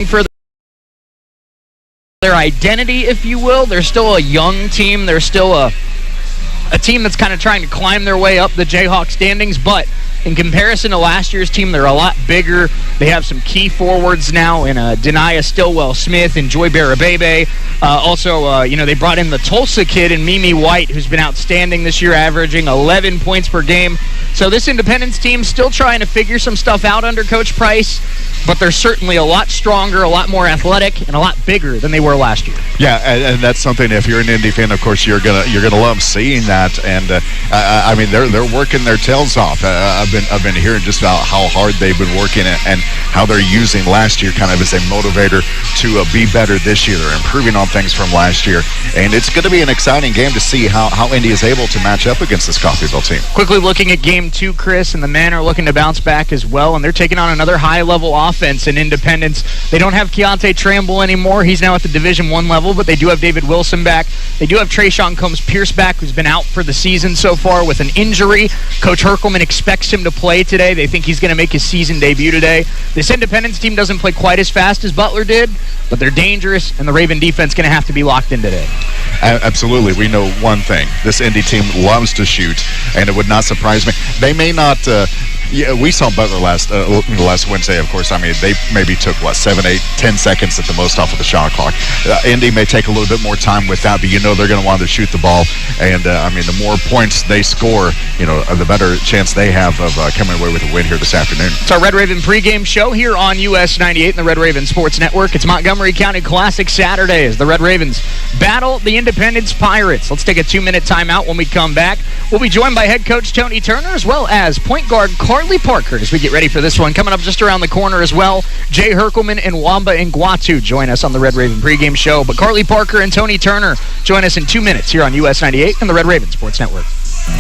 for their identity, if you will. They're still a young team. They're still a team that's kind of trying to climb their way up the Jayhawk standings, but in comparison to last year's team, they're a lot bigger. They have some key forwards now in Denia Stillwell-Smith and Joy Barabebe. They brought in the Tulsa kid and Mimi White, who's been outstanding this year, averaging 11 points per game. So this Independence team still trying to figure some stuff out under Coach Price, but they're certainly a lot stronger, a lot more athletic, and a lot bigger than they were last year. Yeah, and that's something, if you're an Indy fan, of course, you're gonna love seeing that. And they're working their tails off. I've been hearing just about how hard they've been working and how they're using last year kind of as a motivator to be better this year. They're improving on things from last year, and it's going to be an exciting game to see how Indy is able to match up against this Coffeyville team. Quickly looking at Game 2, Chris, and the men are looking to bounce back as well, and they're taking on another high-level offense in Independence. They don't have Keontae Tramble anymore. He's now at the Division I level, but they do have David Wilson back. They do have Trayshawn Combs-Pierce back, who's been out for the season so far with an injury. Coach Herkelman expects him to play today. They think he's going to make his season debut today. This Independence team doesn't play quite as fast as Butler did, but they're dangerous, and the Raven defense is going to have to be locked in today. Absolutely. We know one thing. This Indy team loves to shoot, and it would not surprise me. They may not... we saw Butler last Wednesday, of course. I mean, they maybe took, 7, 8, 10 seconds at the most off of the shot clock. Indy may take a little bit more time with that, but they're going to want to shoot the ball. And, the more points they score, the better chance they have of coming away with a win here this afternoon. It's our Red Raven pregame show here on US 98 and the Red Raven Sports Network. It's Montgomery County Classic Saturday as the Red Ravens battle the Independence Pirates. Let's take a 2-minute timeout. When we come back, we'll be joined by head coach Tony Turner as well as point guard Carly Parker as we get ready for this one. Coming up just around the corner as well, Jay Herkelman and Wamba Nguatu join us on the Red Raven pregame show. But Carly Parker and Tony Turner join us in 2 minutes here on US 98 and the Red Raven Sports Network.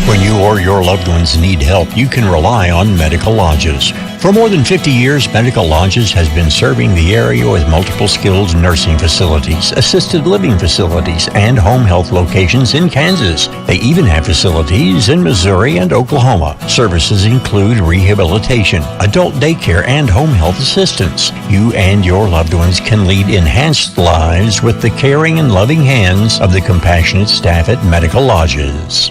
When you or your loved ones need help, you can rely on Medical Lodges. For more than 50 years, Medical Lodges has been serving the area with multiple skilled nursing facilities, assisted living facilities, and home health locations in Kansas. They even have facilities in Missouri and Oklahoma. Services include rehabilitation, adult daycare, and home health assistance. You and your loved ones can lead enhanced lives with the caring and loving hands of the compassionate staff at Medical Lodges.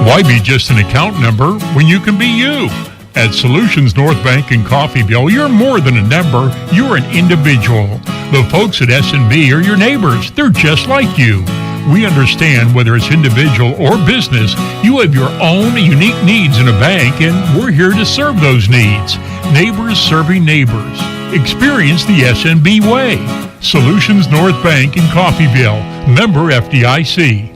Why be just an account number when you can be you? At Solutions North Bank in Coffeyville, you're more than a number, you're an individual. The folks at S&B are your neighbors. They're just like you. We understand whether it's individual or business, you have your own unique needs in a bank, and we're here to serve those needs. Neighbors serving neighbors. Experience the S&B way. Solutions North Bank in Coffeyville. Member FDIC.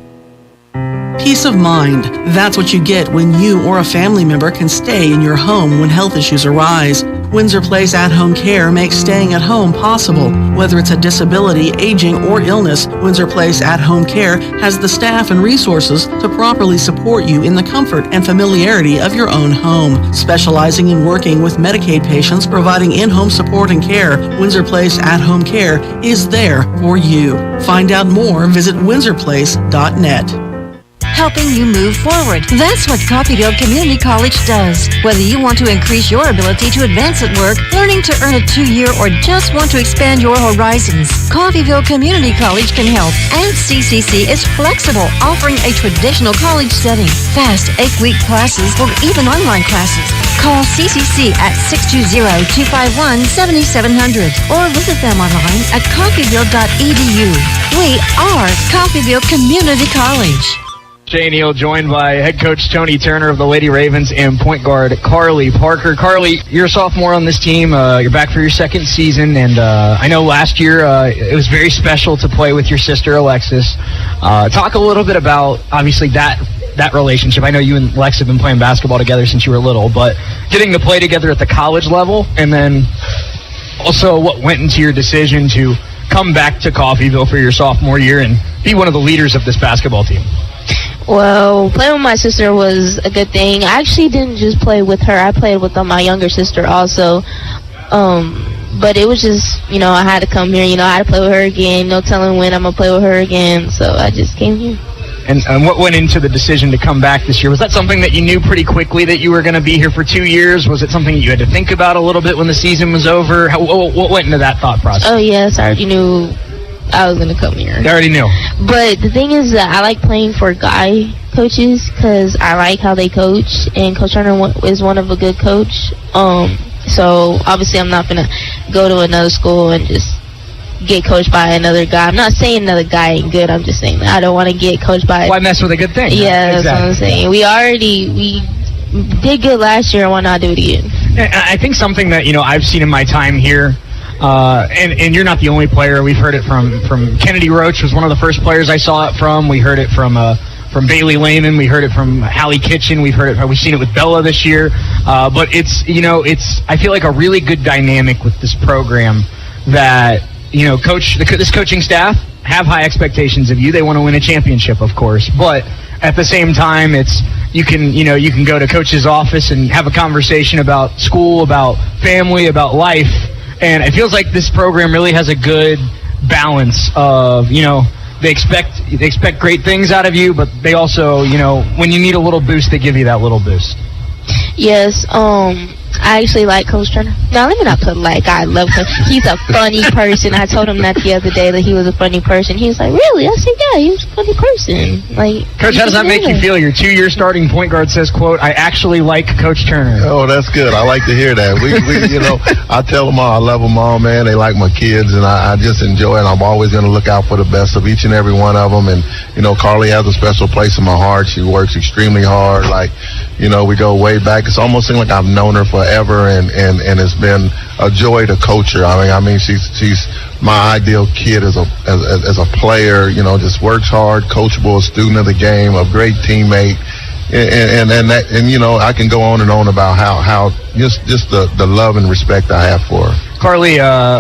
Peace of mind. That's what you get when you or a family member can stay in your home when health issues arise. Windsor Place At-Home Care makes staying at home possible. Whether it's a disability, aging, or illness, Windsor Place At-Home Care has the staff and resources to properly support you in the comfort and familiarity of your own home. Specializing in working with Medicaid patients, providing in-home support and care, Windsor Place At-Home Care is there for you. Find out more, visit windsorplace.net. Helping you move forward. That's what Coffeyville Community College does. Whether you want to increase your ability to advance at work, learning to earn a 2-year, or just want to expand your horizons, Coffeyville Community College can help. And CCC is flexible, offering a traditional college setting, fast 8-week classes, or even online classes. Call CCC at 620-251-7700 or visit them online at coffeyville.edu. We are Coffeyville Community College. Jay Neal joined by head coach Tony Turner of the Lady Ravens and point guard Carly Parker. Carly, you're a sophomore on this team. You're back for your second season, and I know last year it was very special to play with your sister Alexis. Talk a little bit about, obviously, that relationship. I know you and Lex have been playing basketball together since you were little, but getting to play together at the college level, and then also what went into your decision to come back to Coffeyville for your sophomore year and be one of the leaders of this basketball team. Well, playing with my sister was a good thing. I actually didn't just play with her. I played with my younger sister also. But it was just, I had to come here. I had to play with her again. No telling when I'm going to play with her again. So I just came here. and what went into the decision to come back this year? Was that something that you knew pretty quickly that you were going to be here for 2 years? Was it something that you had to think about a little bit when the season was over? What went into that thought process? Oh, yes, I already knew I was going to come here. I already knew. But the thing is that I like playing for guy coaches because I like how they coach, and Coach Turner is one of a good coach. So obviously I'm not going to go to another school and just get coached by another guy. I'm not saying another guy ain't good. I'm just saying that I don't want to get coached by... Why mess with a good thing? Yeah, that's what I'm saying. We did good last year. Why not do it again? I think something that, I've seen in my time here, and you're not the only player. We've heard it from Kennedy Roach was one of the first players I saw it from. We heard it from Bailey Lehman. We heard it from Hallie Kitchen. We've seen it with Bella this year. But it's I feel like a really good dynamic with this program that, this coaching staff have high expectations of you. They want to win a championship, of course. But at the same time, you can go to coach's office and have a conversation about school, about family, about life. And it feels like this program really has a good balance of, they expect great things out of you, but they also, when you need a little boost, they give you that little boost. Yes, I actually like Coach Turner. Now, let me not put I love him. He's a funny person. I told him that the other day that he was a funny person. He was like, really? I said, yeah, he was a funny person. Coach, how does that make you feel? Your 2-year starting point guard says, quote, I actually like Coach Turner. Oh, that's good. I like to hear that. We I tell them all, I love them all, man. They like my kids, and I just enjoy it. I'm always going to look out for the best of each and every one of them. And, Carly has a special place in my heart. She works extremely hard. We go way back. It's almost seemed like I've known her forever, and it's been a joy to coach her. I mean, she's my ideal kid as a player. Just works hard, coachable, a student of the game, a great teammate, and I can go on and on about how just the love and respect I have for her. Carly,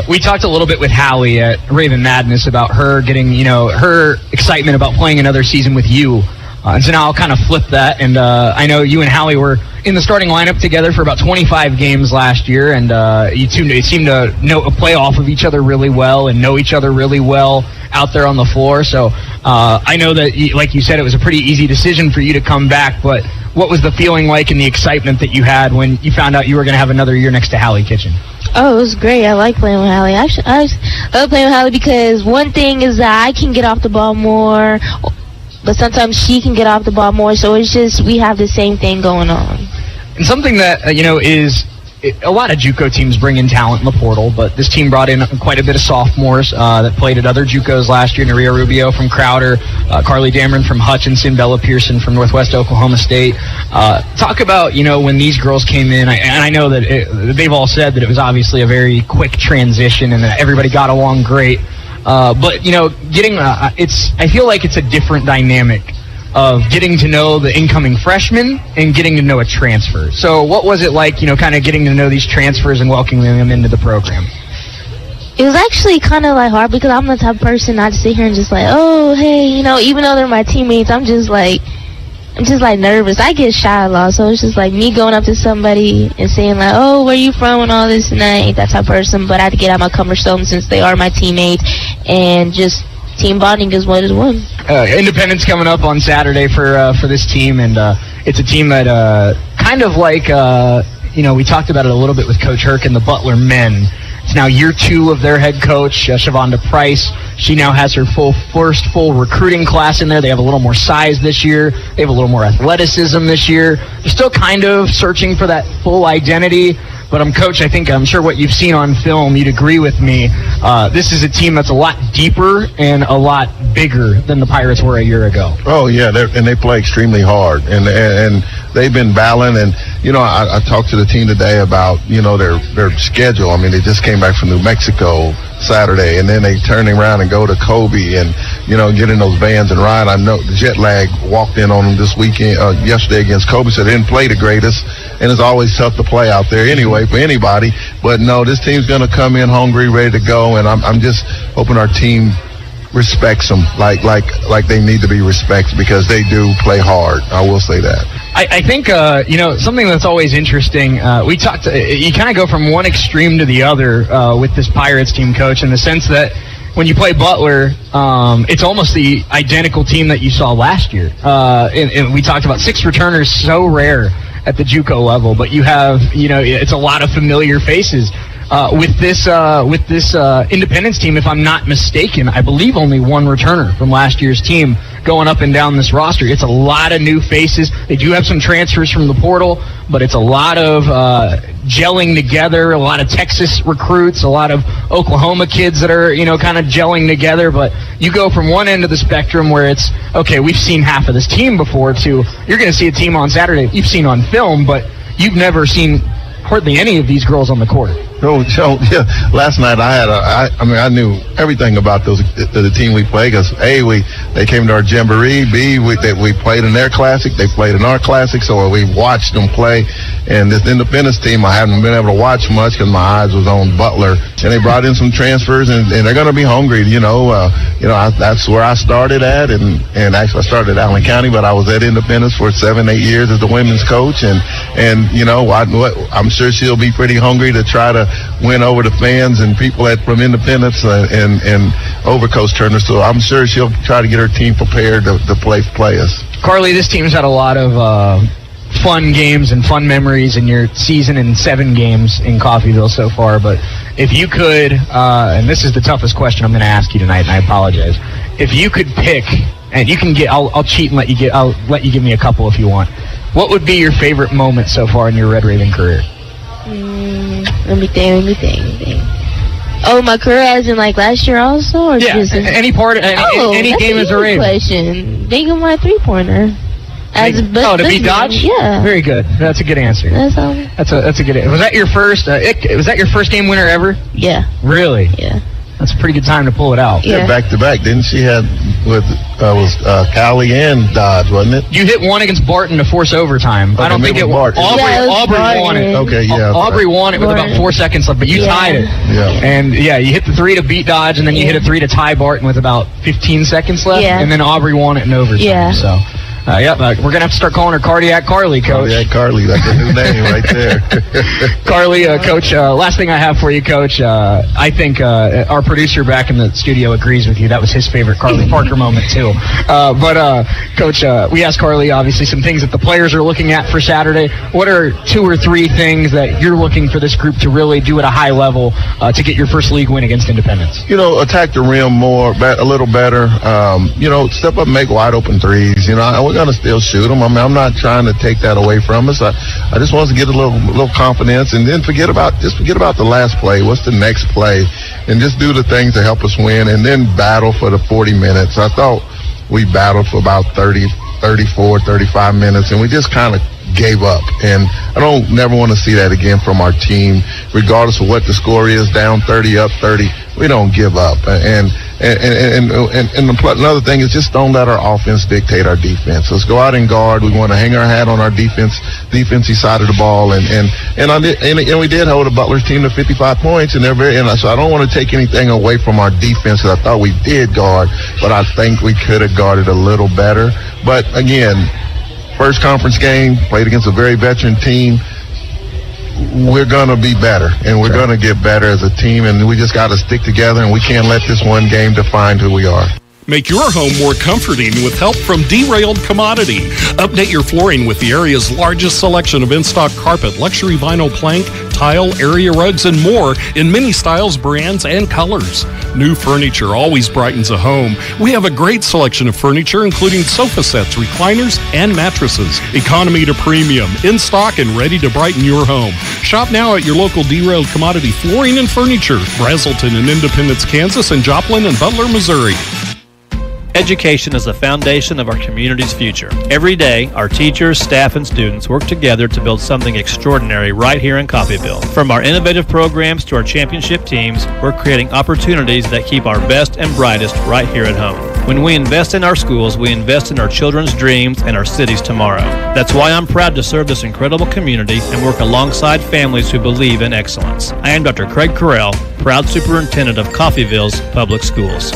we talked a little bit with Hallie at Raven Madness about her getting, her excitement about playing another season with you. And so now I'll kind of flip that, and I know you and Hallie were in the starting lineup together for about 25 games last year, and you seem to play off of each other really well and know each other really well out there on the floor. So I know that, like you said, it was a pretty easy decision for you to come back, but what was the feeling like and the excitement that you had when you found out you were going to have another year next to Hallie Kitchen? Oh, it was great. I like playing with Hallie. I love playing with Hallie because one thing is that I can get off the ball more, but sometimes she can get off the ball more, so it's just we have the same thing going on. And something that, is a lot of JUCO teams bring in talent in the portal, but this team brought in quite a bit of sophomores that played at other JUCOs last year. Nerea Rubio from Crowder, Carly Dameron from Hutchinson, Bella Pearson from Northwest Oklahoma State. Talk about, when these girls came in, and I know that they've all said that it was obviously a very quick transition and that everybody got along great. But, getting, I feel like it's a different dynamic of getting to know the incoming freshmen and getting to know a transfer. So what was it like, kind of getting to know these transfers and welcoming them into the program? It was actually kind of hard because I'm the type of person not to sit here and just oh, hey, even though they're my teammates, I'm just nervous. I get shy a lot, so it's just me going up to somebody and saying oh, where you from and all this, and I ain't that type of person, but I have to get out my comfort zone since they are my teammates, and just team bonding is what is one. Independence coming up on Saturday for this team, and it's a team that kind of we talked about it a little bit with Coach Herc and the Butler men. It's now year 2 of their head coach, Shavonda Price. She now has her first full recruiting class in there. They have a little more size this year. They have a little more athleticism this year. They're still kind of searching for that full identity. But Coach, I'm sure what you've seen on film, you'd agree with me. This is a team that's a lot deeper and a lot bigger than the Pirates were a year ago. Oh, yeah, they play extremely hard. And they've been battling. And, I talked to the team today about, their schedule. I mean, they just came back from New Mexico Saturday, and then they turn around and go to Kobe and, get in those vans and ride. I know the jet lag walked in on them this weekend, yesterday against Kobe, so they didn't play the greatest. And it's always tough to play out there anyway for anybody. But no, this team's going to come in hungry, ready to go, and I'm just hoping our team respects them like they need to be respected because they do play hard. I will say that. I think, something that's always interesting, you kind of go from one extreme to the other with this Pirates team, Coach, in the sense that when you play Butler, it's almost the identical team that you saw last year. And we talked about 6 returners, so rare at the JUCO level, but you have, it's a lot of familiar faces. With this Independence team, if I'm not mistaken, I believe only 1 returner from last year's team going up and down this roster. It's a lot of new faces. They do have some transfers from the portal, but it's a lot of gelling together, a lot of Texas recruits, a lot of Oklahoma kids that are, kind of gelling together. But you go from one end of the spectrum where it's, okay, we've seen half of this team before, to you're going to see a team on Saturday you've seen on film, but you've never seen hardly any of these girls on the court. Yeah. Last night I knew everything about the team we played, because they came to our jamboree. B, we played in their classic, they played in our classic, so we watched them play. And this Independence team, I haven't been able to watch much because my eyes was on Butler. And they brought in some transfers, and they're going to be hungry. That's where I started at, and actually I started at Allen County, but I was at Independence for 7-8 years as the women's coach, and I'm sure she'll be pretty hungry to try to win over the fans and people from Independence and over Coach Turner. So I'm sure she'll try to get her team prepared to play us. Carly, this team's had a lot of fun games and fun memories in your season, and 7 games in Coffeyville so far. But if you could, and this is the toughest question I'm going to ask you tonight, and I apologize. If you could pick, and you can get, I'll cheat and I'll let you give me a couple if you want. What would be your favorite moment so far in your Red Raven career? Let me think. Oh, my career as in last year also? Or just any part, any game as a Raven. Question. Think of my 3-pointer. To beat Dodge? Yeah. Very good. That's a good answer. That's a good answer. Was that your first, was that your first game winner ever? Yeah. Really? Yeah. That's a pretty good time to pull it out. Yeah, back-to-back. Didn't she have with Cowley and Dodge, wasn't it? You hit one against Barton to force overtime. Okay, I don't think it was Aubrey won it. Okay, yeah. Aubrey won it with about 4 seconds left, but you tied it. Yeah. And, you hit the 3 to beat Dodge, and then you hit a 3 to tie Barton with about 15 seconds left, and then Aubrey won it in overtime. Yeah. So, we're going to have to start calling her Cardiac Carly, Coach. Cardiac Carly, that's a new name right there. Carly, Coach, last thing I have for you, Coach, I think our producer back in the studio agrees with you. That was his favorite Carly Parker moment, too. Coach, we asked Carly, obviously, some things that the players are looking at for Saturday. What are 2 or 3 things that you're looking for this group to really do at a high level to get your first league win against Independence? Attack the rim more, a little better. Step up and make wide open threes. We're going to still shoot them. I'm not trying to take that away from us. I just want us to get a little confidence, and then forget about the last play. What's the next play? And just do the things to help us win, and then battle for the 40 minutes. I thought we battled for about 30, 34, 35 minutes, and we just kind of gave up. And I don't never want to see that again from our team, regardless of what the score is, down 30, up 30. We don't give up. And another thing is just don't let our offense dictate our defense. Let's go out and guard. We want to hang our hat on our defensive side of the ball. And we did hold a Butler team to 55 points, and so I don't want to take anything away from our defense, because I thought we did guard, but I think we could have guarded a little better. But again, first conference game, played against a very veteran team. We're going to be better, and we're going to get better as a team, and we just got to stick together, and we can't let this one game define who we are. Make your home more comforting with help from Derailed Commodity. Update your flooring with the area's largest selection of in-stock carpet, luxury vinyl plank, tile, area rugs, and more in many styles, brands, and colors. New furniture always brightens a home. We have a great selection of furniture, including sofa sets, recliners, and mattresses. Economy to premium, in stock and ready to brighten your home. Shop now at your local Derailed Commodity Flooring and Furniture, Brazelton in Independence, Kansas, and Joplin and Butler, Missouri. Education is the foundation of our community's future. Every day, our teachers, staff, and students work together to build something extraordinary right here in Coffeyville. From our innovative programs to our championship teams, we're creating opportunities that keep our best and brightest right here at home. When we invest in our schools, we invest in our children's dreams and our city's tomorrow. That's why I'm proud to serve this incredible community and work alongside families who believe in excellence. I am Dr. Craig Carell, proud superintendent of Coffeyville's Public Schools.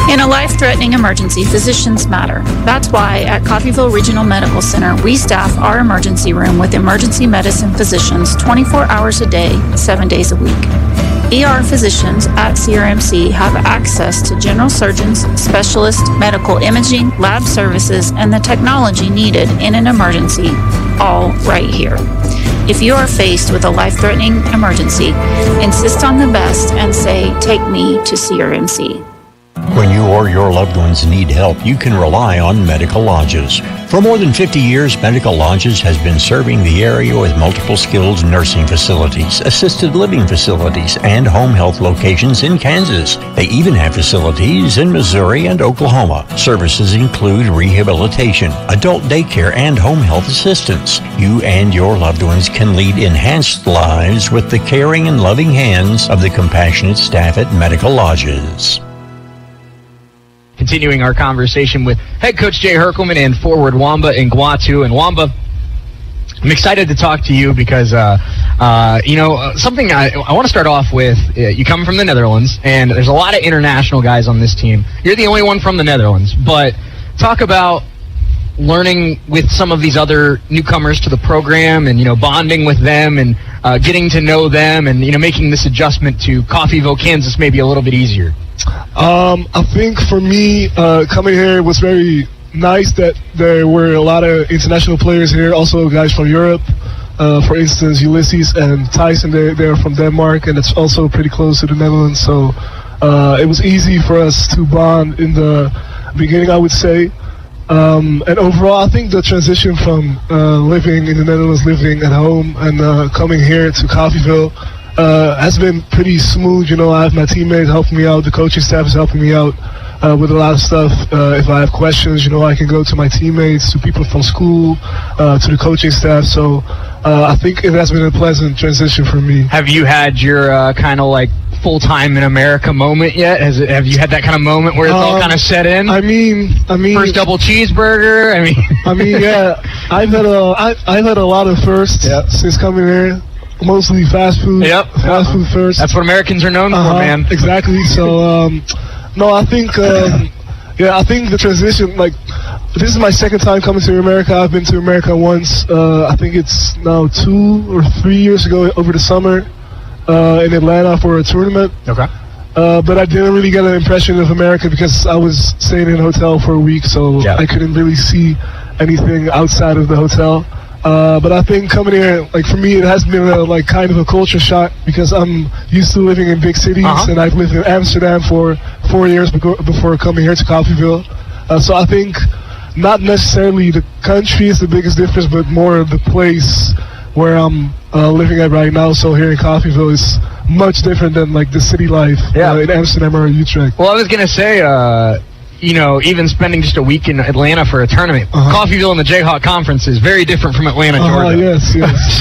In a life-threatening emergency, physicians matter. That's why at Coffeyville Regional Medical Center, we staff our emergency room with emergency medicine physicians 24 hours a day, 7 days a week. ER physicians at CRMC have access to general surgeons, specialists, medical imaging, lab services, and the technology needed in an emergency, all right here. If you are faced with a life-threatening emergency, insist on the best and say, "Take me to CRMC." When you or your loved ones need help, you can rely on Medical Lodges. For more than 50 years, Medical Lodges has been serving the area with multiple skilled nursing facilities, assisted living facilities, and home health locations in Kansas. They even have facilities in Missouri and Oklahoma. Services include rehabilitation, adult daycare, and home health assistance. You and your loved ones can lead enhanced lives with the caring and loving hands of the compassionate staff at Medical Lodges. Continuing our conversation with head coach Jay Herkelman and forward Wamba Nguatu. And Wamba, I'm excited to talk to you because, something I want to start off with. You come from the Netherlands, and there's a lot of international guys on this team. You're the only one from the Netherlands, but talk about learning with some of these other newcomers to the program and, bonding with them and getting to know them and, making this adjustment to Coffeyville, Kansas maybe a little bit easier. I think for me, coming here was very nice that there were a lot of international players here, also guys from Europe. For instance, Ulysses and Tyson, they're from Denmark, and it's also pretty close to the Netherlands. So it was easy for us to bond in the beginning, I would say. And overall, I think the transition from living in the Netherlands, living at home, and coming here to Coffeyville has been pretty smooth. I have my teammates helping me out. The coaching staff is helping me out with a lot of stuff. If I have questions, I can go to my teammates, to people from school, to the coaching staff. So I think it has been a pleasant transition for me. Have you had your kind of like full-time in America moment yet? Have you had that kind of moment where it's all kind of set in? I mean, first double cheeseburger. Yeah. I've had a lot of firsts since coming here. Mostly fast food. Yep. Fast food first. That's what Americans are known for, man. Exactly. So, no, I think, I think the transition, this is my second time coming to America. I've been to America once. I think it's now 2 or 3 years ago over the summer in Atlanta for a tournament. Okay. But I didn't really get an impression of America because I was staying in a hotel for a week, so I couldn't really see anything outside of the hotel. But I think coming here, for me, it has been kind of a culture shock because I'm used to living in big cities, and I've lived in Amsterdam for 4 years before coming here to Coffeyville. So I think not necessarily the country is the biggest difference, but more the place where I'm living at right now. So here in Coffeyville is much different than the city life in Amsterdam or Utrecht. Well, I was going to say, even spending just a week in Atlanta for a tournament. Coffeyville and the Jayhawk Conference is very different from Atlanta, Georgia. Yes.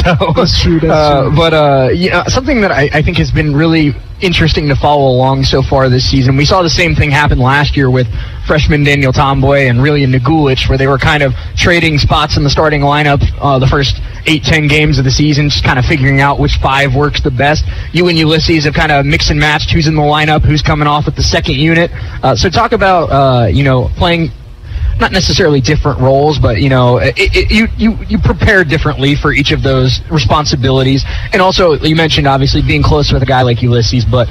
So, that's true. But something that I think has been really interesting to follow along so far this season, we saw the same thing happen last year with freshman Daniel Tomboy and Rillian Nagulich, where they were kind of trading spots in the starting lineup the first 8-10 games of the season, just kind of figuring out which 5 works the best. You and Ulysses have kind of mixed and matched who's in the lineup, who's coming off with the second unit. So talk about playing not necessarily different roles, but you prepare differently for each of those responsibilities. And also, you mentioned obviously being close with a guy like Ulysses, but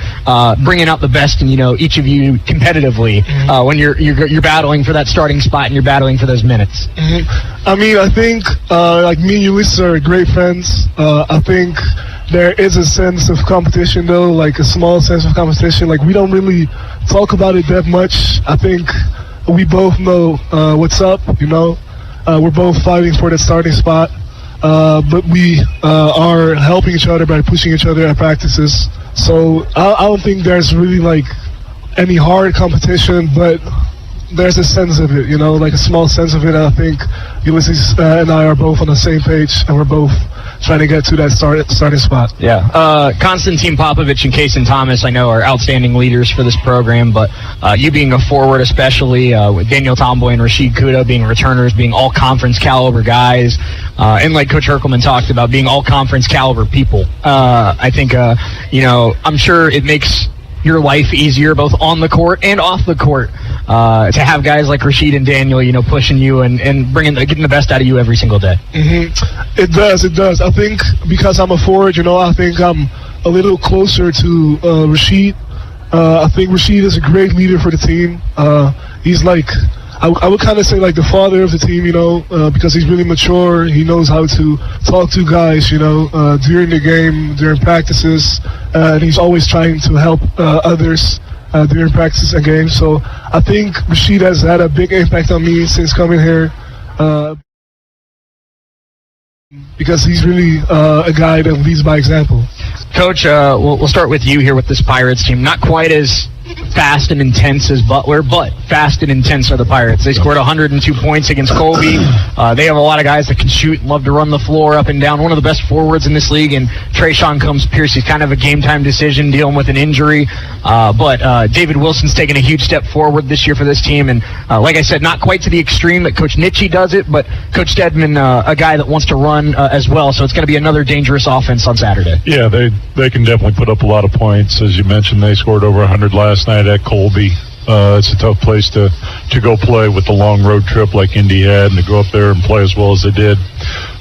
bringing out the best in each of you competitively when you're battling for that starting spot and you're battling for those minutes. I think me and Ulysses are great friends. I think there is a sense of competition, though, a small sense of competition. We don't really talk about it that much. I think we both know what's up, We're both fighting for that starting spot. But we are helping each other by pushing each other at practices. So I don't think there's really any hard competition, but there's a sense of it, a small sense of it. I think Ulysses and I are both on the same page, and we're both trying to get to that starting spot. Yeah. Konstantin Popovich and Kason Thomas, I know, are outstanding leaders for this program, but you being a forward especially, with Daniel Tomboy and Rashid Kuda being returners, being all-conference caliber guys, and like Coach Herkelman talked about, being all-conference caliber people. I think, I'm sure it makes your life easier both on the court and off the court to have guys like Rashid and Daniel, pushing you and getting the best out of you every single day. It does. I think because I'm a forward, I think I'm a little closer to Rashid. I think Rashid is a great leader for the team. He's like, I would kind of say like the father of the team, because he's really mature. He knows how to talk to guys, during the game, during practices, and he's always trying to help others during practices and games. So I think Rashid has had a big impact on me since coming here, because he's really a guy that leads by example. Coach, we'll start with you here with this Pirates team. Not quite as fast and intense as Butler, but fast and intense are the Pirates. They scored 102 points against Colby. They have a lot of guys that can shoot and love to run the floor up and down. One of the best forwards in this league, and Trayshawn Combs-Pierce, he's kind of a game-time decision dealing with an injury. But David Wilson's taken a huge step forward this year for this team. And like I said, not quite to the extreme that Coach Nitschke does it, but Coach Stedman, a guy that wants to run as well. So it's going to be another dangerous offense on Saturday. Yeah, they can definitely put up a lot of points. As you mentioned, they scored over 100 last night at Colby. It's a tough place to go play with the long road trip like Indy had, and to go up there and play as well as they did.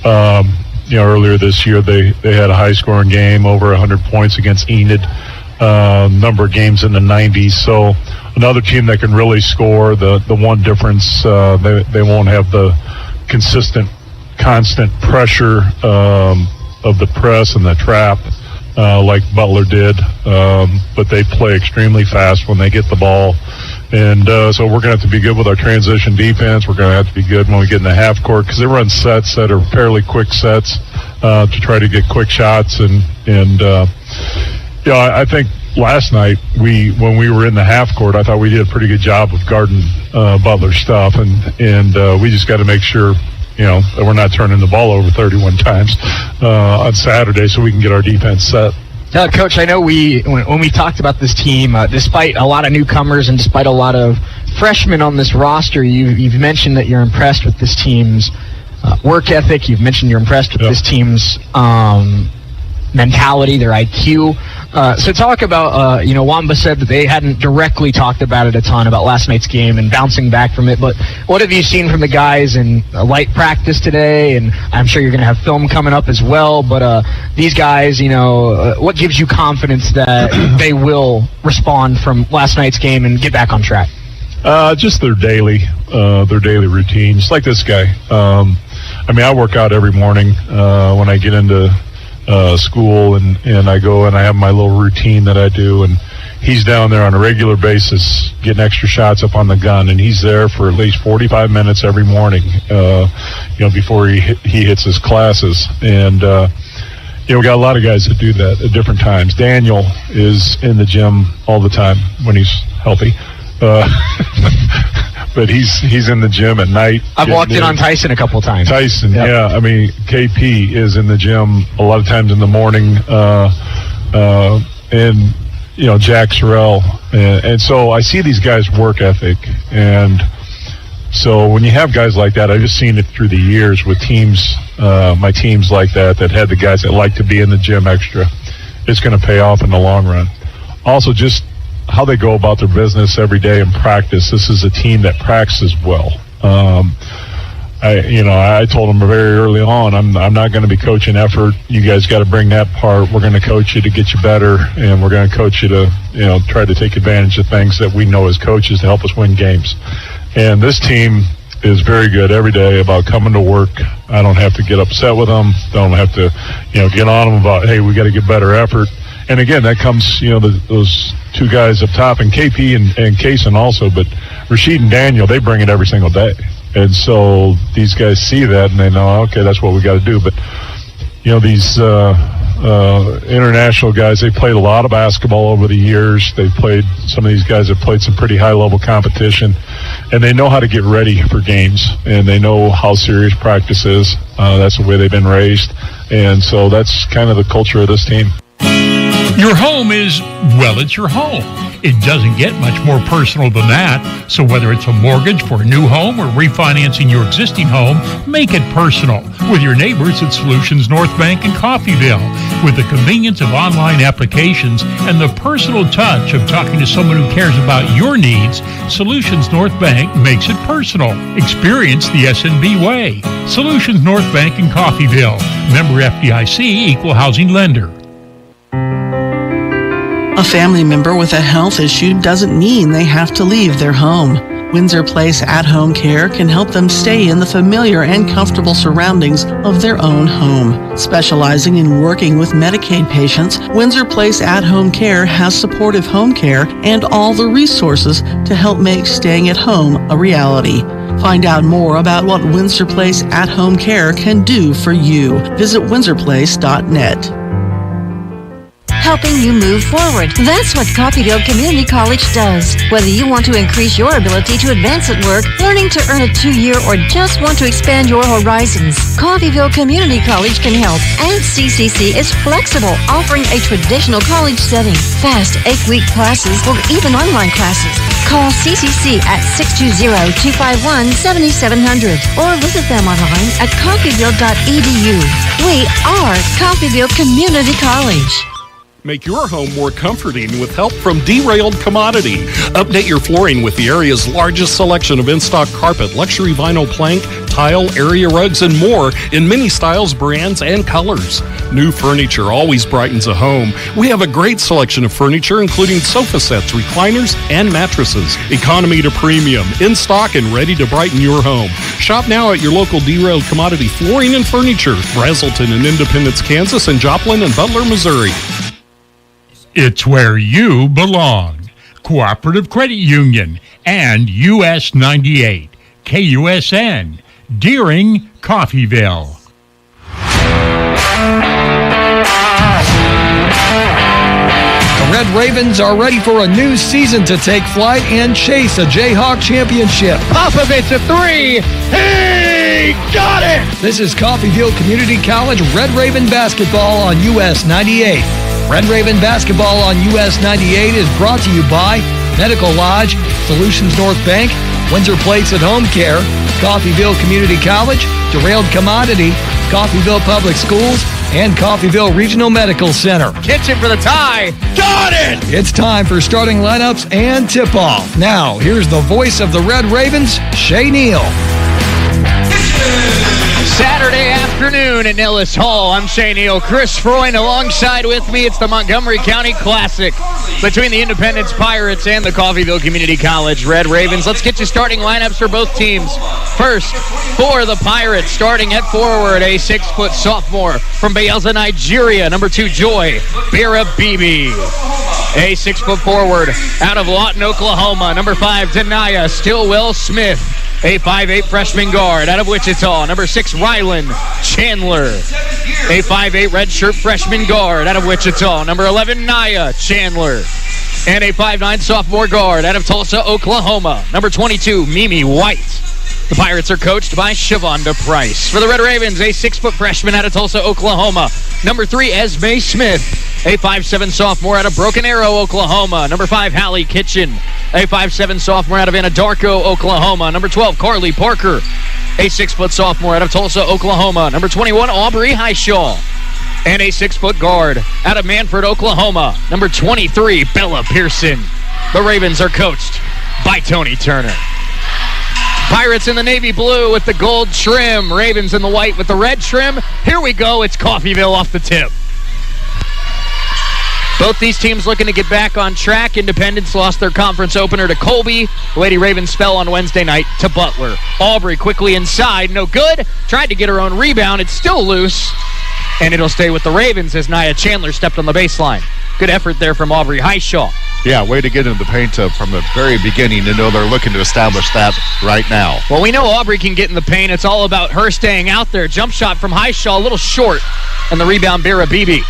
Earlier this year they had a high-scoring game, over 100 points against Enid. Number of games in the 90s. So another team that can really score. The one difference, they won't have the constant pressure of the press and the trap like Butler did, but they play extremely fast when they get the ball. And so we're going to have to be good with our transition defense. We're going to have to be good when we get in the half court, because they run sets that are fairly quick sets to try to get quick shots. I think last night when we were in the half court, I thought we did a pretty good job of guarding Butler's stuff, and we just got to make sure that we're not turning the ball over 31 times on Saturday, so we can get our defense set. Coach, I know when we talked about this team, despite a lot of newcomers and despite a lot of freshmen on this roster, you've mentioned that you're impressed with this team's work ethic. You've mentioned you're impressed with this team's mentality, their IQ. So talk about, Wamba said that they hadn't directly talked about it a ton, about last night's game and bouncing back from it, but what have you seen from the guys in light practice today? And I'm sure you're going to have film coming up as well, but these guys, what gives you confidence that they will respond from last night's game and get back on track? Just their daily routines, like this guy. I work out every morning when I get into school, and I go and I have my little routine that I do, and he's down there on a regular basis getting extra shots up on the gun, and he's there for at least 45 minutes every morning before he hits his classes. And we got a lot of guys that do that at different times. Daniel is in the gym all the time when he's healthy. But he's in the gym at night. I've walked in on Tyson a couple times. Tyson, yep. Yeah. KP is in the gym a lot of times in the morning, and Jack Sorrell, and so I see these guys' work ethic, and so when you have guys like that, I've just seen it through the years with teams, my teams like that had the guys that like to be in the gym extra. It's going to pay off in the long run. Also, just how they go about their business every day in practice. This is a team that practices well. I told them very early on, I'm not going to be coaching effort. You guys got to bring that part. We're going to coach you to get you better, and we're going to coach you to, try to take advantage of things that we know as coaches to help us win games. And this team is very good every day about coming to work. I don't have to get upset with them. Don't have to, get on them about, hey, we got to get better effort. And again, that comes, those two guys up top, and KP and Kaysen also, but Rashid and Daniel, they bring it every single day. And so these guys see that, and they know, okay, that's what we got to do. But, these international guys, they played a lot of basketball over the years. Some of these guys have played some pretty high-level competition, and they know how to get ready for games, and they know how serious practice is. That's the way they've been raised. And so that's kind of the culture of this team. Your home is, it's your home. It doesn't get much more personal than that. So whether it's a mortgage for a new home or refinancing your existing home, make it personal with your neighbors at Solutions North Bank in Coffeyville. With the convenience of online applications and the personal touch of talking to someone who cares about your needs, Solutions North Bank makes it personal. Experience the SNB way. Solutions North Bank in Coffeyville. Member FDIC, equal housing lender. A family member with a health issue doesn't mean they have to leave their home. Windsor Place at-home care can help them stay in the familiar and comfortable surroundings of their own home. Specializing in working with Medicaid patients, Windsor Place at-home care has supportive home care and all the resources to help make staying at home a reality. Find out more about what Windsor Place at-home care can do for you. Visit windsorplace.net. Helping you move forward. That's what Coffeyville Community College does. Whether you want to increase your ability to advance at work, learning to earn a 2-year, or just want to expand your horizons, Coffeyville Community College can help. And CCC is flexible, offering a traditional college setting, fast 8-week classes, or even online classes. Call CCC at 620-251-7700 or visit them online at coffeyville.edu. We are Coffeyville Community College. Make your home more comforting with help from Derailed Commodity. Update your flooring with the area's largest selection of in-stock carpet, luxury vinyl plank, tile, area rugs, and more in many styles, brands, and colors. New furniture always brightens a home. We have a great selection of furniture, including sofa sets, recliners, and mattresses. Economy to premium, in stock and ready to brighten your home. Shop now at your local Derailed Commodity Flooring and Furniture, Brazelton in Independence, Kansas, and Joplin and Butler, Missouri. It's where you belong. Cooperative Credit Union and US 98, KUSN, Deering, Coffeyville. The Red Ravens are ready for a new season to take flight and chase a Jayhawk championship. Popovich a 3. He got it! This is Coffeyville Community College Red Raven basketball on US 98. Red Raven Basketball on US 98 is brought to you by Medical Lodge, Solutions North Bank, Windsor Place at Home Care, Coffeyville Community College, Derailed Commodity, Coffeyville Public Schools, and Coffeyville Regional Medical Center. Kitchen for the tie. Got it! It's time for starting lineups and tip-off. Now, here's the voice of the Red Ravens, Shay Neal. Saturday afternoon at Nellis Hall. I'm Shay Neal. Chris Freund alongside with me. It's the Montgomery County Classic between the Independence Pirates and the Coffeyville Community College Red Ravens. Let's get you starting lineups for both teams. First, for the Pirates, starting at forward, a 6-foot sophomore from Bayelsa, Nigeria, number 2, Joy Birabibi. A 6-foot forward out of Lawton, Oklahoma, number 5, Denaya Stillwell Smith. A 5'8 freshman guard out of Wichita, number 6, Rylan Chandler. A 5'8 redshirt freshman guard out of Wichita, number 11, Naya Chandler. And a 5'9 sophomore guard out of Tulsa, Oklahoma, number 22, Mimi White. The Pirates are coached by Shavonda Price. For the Red Ravens, a 6-foot freshman out of Tulsa, Oklahoma, number 3, Esme Smith. A 5'7 sophomore out of Broken Arrow, Oklahoma, number 5, Hallie Kitchen. A 5'7 sophomore out of Anadarko, Oklahoma, number 12, Carly Parker. A 6-foot sophomore out of Tulsa, Oklahoma, number 21, Aubrey Highshaw. And a 6-foot guard out of Manford, Oklahoma, number 23, Bella Pearson. The Ravens are coached by Tony Turner. Pirates in the navy blue with the gold trim. Ravens in the white with the red trim. Here we go. It's Coffeyville off the tip. Both these teams looking to get back on track. Independence lost their conference opener to Colby. The Lady Ravens fell on Wednesday night to Butler. Aubrey quickly inside. No good. Tried to get her own rebound. It's still loose. And it'll stay with the Ravens as Nia Chandler stepped on the baseline. Good effort there from Aubrey Highshaw. Yeah, way to get into the paint from the very beginning to know they're looking to establish that right now. Well, we know Aubrey can get in the paint. It's all about her staying out there. Jump shot from Highshaw, a little short. And the rebound, Birabibi.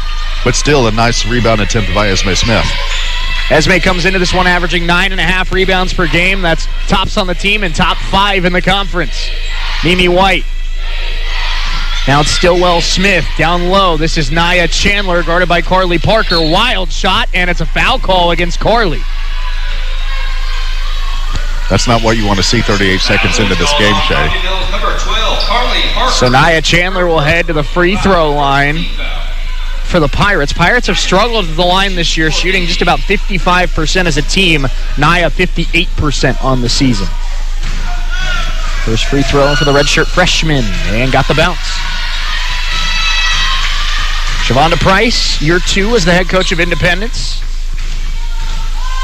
But still a nice rebound attempt by Esme Smith. Esme comes into this one averaging 9.5 rebounds per game. That's tops on the team and top 5 in the conference. Mimi White. Now it's Stillwell Smith down low. This is Nia Chandler guarded by Carly Parker. Wild shot, and it's a foul call against Carly. That's not what you want to see 38 seconds into this game, Shay. So Nia Chandler will head to the free throw line for the Pirates. Pirates have struggled at the line this year, shooting just about 55% as a team. Nia 58% on the season. First free throw for the redshirt freshman, and got the bounce. Shavonda Price, year 2 as the head coach of Independence.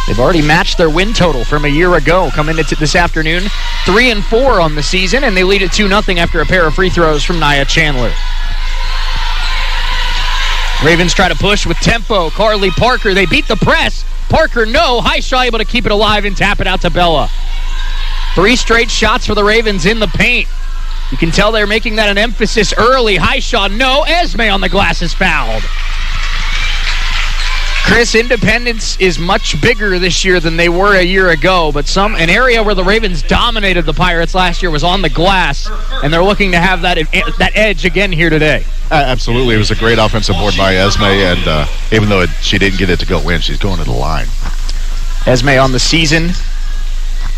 They've already matched their win total from a year ago, coming into this afternoon. 3-4 on the season, and they lead at 2-0 after a pair of free throws from Nia Chandler. Ravens try to push with tempo. Carly Parker, they beat the press. Parker, no. Highshaw able to keep it alive and tap it out to Bella. 3 straight shots for the Ravens in the paint. You can tell they're making that an emphasis early. Highshaw, no. Esme on the glass is fouled. Chris, Independence is much bigger this year than they were a year ago, but an area where the Ravens dominated the Pirates last year was on the glass, and they're looking to have that edge again here today. Absolutely. It was a great offensive board by Esme, and even though she didn't get it to go in, she's going to the line. Esme on the season,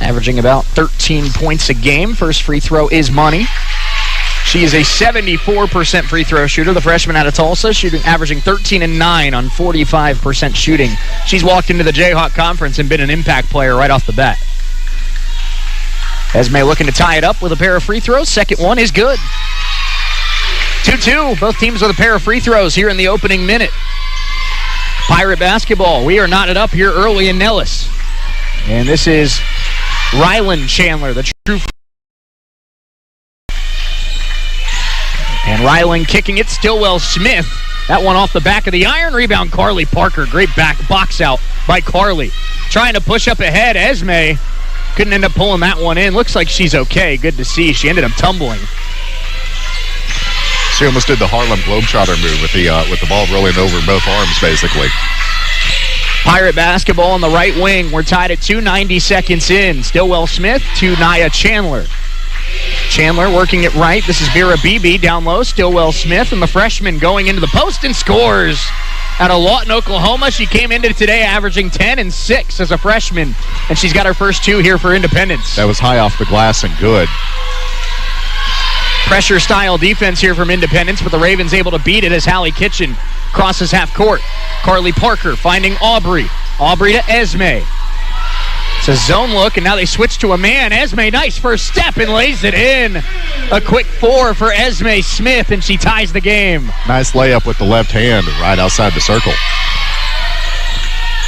averaging about 13 points a game. First free throw is money. She is a 74% free throw shooter, the freshman out of Tulsa, averaging 13 and 9 on 45% shooting. She's walked into the Jayhawk Conference and been an impact player right off the bat. Esme looking to tie it up with a pair of free throws. Second one is good. 2-2, both teams with a pair of free throws here in the opening minute. Pirate basketball, we are knotted up here early in Nellis. And this is Rylan Chandler, the true. And Rylan kicking it, Stillwell Smith. That one off the back of the iron. Rebound, Carly Parker. Great back box out by Carly. Trying to push up ahead. Esme couldn't end up pulling that one in. Looks like she's okay. Good to see. She ended up tumbling. She almost did the Harlem Globetrotter move with the ball rolling over both arms, basically. Pirate basketball on the right wing. We're tied at 2:90 seconds in. Stillwell Smith to Nia Chandler. Chandler working it right. This is Vera Beebe down low. Stillwell Smith, and the freshman going into the post and scores. Out of Lawton, Oklahoma, she came into today averaging 10 and 6 as a freshman, and she's got her first 2 here for Independence. That was high off the glass and good. Pressure-style defense here from Independence, but the Ravens able to beat it as Hallie Kitchen crosses half court. Carly Parker finding Aubrey. Aubrey to Esme. It's a zone look, and now they switch to a man. Esme, nice first step, and lays it in. A quick 4 for Esme Smith, and she ties the game. Nice layup with the left hand right outside the circle.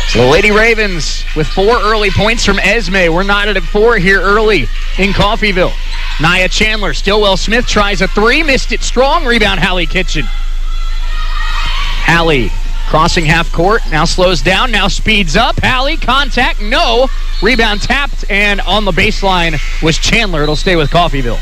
So the Lady Ravens with 4 early points from Esme. We're knotted at 4 here early in Coffeyville. Nia Chandler, Stillwell Smith tries a 3, missed it strong. Rebound, Hallie Kitchen. Hallie crossing half court, now slows down, now speeds up. Hallie, contact, no. Rebound tapped, and on the baseline was Chandler. It'll stay with Coffeyville.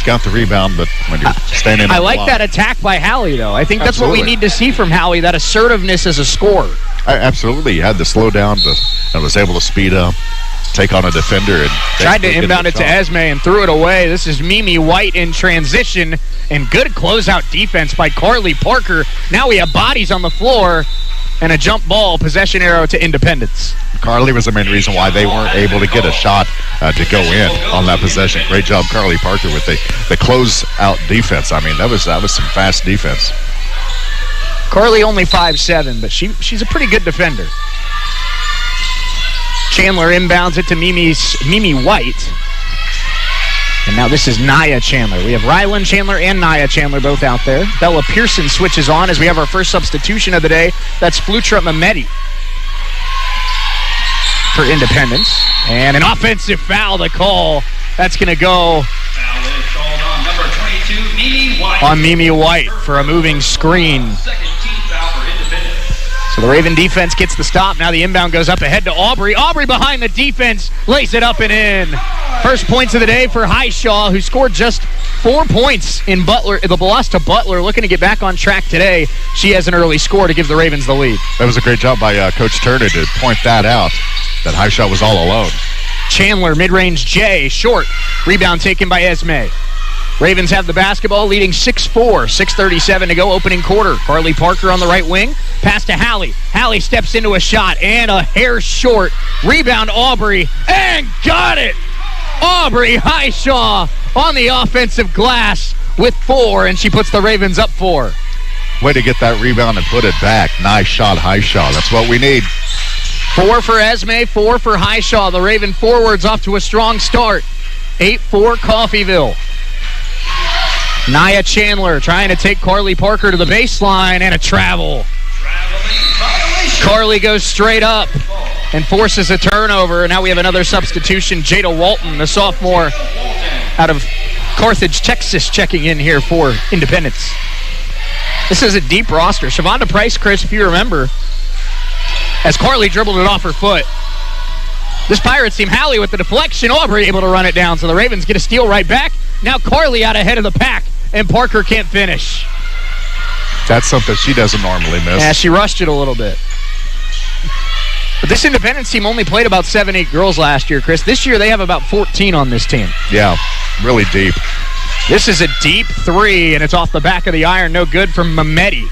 Got the rebound, but when you're standing I like that attack by Hallie, though. I think that's what we need to see from Hallie, that assertiveness as a scorer. Absolutely. You had to slow down and was able to speed up, take on a defender. And tried to inbound it to Esme and threw it away. This is Mimi White in transition, and good closeout defense by Carly Parker. Now we have bodies on the floor and a jump ball, possession arrow to Independence. Carly was the main reason why they weren't able to get a shot to go in on that possession. Great job, Carly Parker, with the closeout defense. I mean, that was some fast defense. Carly only 5'7", but she's a pretty good defender. Chandler inbounds it to Mimi White. And now this is Nia Chandler. We have Rylan Chandler and Nia Chandler both out there. Bella Pearson switches on as we have our first substitution of the day. That's Flutra Mehmeti for Independence. And an offensive foul to call. That's going to go Foul is called on number 22, Mimi White. On Mimi White for a moving screen. Second team foul for Independence. So the Raven defense gets the stop. Now the inbound goes up ahead to Aubrey. Aubrey behind the defense, lays it up and in. First points of the day for Highshaw, who scored just 4 points in Butler. The loss to Butler, looking to get back on track today. She has an early score to give the Ravens the lead. That was a great job by Coach Turner to point that out, that Highshaw was all alone. Chandler, mid-range J, short. Rebound taken by Esme. Ravens have the basketball, leading 6-4, 6:37 to go, opening quarter. Carly Parker on the right wing, pass to Hallie. Hallie steps into a shot, and a hair short. Rebound, Aubrey, and got it! Aubrey Highshaw on the offensive glass with 4, and she puts the Ravens up 4. Way to get that rebound and put it back. Nice shot, Highshaw. That's what we need. 4 for Esme, 4 for Highshaw. The Raven forwards off to a strong start. 8-4 Coffeyville. Nia Chandler trying to take Carly Parker to the baseline, and a travel. Carly goes straight up. and forces a turnover. And now we have another substitution. Jada Walton, the sophomore out of Carthage, Texas, checking in here for Independence. This is a deep roster. Shavonda Price, Chris, if you remember, as Carly dribbled it off her foot. This Pirates team, Hallie with the deflection, Aubrey able to run it down, so the Ravens get a steal right back. Now Carly out ahead of the pack, and Parker can't finish. That's something she doesn't normally miss. Yeah, she rushed it a little bit. But this Independence team only played about 7-8 girls last year, Chris. This year they have about 14 on this team. Yeah, really deep. This is a deep three, and it's off the back of the iron. No good from Mehmeti.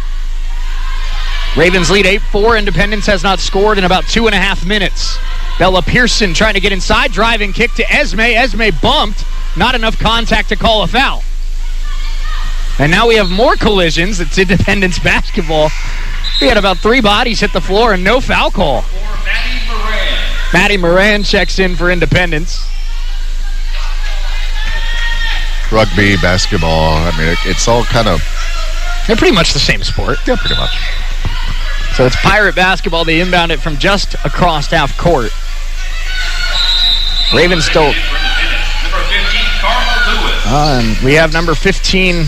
Ravens lead 8-4. Independence has not scored in about 2.5 minutes. Bella Pearson trying to get inside. Driving kick to Esme. Esme bumped. Not enough contact to call a foul. And now we have more collisions. It's Independence basketball. We had about 3 bodies hit the floor and no foul call. Maddie Moran checks in for Independence. Rugby, basketball, I mean, it's all kind of... They're pretty much the same sport. Yeah, pretty much. So it's Pirate basketball. They inbound it from just across half court. Ravens still... and we have number 15,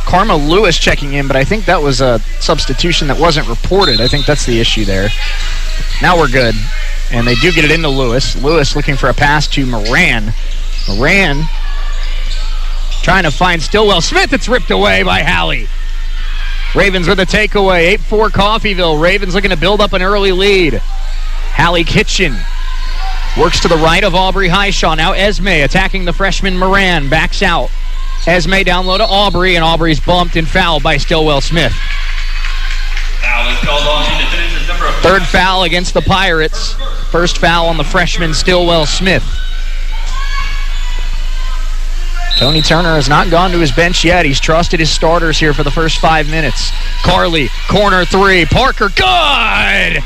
Karma Lewis, checking in, but I think that was a substitution that wasn't reported. I think that's the issue there. Now we're good. And they do get it into Lewis. Lewis looking for a pass to Moran. Moran trying to find Stillwell Smith. It's ripped away by Hallie. Ravens with a takeaway. 8-4 Coffeyville. Ravens looking to build up an early lead. Hallie Kitchen works to the right of Aubrey Highshaw. Now Esme attacking the freshman Moran. Backs out. Esme down low to Aubrey, and Aubrey's bumped and fouled by Stillwell Smith. Foul is called on Independence number 4. Third foul against the Pirates. First foul on the freshman Stillwell Smith. Tony Turner has not gone to his bench yet. He's trusted his starters here for the first 5 minutes. Carly, corner three. Parker, good!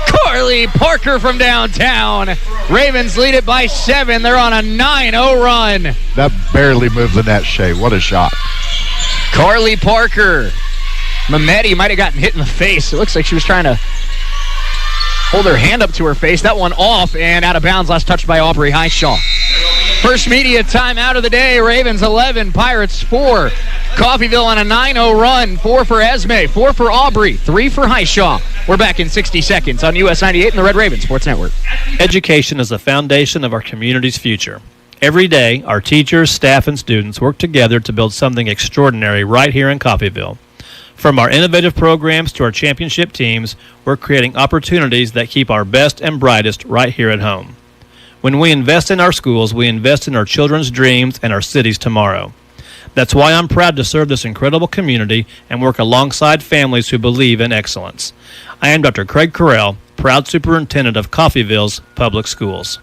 Carly Parker from downtown. Ravens lead it by 7. They're on a 9-0 run. That barely moved the net, Shea. What a shot. Carly Parker. Mehmeti might have gotten hit in the face. It looks like she was trying to hold her hand up to her face. That one off and out of bounds. Last touched by Aubrey Highshaw. First media timeout of the day. Ravens 11, Pirates 4. Coffeyville on a 9-0 run. 4 for Esme, 4 for Aubrey, 3 for Highshaw. We're back in 60 seconds on US 98 and the Red Raven Sports Network. Education is the foundation of our community's future. Every day, our teachers, staff, and students work together to build something extraordinary right here in Coffeyville. From our innovative programs to our championship teams, we're creating opportunities that keep our best and brightest right here at home. When we invest in our schools, we invest in our children's dreams and our city's tomorrow. That's why I'm proud to serve this incredible community and work alongside families who believe in excellence. I am Dr. Craig Carell, proud superintendent of Coffeyville's Public Schools.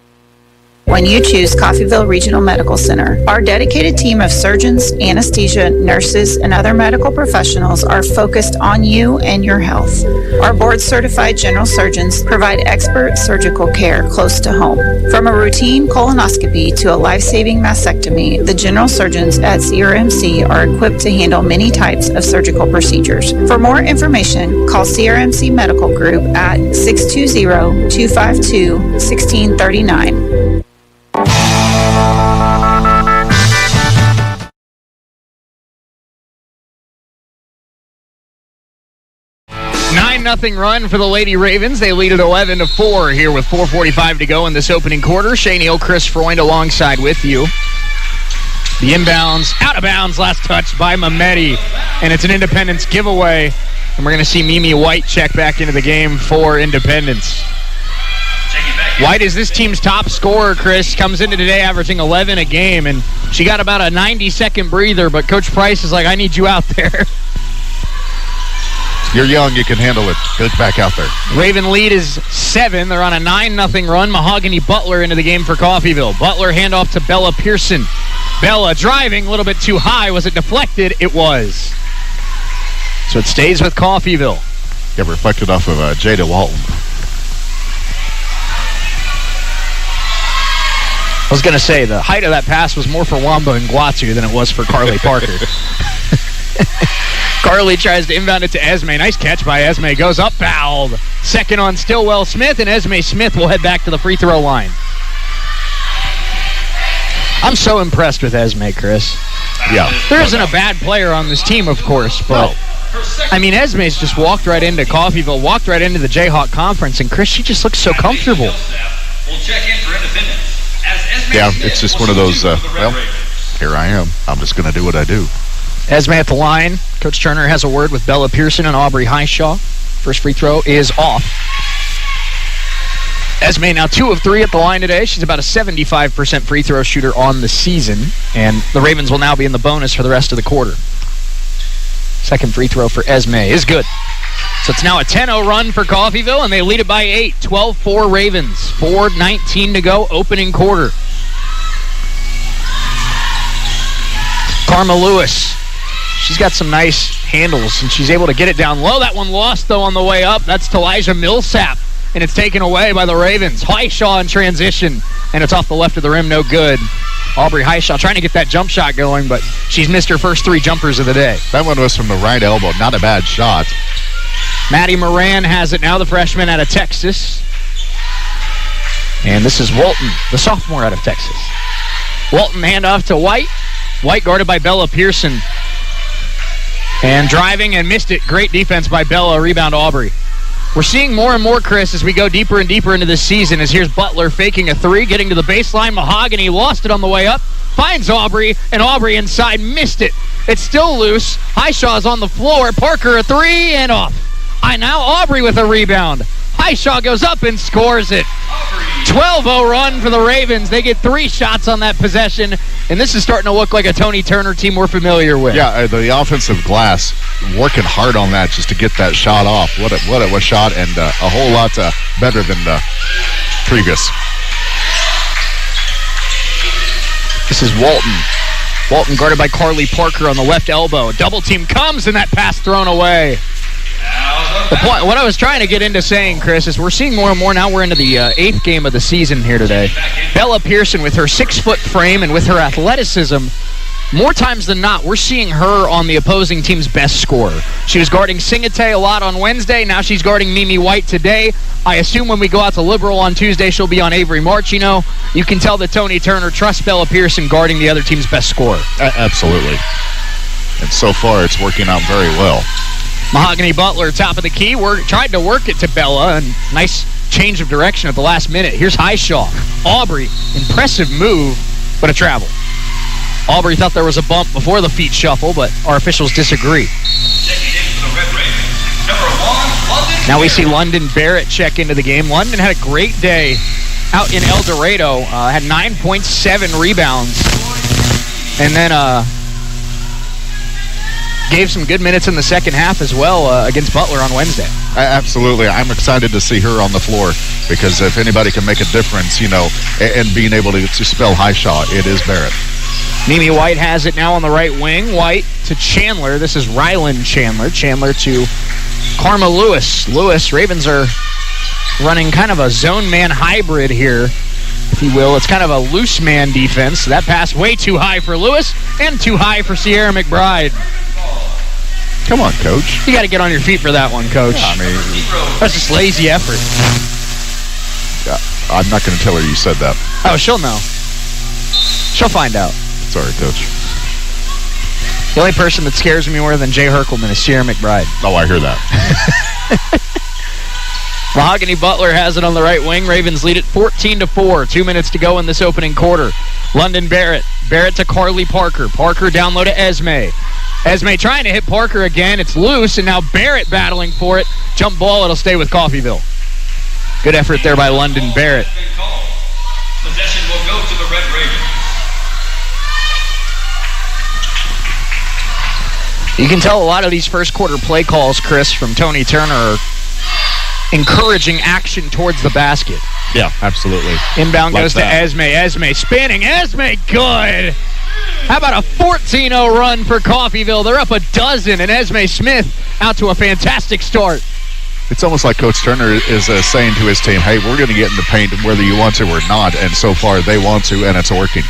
When you choose Coffeyville Regional Medical Center, our dedicated team of surgeons, anesthesia, nurses, and other medical professionals are focused on you and your health. Our board-certified general surgeons provide expert surgical care close to home. From a routine colonoscopy to a life-saving mastectomy, the general surgeons at CRMC are equipped to handle many types of surgical procedures. For more information, call CRMC Medical Group at 620-252-1639. 9-0 run for the Lady Ravens. They lead at 11-4 here with 4:45 to go in this opening quarter. Shea Neal, Chris Freund alongside with you. The inbounds, out of bounds, last touch by Mehmeti, and it's an Independence giveaway. And we're going to see Mimi White check back into the game for Independence. White is this team's top scorer, Chris. Comes into today averaging 11 a game, and she got about a 90-second breather, but Coach Price is like, I need you out there. You're young, you can handle it. Get back out there. Raven lead is 7. They're on a 9-0 run. Mahogany Butler into the game for Coffeyville. Butler handoff to Bella Pearson. Bella driving a little bit too high. Was it deflected? It was. So it stays with Coffeyville. Get reflected off of Jada Walton. I was going to say, the height of that pass was more for Wamba and Guatu than it was for Carly Parker. Carly tries to inbound it to Esme. Nice catch by Esme. Goes up, fouled. Second on Stillwell Smith, and Esme Smith will head back to the free throw line. I'm so impressed with Esme, Chris. Yeah. There isn't a bad player on this team, of course, but... I mean, Esme's just walked right into Coffeyville, walked right into the Jayhawk Conference, and Chris, she just looks so comfortable. Yeah, it's just one of those, well, here I am. I'm just going to do what I do. Esme at the line. Coach Turner has a word with Bella Pearson and Aubrey Highshaw. First free throw is off. Esme now 2 of 3 at the line today. She's about a 75% free throw shooter on the season, and the Ravens will now be in the bonus for the rest of the quarter. Second free throw for Esme is good. So it's now a 10-0 run for Coffeyville, and they lead it by 8. 12-4 Ravens. 4:19 to go, opening quarter. Karma Lewis. She's got some nice handles, and she's able to get it down low. That one lost, though, on the way up. That's Talijah Millsap, and it's taken away by the Ravens. Highshaw in transition, and it's off the left of the rim, no good. Aubrey Highshaw trying to get that jump shot going, but she's missed her first 3 jumpers of the day. That one was from the right elbow. Not a bad shot. Maddie Moran has it now, the freshman out of Texas. And this is Walton, the sophomore out of Texas. Walton handoff to White. White guarded by Bella Pearson. And driving and missed it. Great defense by Bella. Rebound Aubrey. We're seeing more and more, Chris, as we go deeper and deeper into this season, as here's Butler faking a 3, getting to the baseline. Mahogany lost it on the way up. Finds Aubrey, and Aubrey inside missed it. It's still loose. Highshaw's on the floor. Parker a 3 and off. Now Aubrey with a rebound. Highshaw goes up and scores it. 12-0 run for the Ravens. They get 3 shots on that possession, and this is starting to look like a Tony Turner team we're familiar with. Yeah, the offensive glass working hard on that just to get that shot off. What a shot, and a whole lot better than the previous. This is Walton. Walton guarded by Carly Parker on the left elbow. Double team comes, and that pass thrown away. The point, what I was trying to get into saying, Chris, is we're seeing more and more now. We're into the 8th game of the season here today. Bella Pearson, with her 6-foot frame and with her athleticism, more times than not, we're seeing her on the opposing team's best scorer. She was guarding Singate a lot on Wednesday. Now she's guarding Mimi White today. I assume when we go out to Liberal on Tuesday, she'll be on Avery Marchino. You can tell that Tony Turner trusts Bella Pearson guarding the other team's best scorer. Absolutely. And so far, it's working out very well. Mahogany Butler, top of the key, tried to work it to Bella, and nice change of direction at the last minute. Here's Highshaw. Aubrey, impressive move, but a travel. Aubrey thought there was a bump before the feet shuffle, but our officials disagree. Now we see London Barrett check into the game. London had a great day out in El Dorado, had 9.7 rebounds, and then gave some good minutes in the second half as well against Butler on Wednesday. Absolutely. I'm excited to see her on the floor because if anybody can make a difference, and being able to spell Highshaw, it is Barrett. Mimi White has it now on the right wing. White to Chandler. This is Rylan Chandler. Chandler to Karma Lewis. Lewis, Ravens are running kind of a zone man hybrid here, if you will. It's kind of a loose man defense. That pass way too high for Lewis and too high for Sierra McBride. Come on, Coach. You got to get on your feet for that one, Coach. Yeah, I mean, that's just lazy effort. Yeah, I'm not going to tell her you said that. Oh, she'll know. She'll find out. Sorry, Coach. The only person that scares me more than Jay Herkelman is Sierra McBride. Oh, I hear that. Mahogany Butler has it on the right wing. Ravens lead it 14-4. 2 minutes to go in this opening quarter. London Barrett. Barrett to Carly Parker. Parker down low to Esme. Esme trying to hit Parker again. It's loose, and now Barrett battling for it. Jump ball, it'll stay with Coffeyville. Good effort there by London Barrett. Possession will go to the Red Ravens. You can tell a lot of these first quarter play calls, Chris, from Tony Turner are encouraging action towards the basket. Yeah, absolutely. Inbound goes to Esme. Esme spinning. Esme good. How about a 14-0 run for Coffeyville? They're up a dozen, and Esme Smith out to a fantastic start. It's almost like Coach Turner is saying to his team, hey, we're going to get in the paint whether you want to or not, and so far they want to, and it's working.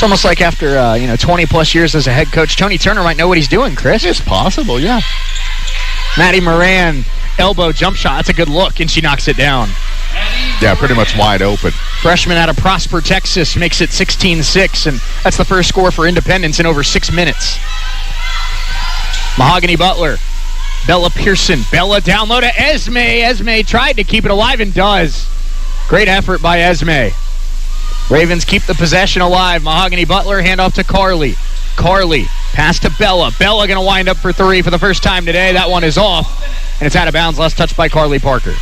It's almost like after 20-plus years as a head coach, Tony Turner might know what he's doing, Chris. It's possible, yeah. Maddie Moran, elbow jump shot. That's a good look, and she knocks it down. Yeah, pretty much wide open. Freshman out of Prosper, Texas, makes it 16-6, and that's the first score for Independence in over 6 minutes. Mahogany Butler. Bella Pearson. Bella down low to Esme. Esme tried to keep it alive and does. Great effort by Esme. Ravens keep the possession alive. Mahogany Butler, handoff to Carly. Carly, pass to Bella. Bella going to wind up for three for the first time today. That one is off, and it's out of bounds. Last touch by Carly Parker.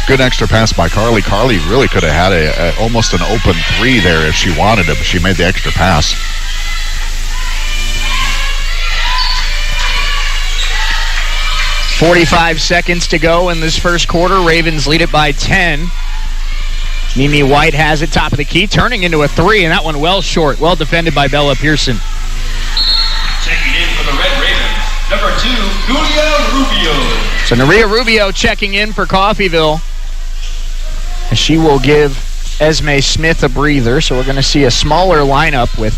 Good extra pass by Carly. Carly really could have had almost an open three there if she wanted it, but she made the extra pass. .45 seconds to go in this first quarter. Ravens lead it by 10. Mimi White has it top of the key, turning into a three, and that one well short. Well defended by Bella Pearson. Checking in for the Red Ravens, number 2, Nuria Rubio. So Nuria Rubio checking in for Coffeyville. And she will give Esme Smith a breather, so we're going to see a smaller lineup with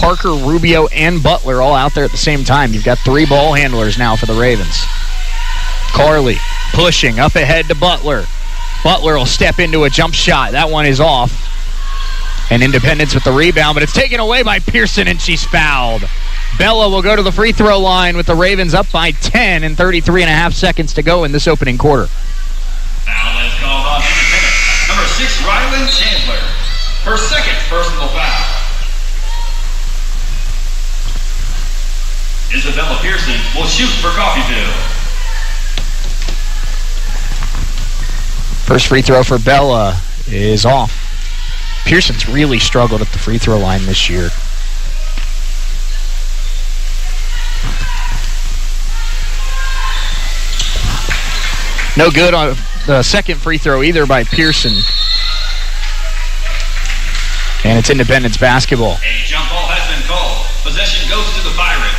Parker, Rubio, and Butler all out there at the same time. You've got 3 ball handlers now for the Ravens. Carly pushing up ahead to Butler. Butler will step into a jump shot. That one is off. And Independence with the rebound, but it's taken away by Pearson, and she's fouled. Bella will go to the free throw line with the Ravens up by 10 and 33.5 seconds to go in this opening quarter. Foul is called on Independence. Number 6, Rylan Chandler. Her second personal foul. Isabella Pearson will shoot for Coffeyville. First free throw for Bella is off. Pearson's really struggled at the free throw line this year. No good on the second free throw either by Pearson. And it's Independence basketball. A jump ball has been called. Possession goes to the Pirates.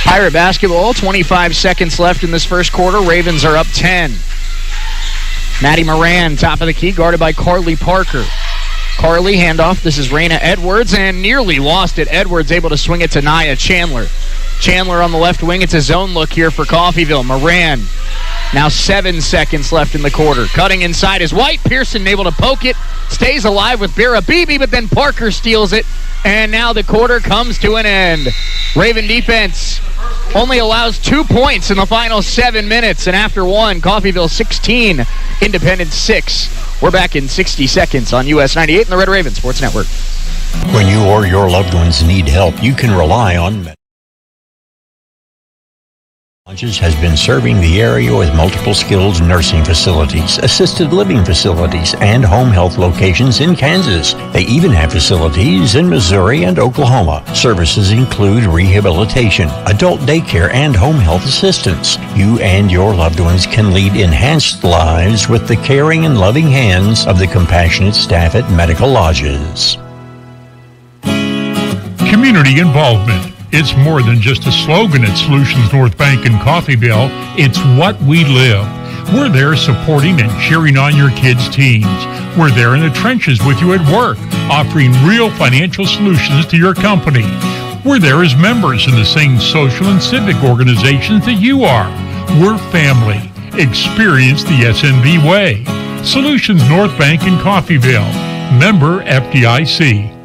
Pirate basketball, 25 seconds left in this first quarter. Ravens are up 10. Maddie Moran, top of the key, guarded by Carly Parker. Carly, handoff. This is Raina Edwards, and nearly lost it. Edwards able to swing it to Nia Chandler. Chandler on the left wing. It's a zone look here for Coffeyville. Moran, now 7 seconds left in the quarter. Cutting inside is White. Pearson able to poke it. Stays alive with Bira Beebe, but then Parker steals it. And now the quarter comes to an end. Raven defense only allows 2 points in the final 7 minutes. And after one, Coffeyville 16, Independence 6. We're back in 60 seconds on US 98 and the Red Raven Sports Network. When you or your loved ones need help, you can rely on Lodges has been serving the area with multiple skilled nursing facilities, assisted living facilities, and home health locations in Kansas. They even have facilities in Missouri and Oklahoma. Services include rehabilitation, adult daycare, and home health assistance. You and your loved ones can lead enhanced lives with the caring and loving hands of the compassionate staff at Medical Lodges. Community involvement. It's more than just a slogan at Solutions North Bank in Coffeyville. It's what we live. We're there supporting and cheering on your kids' teams. We're there in the trenches with you at work, offering real financial solutions to your company. We're there as members in the same social and civic organizations that you are. We're family. Experience the SNB way. Solutions North Bank in Coffeyville. Member FDIC.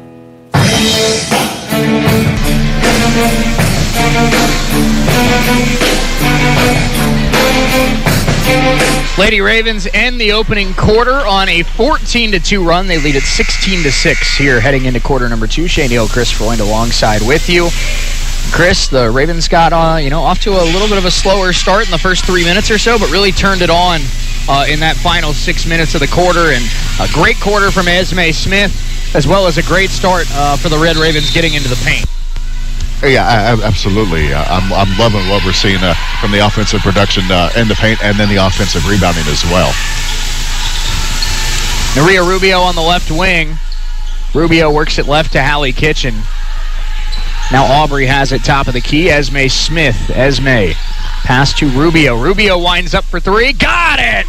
Lady Ravens end the opening quarter on a 14-2 run. They lead at 16-6 here heading into quarter number 2. Shane Hill, Chris Freund alongside with you. Chris, the Ravens got off to a little bit of a slower start in the first 3 minutes or so, but really turned it on in that final 6 minutes of the quarter. And a great quarter from Esme Smith, as well as a great start for the Red Ravens getting into the paint. Yeah, absolutely. I'm loving what we're seeing from the offensive production in the paint and then the offensive rebounding as well. Nuria Rubio on the left wing. Rubio works it left to Hallie Kitchen. Now Aubrey has it top of the key. Esme Smith. Esme Pass to Rubio. Rubio winds up for three. Got it!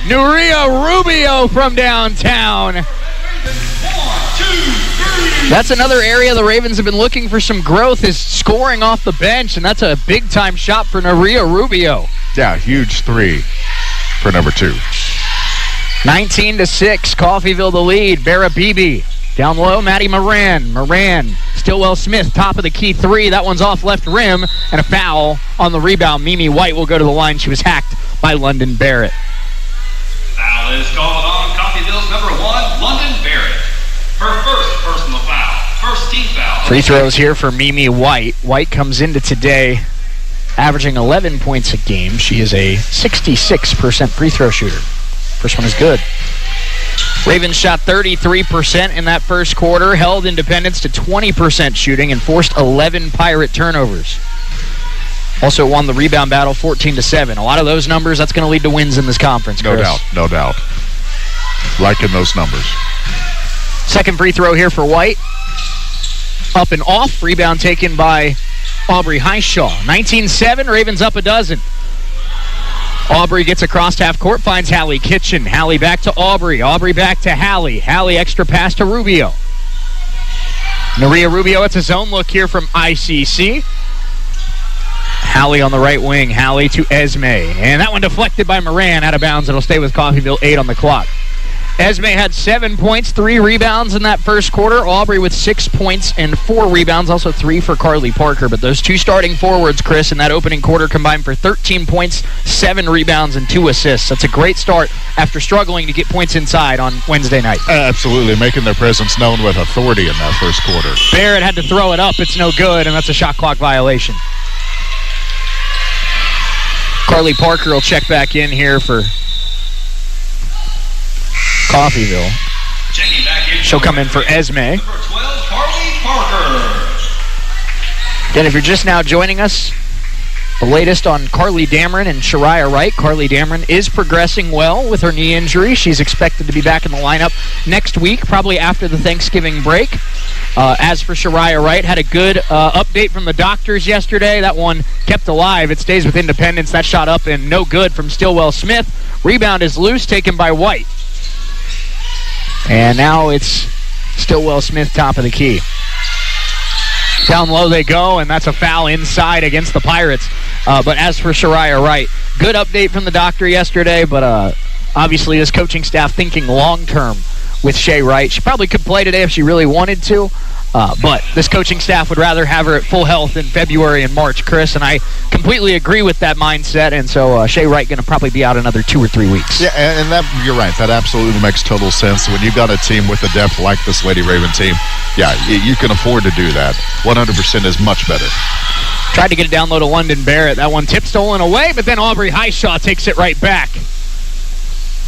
Nuria Rubio from downtown. That's another area the Ravens have been looking for some growth, is scoring off the bench, and that's a big-time shot for Nuria Rubio. Yeah, huge three for number 2. 19-6, Coffeyville the lead. Barra Beebe. Down low, Maddie Moran. Moran, Stillwell Smith, top of the key three. That one's off left rim, and a foul on the rebound. Mimi White will go to the line. She was hacked by London Barrett. Foul is called on Coffeyville's number 1, London Barrett. Her first personal foul. First team foul. Free throws here for Mimi White. White comes into today averaging 11 points a game. She is a 66% free throw shooter. First one is good. Ravens shot 33% in that first quarter, held Independence to 20% shooting, and forced 11 Pirate turnovers. Also won the rebound battle 14-7. A lot of those numbers, that's going to lead to wins in this conference, Chris. No doubt. Liking those numbers. Second free throw here for White. Up and off. Rebound taken by Aubrey Highshaw. 19-7, Ravens up a dozen. Aubrey gets across half court, finds Hallie Kitchen. Hallie back to Aubrey. Aubrey back to Hallie. Hallie extra pass to Rubio. Nuria Rubio, it's a zone look here from ICC. Hallie on the right wing. Hallie to Esme. And that one deflected by Moran, out of bounds. It'll stay with Coffeyville, 8 on the clock. Esme had 7 points, 3 rebounds in that first quarter. Aubrey with 6 points and 4 rebounds, also 3 for Carly Parker. But those two starting forwards, Chris, in that opening quarter combined for 13 points, 7 rebounds, and 2 assists. That's a great start after struggling to get points inside on Wednesday night. Absolutely, making their presence known with authority in that first quarter. Barrett had to throw it up. It's no good, and that's a shot clock violation. Carly Parker will check back in here for Coffeyville. Checking back in. She'll come in for Esme. Number 12, Carly Parker. Again, if you're just now joining us, the latest on Carly Dameron and Shariah Wright. Carly Dameron is progressing well with her knee injury. She's expected to be back in the lineup next week, probably after the Thanksgiving break. As for Shariah Wright, had a good update from the doctors yesterday. That one kept alive. It stays with Independence. That shot up and no good from Stillwell Smith. Rebound is loose, taken by White. And now it's Stillwell Smith, top of the key. Down low they go, and that's a foul inside against the Pirates. But as for Shariah Wright, good update from the doctor yesterday, but obviously this coaching staff thinking long-term with Shay Wright. She probably could play today if she really wanted to, but this coaching staff would rather have her at full health in February and March, Chris, and I completely agree with that mindset, and so Shay Wright going to probably be out another 2 or 3 weeks. Yeah, and that, you're right. That absolutely makes total sense. When you've got a team with the depth like this Lady Raven team, yeah, you can afford to do that. 100% is much better. Tried to get it down low to London Barrett. That one tip stolen away, but then Aubrey Highshaw takes it right back.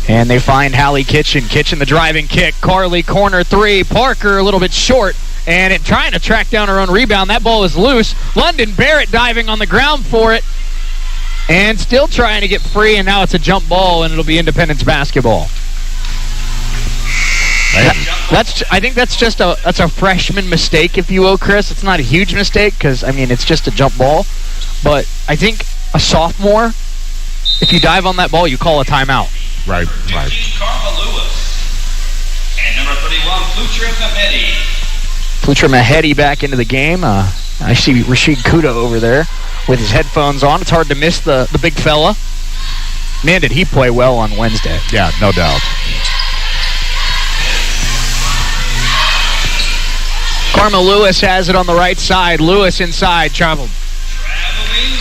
And they find Hallie Kitchen. Kitchen the driving kick. Carly corner three. Parker a little bit short. And trying to track down her own rebound. That ball is loose. London Barrett diving on the ground for it. And still trying to get free. And now it's a jump ball, and it'll be Independence basketball. I think that's just a freshman mistake, if you will, Chris. It's not a huge mistake because, I mean, it's just a jump ball. But I think a sophomore, if you dive on that ball, you call a timeout. Right. Karma Lewis. And number 31, Flutra Mahedi. Flutra Mahedi back into the game. I see Rashid Kuda over there with his headphones on. It's hard to miss the big fella. Man, did he play well on Wednesday. Yeah, no doubt. Karma Lewis has it on the right side. Lewis inside, traveling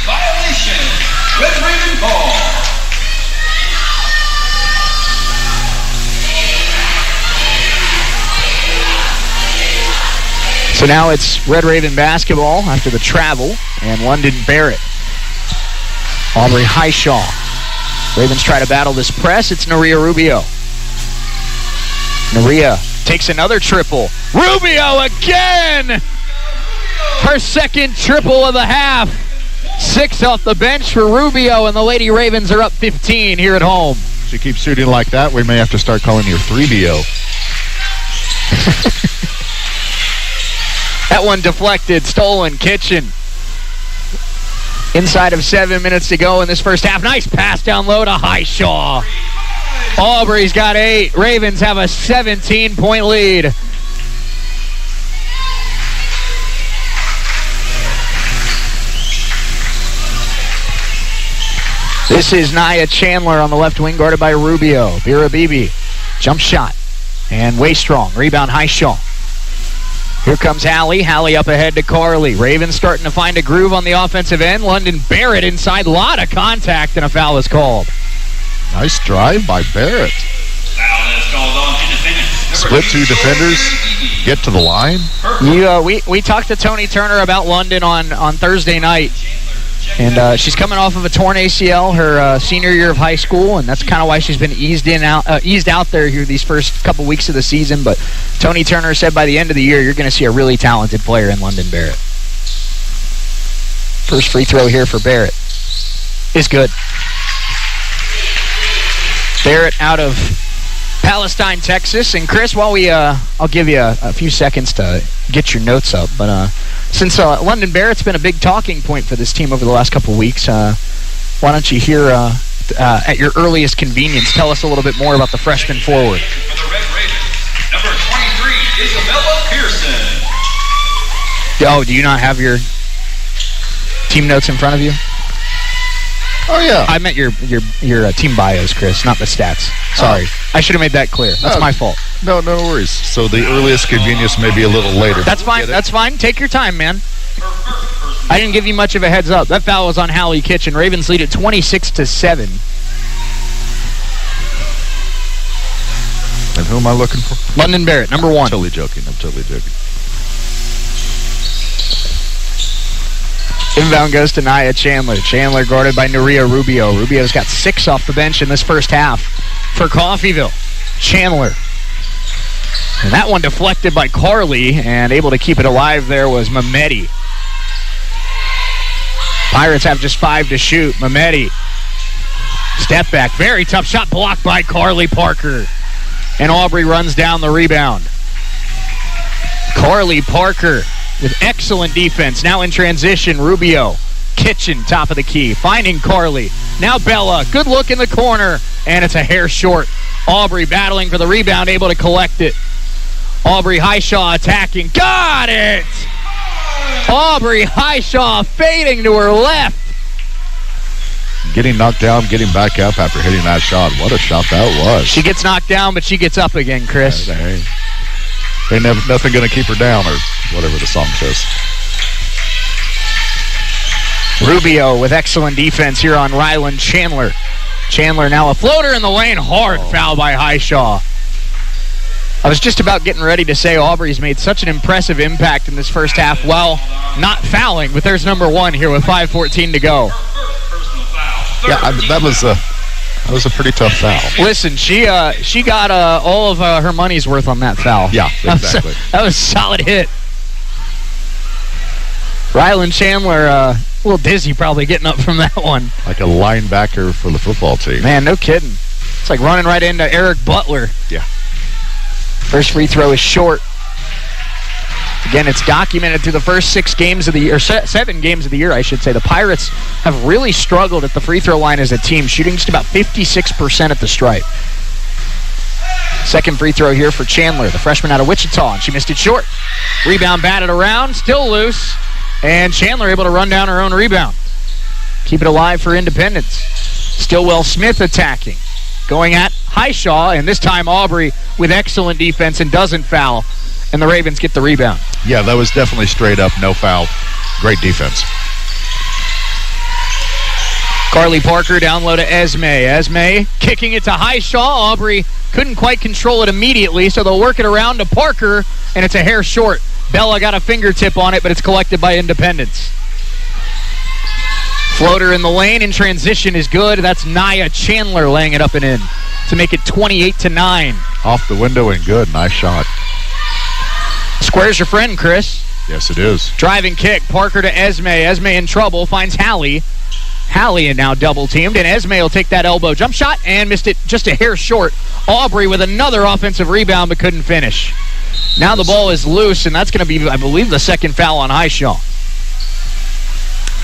violation. Red Raven ball. So now it's Red Raven basketball after the travel, and London Barrett. Aubrey Highshaw. Ravens try to battle this press. It's Nuria Rubio. Nuria takes another triple. Rubio again! Her second triple of the half. 6 off the bench for Rubio, and the Lady Ravens are up 15 here at home. If she keeps shooting like that, we may have to start calling you 3BO. That one deflected, stolen, Kitchen. Inside of 7 minutes to go in this first half. Nice pass down low to Highshaw. Aubrey's got 8. Ravens have a 17-point lead. This is Nia Chandler on the left wing, guarded by Rubio. Birabibi, jump shot, and way strong. Rebound, Highshaw. Here comes Hallie. Hallie up ahead to Carly. Ravens starting to find a groove on the offensive end. London Barrett inside. A lot of contact, and a foul is called. Nice drive by Barrett. Foul is called on Independence. Split 2 defenders. Get to the line. We talked to Tony Turner about London on Thursday night. And she's coming off of a torn ACL her senior year of high school, and that's kind of why she's been eased out there here these first couple weeks of the season. But Tony Turner said by the end of the year, you're going to see a really talented player in London Barrett. First free throw here for Barrett is good. Barrett out of Palestine, Texas. And Chris, while I'll give you a few seconds to get your notes up, but since London Barrett's been a big talking point for this team over the last couple weeks, why don't you hear, at your earliest convenience, tell us a little bit more about the freshman forward. For the Red Ravens, number 23, Isabella Pearson. Oh, do you not have your team notes in front of you? Oh, yeah. I meant your team bios, Chris, not the stats. Sorry. I should have made that clear. That's my fault. No worries. So the earliest convenience may be a little later. That's fine. That's fine. Take your time, man. I didn't give you much of a heads up. That foul was on Hallie Kitchen. Ravens lead at 26-7. And who am I looking for? London Barrett, number 1. I'm totally joking. Inbound goes to Nia Chandler. Chandler guarded by Nuria Rubio. Rubio's got 6 off the bench in this first half for Coffeyville. Chandler. And that one deflected by Carly, and able to keep it alive there was Mehmeti. Pirates have just 5 to shoot. Mehmeti. Step back. Very tough shot blocked by Carly Parker. And Aubrey runs down the rebound. Carly Parker with excellent defense. Now in transition, Rubio. Kitchen, top of the key. Finding Carly. Now Bella. Good look in the corner. And it's a hair short. Aubrey battling for the rebound, able to collect it. Aubrey Highshaw attacking. Got it! Aubrey Highshaw fading to her left. Getting knocked down, getting back up after hitting that shot. What a shot that was. She gets knocked down, but she gets up again, Chris. Ain't nothing going to keep her down, or whatever the song says. Rubio with excellent defense here on Ryland Chandler. Chandler now a floater in the lane. Hard foul by Highshaw. I was just about getting ready to say Aubrey's made such an impressive impact in this first half while not fouling, but there's number 1 here with 5:14 to go. Yeah, that was a pretty tough foul. Listen, she got all of her money's worth on that foul. Yeah, exactly. That was a solid hit. Ryland Chandler, a little dizzy probably getting up from that one. Like a linebacker for the football team. Man, no kidding. It's like running right into Eric Butler. Yeah. First free throw is short. Again, it's documented through the first 6 games of the year, or 7 games of the year, I should say. The Pirates have really struggled at the free throw line as a team, shooting just about 56% at the stripe. Second free throw here for Chandler, the freshman out of Wichita, and she missed it short. Rebound batted around, still loose, and Chandler able to run down her own rebound. Keep it alive for Independence. Stillwell Smith attacking. Going at Highshaw, and this time Aubrey with excellent defense and doesn't foul, and the Ravens get the rebound. Yeah, that was definitely straight up, no foul. Great defense. Carly Parker down low to Esme. Esme kicking it to Highshaw. Aubrey couldn't quite control it immediately, so they'll work it around to Parker, and it's a hair short. Bella got a fingertip on it, but it's collected by Independence. Floater in the lane in transition is good. That's Nia Chandler laying it up and in to make it 28-9. Off the window and good. Nice shot. Square's your friend, Chris. Yes, it is. Driving kick. Parker to Esme. Esme in trouble. Finds Hallie. Hallie now double-teamed, and Esme will take that elbow jump shot and missed it just a hair short. Aubrey with another offensive rebound but couldn't finish. Now the ball is loose, and that's going to be, I believe, the second foul on Highshaw.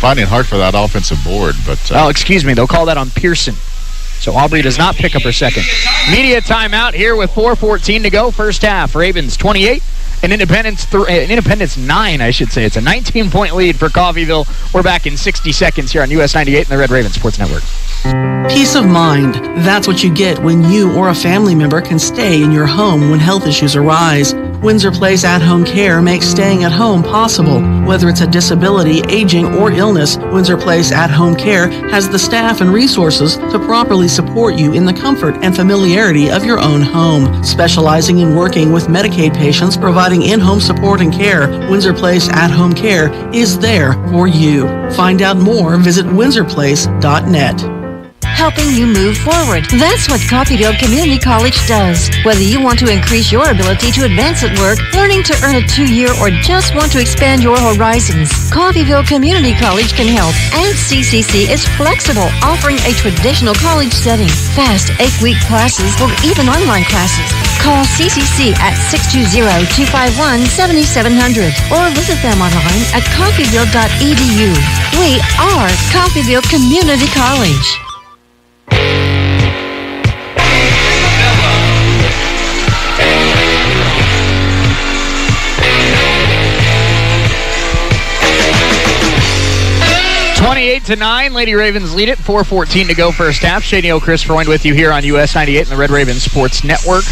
Finding hard for that offensive board, but... oh, excuse me. They'll call that on Pearson. So Aubrey does not pick up her second. Media timeout here with 4:14 to go. First half, Ravens 28 and Independence 9, I should say. It's a 19-point lead for Coffeyville. We're back in 60 seconds here on US 98 and the Red Raven Sports Network. Peace of mind. That's what you get when you or a family member can stay in your home when health issues arise. Windsor Place at-home care makes staying at home possible. Whether it's a disability, aging, or illness, Windsor Place at-home care has the staff and resources to properly support you in the comfort and familiarity of your own home. Specializing in working with Medicaid patients, providing in-home support and care, Windsor Place at-home care is there for you. Find out more, visit windsorplace.net. Helping you move forward. That's what Coffeyville Community College does. Whether you want to increase your ability to advance at work, learning to earn a 2-year, or just want to expand your horizons, Coffeyville Community College can help. And CCC is flexible, offering a traditional college setting, fast 8-week classes, or even online classes. Call CCC at 620-251-7700 or visit them online at coffeyville.edu. We are Coffeyville Community College. 28-9, Lady Ravens lead it. 4:14 to go first half. Shady O, Chris Freund with you here on US 98 and the Red Raven Sports Network.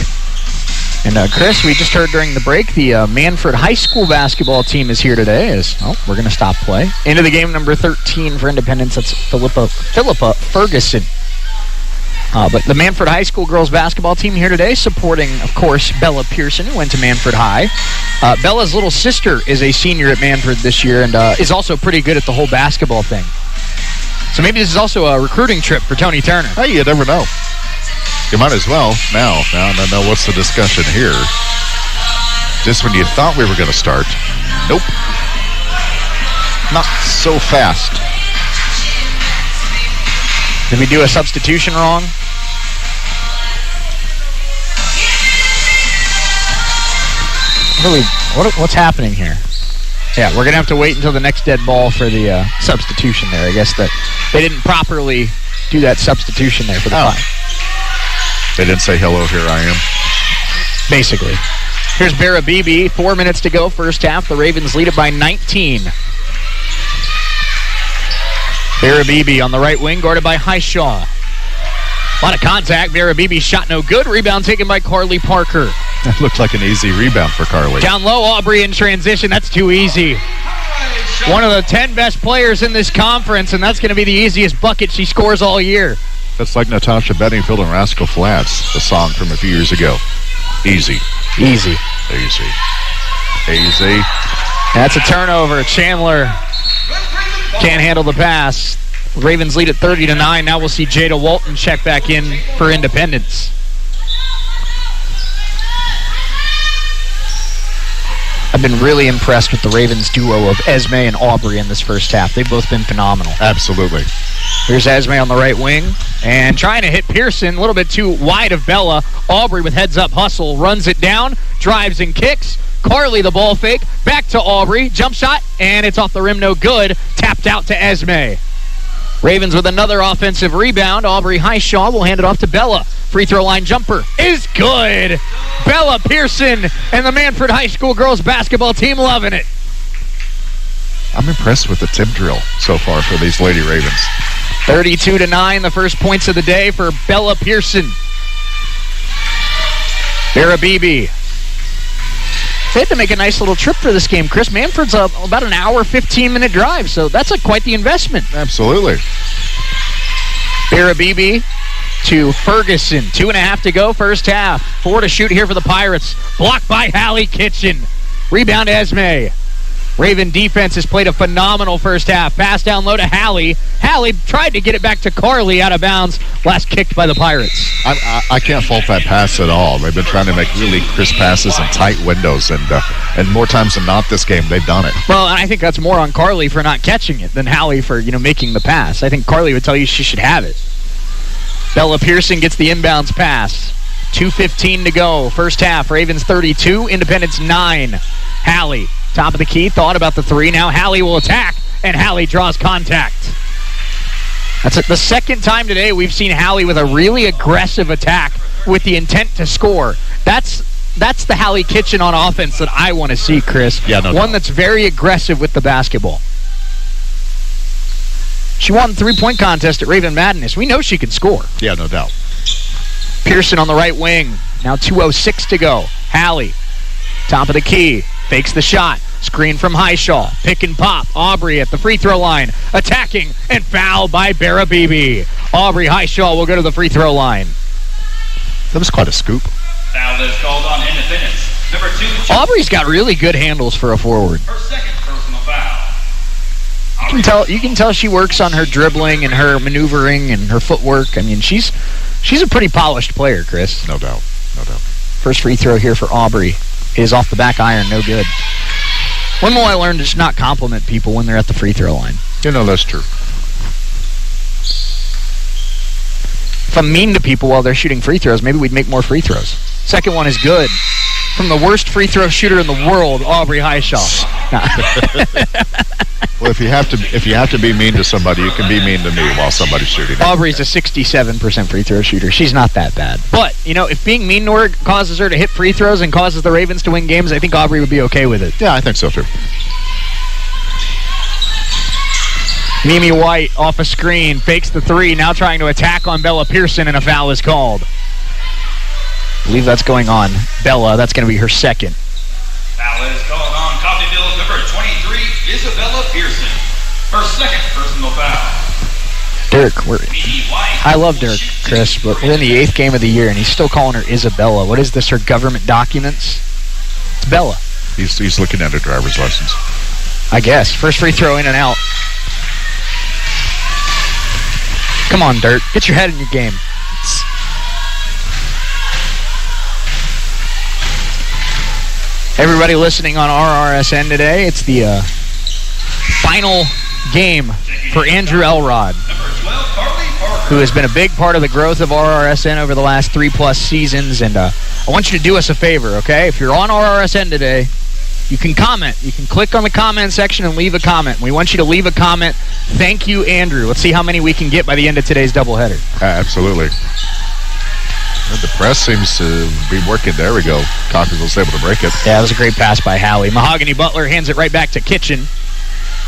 And Chris, we just heard during the break, the Manfred High School basketball team is here today. We're going to stop play. Into the game, number 13 for Independence. That's Philippa Ferguson. But the Manfred High School girls basketball team here today, supporting, of course, Bella Pearson, who went to Manfred High. Bella's little sister is a senior at Manfred this year and is also pretty good at the whole basketball thing. So maybe this is also a recruiting trip for Tony Turner. Hey, you never know. You might as well now. Now, what's the discussion here? Just when you thought we were going to start. Nope. Not so fast. Did we do a substitution wrong? What's happening here? Yeah, we're going to have to wait until the next dead ball for the substitution there. I guess that they didn't properly do that substitution there for the five. They didn't say, hello, here I am. Basically. Here's Barabibi. 4 minutes to go, first half. The Ravens lead it by 19. Barabibi on the right wing, guarded by Highshaw. A lot of contact. Barabibi shot no good. Rebound taken by Carly Parker. That looked like an easy rebound for Carly. Down low, Aubrey in transition. That's too easy. One of the 10 best players in this conference, and that's going to be the easiest bucket she scores all year. That's like Natasha Bedingfield and Rascal Flats, the song from a few years ago. Easy. Easy. Easy. Easy. That's a turnover. Chandler can't handle the pass. Ravens lead at 30-9. Now we'll see Jada Walton check back in for Independence. I've been really impressed with the Ravens duo of Esme and Aubrey in this first half. They've both been phenomenal. Absolutely. Here's Esme on the right wing. And trying to hit Pearson, a little bit too wide of Bella. Aubrey with heads-up hustle, runs it down, drives and kicks. Carly the ball fake, back to Aubrey. Jump shot, and it's off the rim, no good. Tapped out to Esme. Ravens with another offensive rebound. Aubrey Highshaw will hand it off to Bella. Free throw line jumper is good. Bella Pearson and the Manfred High School girls basketball team loving it. I'm impressed with the tip drill so far for these Lady Ravens. 32-9, the first points of the day for Bella Pearson. Barabibi. They had to make a nice little trip for this game, Chris. Manfred's about an hour, 15-minute drive, so that's quite the investment. Absolutely. Barabibi to Ferguson. 2.5 to go, first half. 4 to shoot here for the Pirates. Blocked by Hallie Kitchen. Rebound Esme. Raven defense has played a phenomenal first half. Pass down low to Hallie. Hallie tried to get it back to Carly, out of bounds. Last kicked by the Pirates. I can't fault that pass at all. They've been trying to make really crisp passes in tight windows, and more times than not this game, they've done it. Well, I think that's more on Carly for not catching it than Hallie for, making the pass. I think Carly would tell you she should have it. Bella Pearson gets the inbounds pass. 2:15 to go. First half, Ravens 32, Independence 9. Hallie, top of the key, thought about the three. Now Hallie will attack and Hallie draws contact. That's it. The second time today we've seen Hallie with a really aggressive attack with the intent to score. That's the Hallie Kitchen on offense that I want to see, Chris. Yeah, no One doubt. that's very aggressive with the basketball. She won the three-point contest at Raven Madness. We know she can score. Yeah, no doubt. Pearson on the right wing. Now 2:06 to go. Hallie, top of the key, fakes the shot. Screen from Highshaw. Pick and pop. Aubrey at the free throw line. Attacking and fouled by Barabibi. Aubrey Highshaw will go to the free throw line. That was quite a scoop. Foul is called on Independence. Number 2. Aubrey's got really good handles for a forward. Her second personal foul. You can tell she works on her dribbling and her maneuvering and her footwork. I mean, she's a pretty polished player, Chris. No doubt. No doubt. First free throw here for Aubrey is off the back iron, no good. When will I learn to just not compliment people when they're at the free throw line? You know, that's true. If I'm mean to people while they're shooting free throws, maybe we'd make more free throws. Second one is good. From the worst free throw shooter in the world, Aubrey Highshaw. Well, if you have to be mean to somebody, you can be mean to me while somebody's shooting. Aubrey's a 67% free throw shooter. She's not that bad. But, you know, if being mean to her causes her to hit free throws and causes the Ravens to win games, I think Aubrey would be okay with it. Yeah, I think so, too. Mimi White off a screen, fakes the three, now trying to attack on Bella Pearson, and a foul is called. I believe that's going on Bella. That's going to be her second. Foul is called on Coffeyville's number 23, Isabella Pearson. Her second personal foul. Dirk, I love Dirk, Chris, but we're in the 8th game of the year, and he's still calling her Isabella. What is this, her government documents? It's Bella. He's looking at her driver's license. I guess. First free throw in and out. Come on, Dirk. Get your head in your game. Everybody listening on RRSN today, it's the final game for Andrew Elrod, who has been a big part of the growth of RRSN over the last 3+ seasons. And I want you to do us a favor, okay? If you're on RRSN today, you can comment. You can click on the comment section and leave a comment. We want you to leave a comment. Thank you, Andrew. Let's see how many we can get by the end of today's doubleheader. Absolutely. The press seems to be working. There we go. Coffeyville's able to break it. Yeah, that was a great pass by Hallie. Mahogany Butler hands it right back to Kitchen.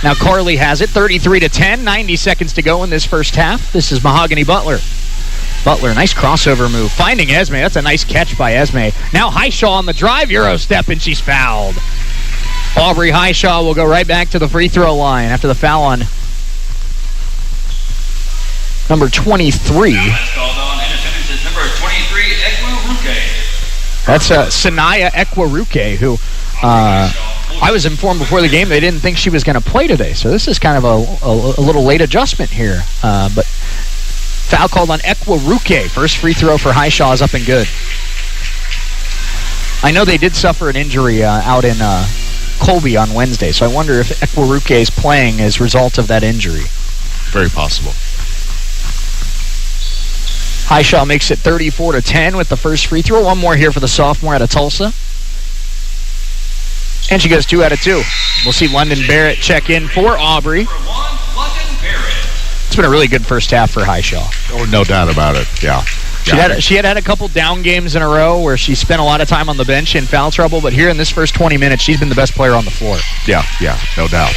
Now Carly has it, 33-10, 90 seconds to go in this first half. This is Mahogany Butler. Butler, nice crossover move. Finding Esme. That's a nice catch by Esme. Now Highshaw on the drive, Euro step, and she's fouled. Aubrey Highshaw will go right back to the free throw line after the foul on number 23. Number 23, Ekwaruke. That's Sanaya Ekwaruke, who I was informed before the game they didn't think she was going to play today. So this is kind of a little late adjustment here. But foul called on Ekwaruke. First free throw for Highshaw is up and good. I know they did suffer an injury out in Colby on Wednesday, so I wonder if Ekwaruke is playing as a result of that injury. Very possible. Highshaw makes it 34-10 with the first free throw. One more here for the sophomore out of Tulsa. And she goes 2 out of 2. We'll see London Barrett check in for Aubrey. It's been a really good first half for Highshaw. Oh, no doubt about it. Yeah. She had a couple down games in a row where she spent a lot of time on the bench in foul trouble, but here in this first 20 minutes, she's been the best player on the floor. Yeah, no doubt.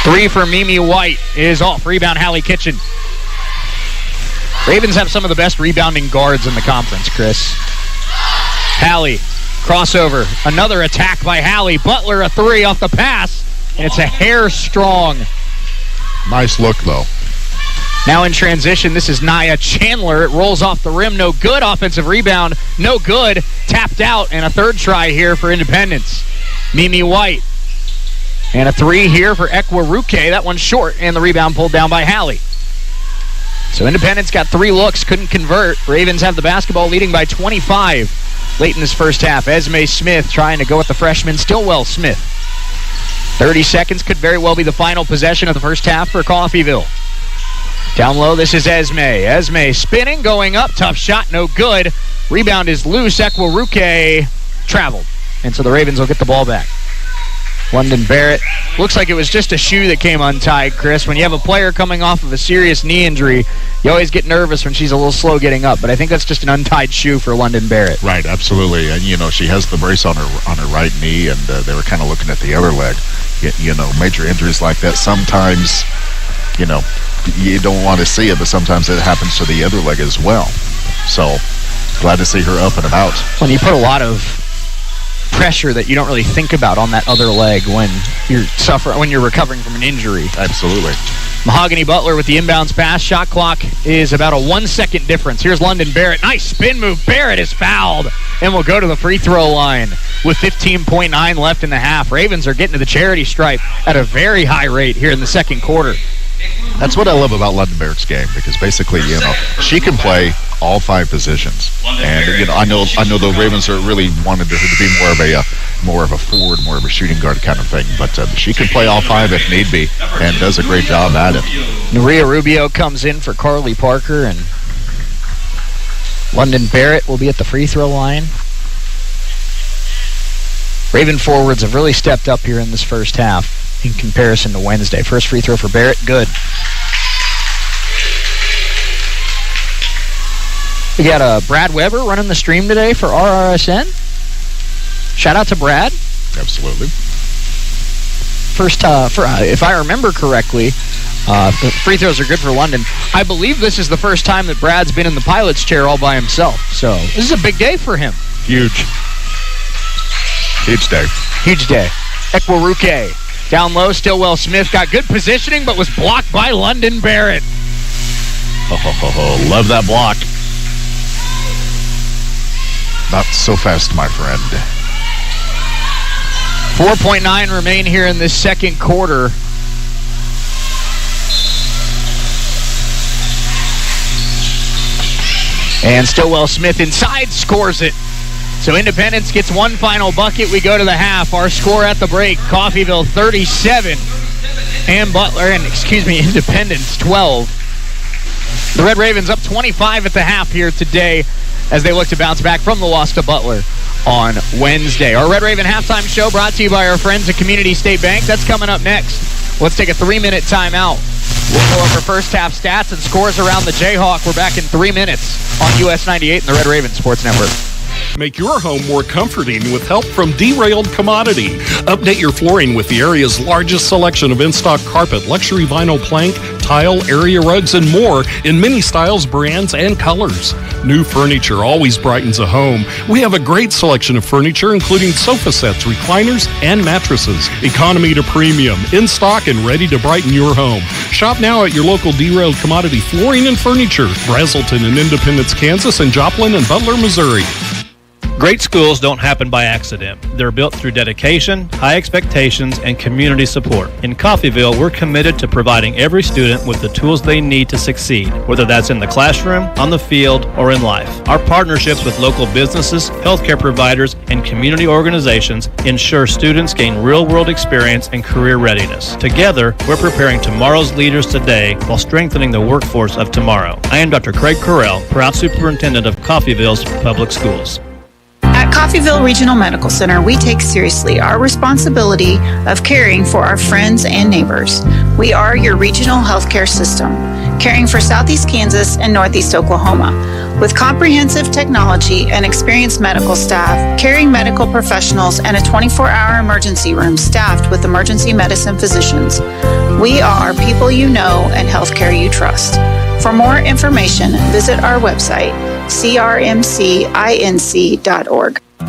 3 for Mimi White is off. Rebound, Hallie Kitchen. Ravens have some of the best rebounding guards in the conference, Chris. Hallie, crossover. Another attack by Hallie. Butler, a 3 off the pass, and it's a hair strong. Nice look, though. Now in transition, this is Nia Chandler. It rolls off the rim. No good. Offensive rebound. No good. Tapped out, and a third try here for Independence. Mimi White. And a 3 here for Ekwaruke. That one's short, and the rebound pulled down by Hallie. So Independence got 3 looks, couldn't convert. Ravens have the basketball leading by 25 late in this first half. Esme Smith trying to go with the freshman, Stillwell Smith. 30 seconds could very well be the final possession of the first half for Coffeyville. Down low, this is Esme. Esme spinning, going up. Tough shot, no good. Rebound is loose. Ekwaruke traveled. And so the Ravens will get the ball back. London Barrett. Looks like it was just a shoe that came untied, Chris. When you have a player coming off of a serious knee injury, you always get nervous when she's a little slow getting up. But I think that's just an untied shoe for London Barrett. Right, absolutely. And, she has the brace on her right knee, and they were kind of looking at the other leg. Major injuries like that, sometimes, you don't want to see it, but sometimes it happens to the other leg as well. So, glad to see her up and about. When you put a lot of pressure that you don't really think about on that other leg when you're recovering from an injury. Absolutely. Mahogany Butler with the inbounds pass. Shot clock is about a 1 second difference. Here's London Barrett. Nice spin move. Barrett is fouled and will go to the free throw line with 15.9 left in the half. Ravens are getting to the charity stripe at a very high rate here in the second quarter. That's what I love about London Barrett's game, because basically, she can play all 5 positions. And, I know the Ravens are really wanted her to be more of a forward, more of a shooting guard kind of thing. But she can play all 5 if need be, and does a great job at it. Maria Rubio comes in for Carly Parker, and London Barrett will be at the free throw line. Raven forwards have really stepped up here in this first half in comparison to Wednesday. First free throw for Barrett, good. We got Brad Weber running the stream today for RRSN. Shout out to Brad. Absolutely. First, if I remember correctly, the free throws are good for London. I believe this is the first time that Brad's been in the pilot's chair all by himself. So this is a big day for him. Huge. Huge day. Huge day. Ekwaruke. Down low, Stillwell Smith got good positioning, but was blocked by London Barrett. Love that block. Not so fast, my friend. 4.9 remain here in this second quarter. And Stillwell Smith inside scores it. So Independence gets one final bucket. We go to the half. Our score at the break, Coffeyville 37 and Independence 12. The Red Ravens up 25 at the half here today as they look to bounce back from the loss to Butler on Wednesday. Our Red Raven halftime show brought to you by our friends at Community State Bank. That's coming up next. Let's take a 3-minute timeout. We'll go over first half stats and scores around the Jayhawk. We're back in 3 minutes on US 98 and the Red Raven Sports Network. Make your home more comforting with help from Derailed Commodity. Update your flooring with the area's largest selection of in-stock carpet, luxury vinyl plank, tile, area rugs, and more in many styles, brands, and colors. New furniture always brightens a home. We have a great selection of furniture, including sofa sets, recliners, and mattresses. Economy to premium, in stock and ready to brighten your home. Shop now at your local Derailed Commodity Flooring and Furniture, Brazelton in Independence, Kansas, and Joplin and Butler, Missouri. Great schools don't happen by accident. They're built through dedication, high expectations, and community support. In Coffeyville, we're committed to providing every student with the tools they need to succeed, whether that's in the classroom, on the field, or in life. Our partnerships with local businesses, healthcare providers, and community organizations ensure students gain real-world experience and career readiness. Together, we're preparing tomorrow's leaders today while strengthening the workforce of tomorrow. I am Dr. Craig Correll, proud superintendent of Coffeyville's Public Schools. At Coffeyville Regional Medical Center, we take seriously our responsibility of caring for our friends and neighbors. We are your regional healthcare system, caring for Southeast Kansas and Northeast Oklahoma. With comprehensive technology and experienced medical staff, caring medical professionals, and a 24-hour emergency room staffed with emergency medicine physicians, we are people you know and healthcare you trust. For more information, visit our website, crmcinc.org.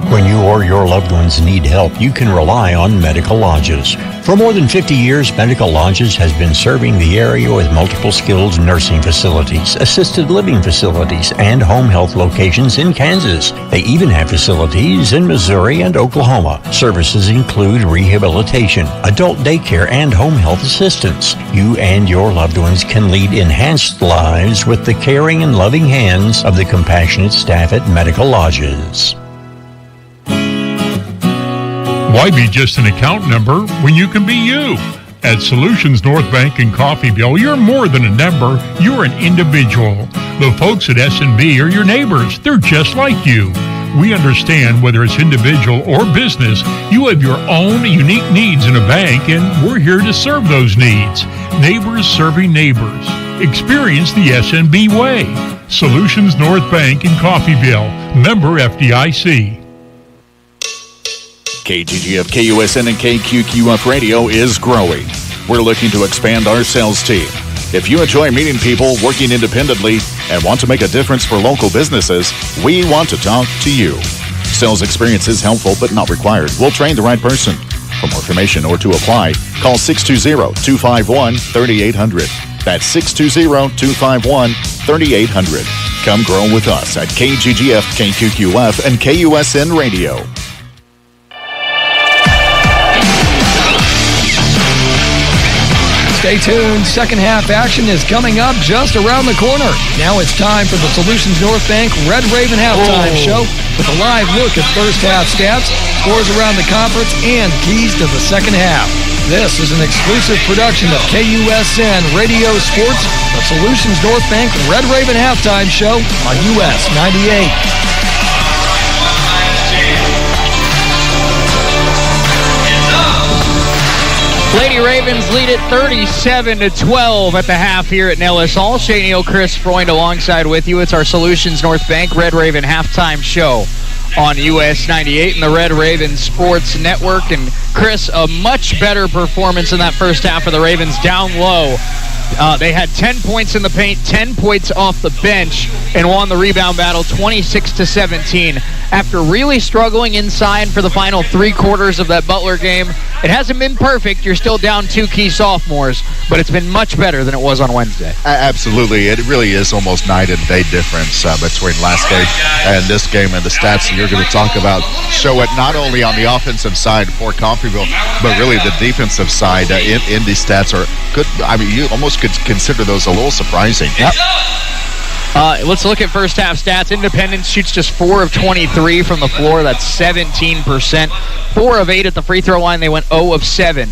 When you or your loved ones need help, you can rely on Medical Lodges. For more than 50 years, Medical Lodges has been serving the area with multiple skilled nursing facilities, assisted living facilities, and home health locations in Kansas. They even have facilities in Missouri and Oklahoma. Services include rehabilitation, adult daycare, and home health assistance. You and your loved ones can lead enhanced lives with the caring and loving hands of the compassionate staff at Medical Lodges. Why be just an account number when you can be you? At Solutions North Bank in Coffeyville, you're more than a number, you're an individual. The folks at S&B are your neighbors. They're just like you. We understand whether it's individual or business, you have your own unique needs in a bank, and we're here to serve those needs. Neighbors serving neighbors. Experience the SNB way. Solutions North Bank in Coffeyville. Member FDIC. KGGF, KUSN, and KQQF Radio is growing. We're looking to expand our sales team. If you enjoy meeting people, working independently, and want to make a difference for local businesses, we want to talk to you. Sales experience is helpful but not required. We'll train the right person. For more information or to apply, call 620-251-3800. That's 620-251-3800. Come grow with us at KGGF, KQQF, and KUSN Radio. Stay tuned. Second half action is coming up just around the corner. Now it's time for the Solutions North Bank Red Raven Halftime Show with a live look at first half stats, scores around the conference, and keys to the second half. This is an exclusive production of KUSN Radio Sports, the Solutions North Bank Red Raven Halftime Show on US 98. Lady Ravens lead it 37-12 at the half here at Nellis Hall. Shane Neal, Chris Freund alongside with you. It's our Solutions North Bank Red Raven halftime show on US 98 and the Red Raven Sports Network. And Chris, a much better performance in that first half for the Ravens down low. They had 10 points in the paint, 10 points off the bench, and won the rebound battle 26-17. After really struggling inside for the final 3 quarters of that Butler game, it hasn't been perfect. You're still down 2 key sophomores, but it's been much better than it was on Wednesday. Absolutely. It really is almost night and day difference between last game and this game, and the stats that you're going to talk about show it not only on the offensive side for Coffeyville, but really the defensive side. In these stats are good. I mean, you almost could consider those a little surprising. Yep. Let's look at first half stats. Independence shoots just 4 of 23 from the floor. That's 17%. 4 of 8 at the free throw line. They went 0 of 7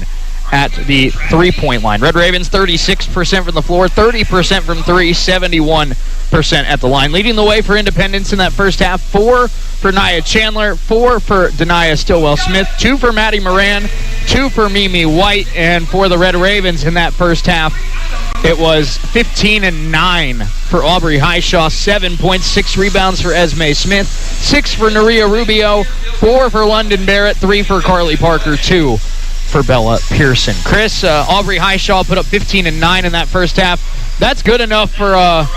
at the three-point line. Red Ravens 36% from the floor, 30% from 3, 71% at the line. Leading the way for Independence in that first half, 4 for Nia Chandler, 4 for Denia Stillwell-Smith, 2 for Maddie Moran, 2 for Mimi White, and for the Red Ravens in that first half, it was 15-9 for Aubrey Highshaw, 7 points, 6 rebounds for Esme Smith, 6 for Naria Rubio, 4 for London Barrett, 3 for Carly Parker, 2 for Bella Pearson. Chris, Aubrey Highshaw put up 15 and 9 in that first half. That's good enough for a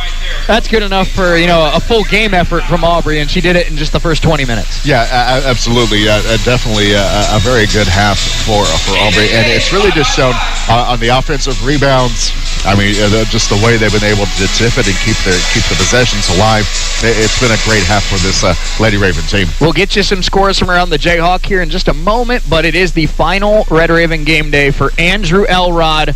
full game effort from Aubrey, and she did it in just the first 20 minutes. Yeah, absolutely. Definitely a very good half for Aubrey, and it's really just shown on the offensive rebounds. I mean, just the way they've been able to tip it and keep the possessions alive. It's been a great half for this Lady Raven team. We'll get you some scores from around the Jayhawk here in just a moment, but it is the final Red Raven game day for Andrew Elrod.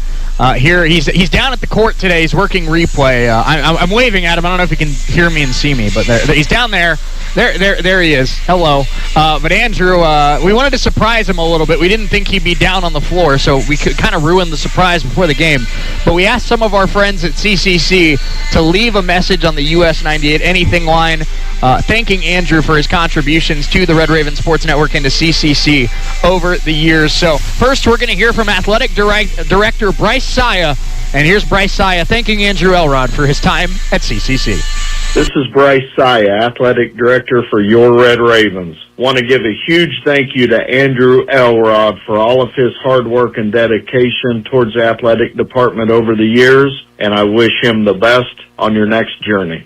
Here, he's down at the court today. He's working replay. I'm waving at him. I don't know if he can hear me and see me, but he's down there. There he is. Hello. But Andrew, we wanted to surprise him a little bit. We didn't think he'd be down on the floor, so we could kind of ruin the surprise before the game. But we asked some of our friends at CCC to leave a message on the US 98 Anything line, thanking Andrew for his contributions to the Red Raven Sports Network and to CCC over the years. So first, we're going to hear from Athletic Director Bryce Saya. And here's Bryce Saya thanking Andrew Elrod for his time at CCC. This is Bryce Saya, Athletic Director for your Red Ravens. Want to give a huge thank you to Andrew Elrod for all of his hard work and dedication towards the athletic department over the years, and I wish him the best on your next journey.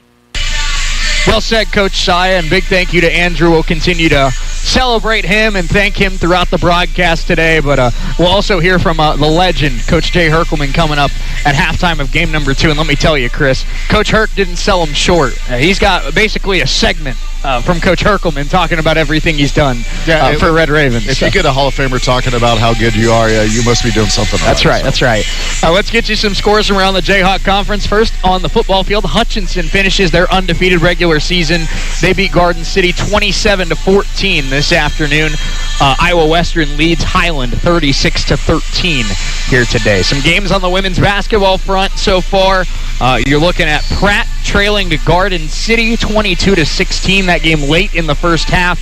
Well said, Coach Saya, and big thank you to Andrew. We'll continue to celebrate him and thank him throughout the broadcast today, but we'll also hear from the legend, Coach Jay Herkelman, coming up at halftime of game number 2. And let me tell you, Chris, Coach Herc didn't sell him short. He's got basically a segment from Coach Herkelman talking about everything he's done for Red Ravens. If you get a Hall of Famer talking about how good you are, you must be doing something right. That's right. Let's get you some scores from around the Jayhawk Conference. First, on the football field, Hutchinson finishes their undefeated regular season. They beat Garden City 27-14 this afternoon. Iowa Western leads Highland 36-13 here today. Some games on the women's basketball front so far. You're looking at Pratt trailing to Garden City 22-16. That game late in the first half.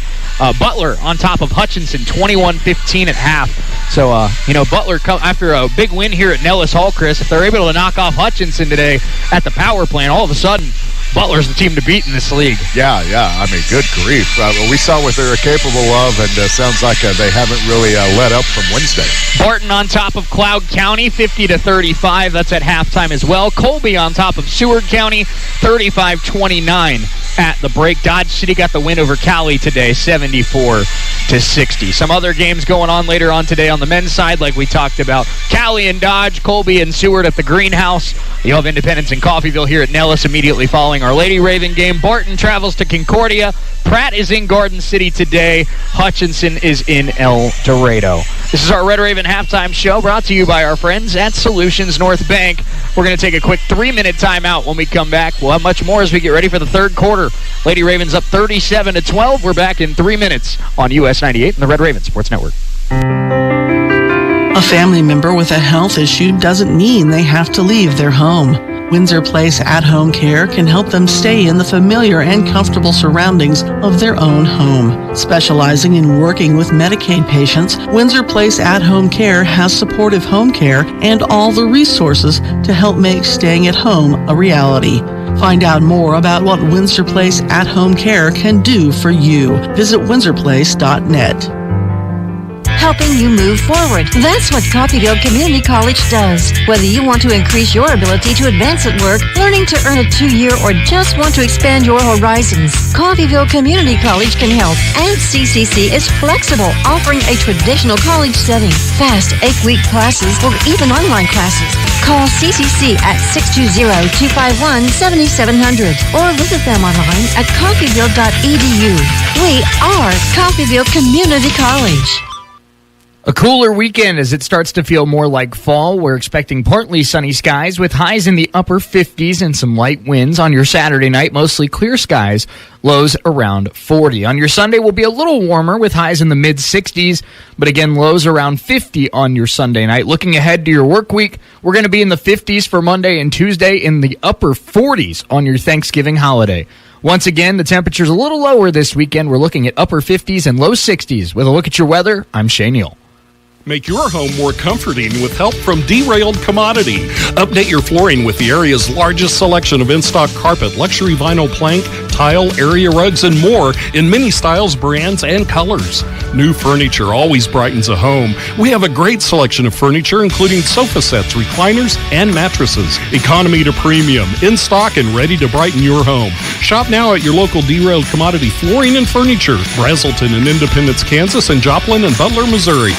Butler on top of Hutchinson 21-15 at half. So, Butler, after a big win here at Nellis Hall, Chris, if they're able to knock off Hutchinson today at the power plant, all of a sudden, Butler's the team to beat in this league. Yeah. I mean, good grief. We saw what they're capable of, and sounds like they haven't really let up from Wednesday. Barton on top of Cloud County, 50-35. That's at halftime as well. Colby on top of Seward County, 35-29 at the break. Dodge City got the win over Cali today, 74-60. Some other games going on later on today on the men's side, like we talked about. Cali and Dodge, Colby and Seward at the Greenhouse. You'll have Independence and Coffeyville here at Nellis immediately following our Lady Raven game. Barton travels to Concordia. Pratt is in Garden City today. Hutchinson is in El Dorado. This is our Red Raven halftime show brought to you by our friends at Solutions North Bank. We're going to take a quick 3-minute timeout. When we come back, we'll have much more as we get ready for the third quarter. Lady Ravens up 37-12. We're back in 3 minutes on US 98 and the Red Raven Sports Network. A family member with a health issue doesn't mean they have to leave their home. Windsor Place at-home care can help them stay in the familiar and comfortable surroundings of their own home. Specializing in working with Medicaid patients, Windsor Place at-home care has supportive home care and all the resources to help make staying at home a reality. Find out more about what Windsor Place at-home care can do for you. Visit windsorplace.net. Helping you move forward. That's what Coffeyville Community College does. Whether you want to increase your ability to advance at work, learning to earn a 2-year, or just want to expand your horizons, Coffeyville Community College can help. And CCC is flexible, offering a traditional college setting, fast 8-week classes, or even online classes. Call CCC at 620-251-7700 or visit them online at coffeyville.edu. We are Coffeyville Community College. A cooler weekend as it starts to feel more like fall. We're expecting partly sunny skies with highs in the upper 50s and some light winds. On your Saturday night, mostly clear skies, lows around 40. On your Sunday will be a little warmer with highs in the mid-60s, but again, lows around 50 on your Sunday night. Looking ahead to your work week, we're going to be in the 50s for Monday and Tuesday, in the upper 40s on your Thanksgiving holiday. Once again, the temperature's a little lower this weekend. We're looking at upper 50s and low 60s. With a look at your weather, I'm Shane Neal. Make your home more comforting with help from Derailed Commodity. Update your flooring with the area's largest selection of in-stock carpet, luxury vinyl plank, tile, area rugs, and more in many styles, brands, and colors. New furniture always brightens a home. We have a great selection of furniture, including sofa sets, recliners, and mattresses. Economy to premium, in stock and ready to brighten your home. Shop now at your local Derailed Commodity Flooring and Furniture, Brazelton in Independence, Kansas, and Joplin and Butler, Missouri.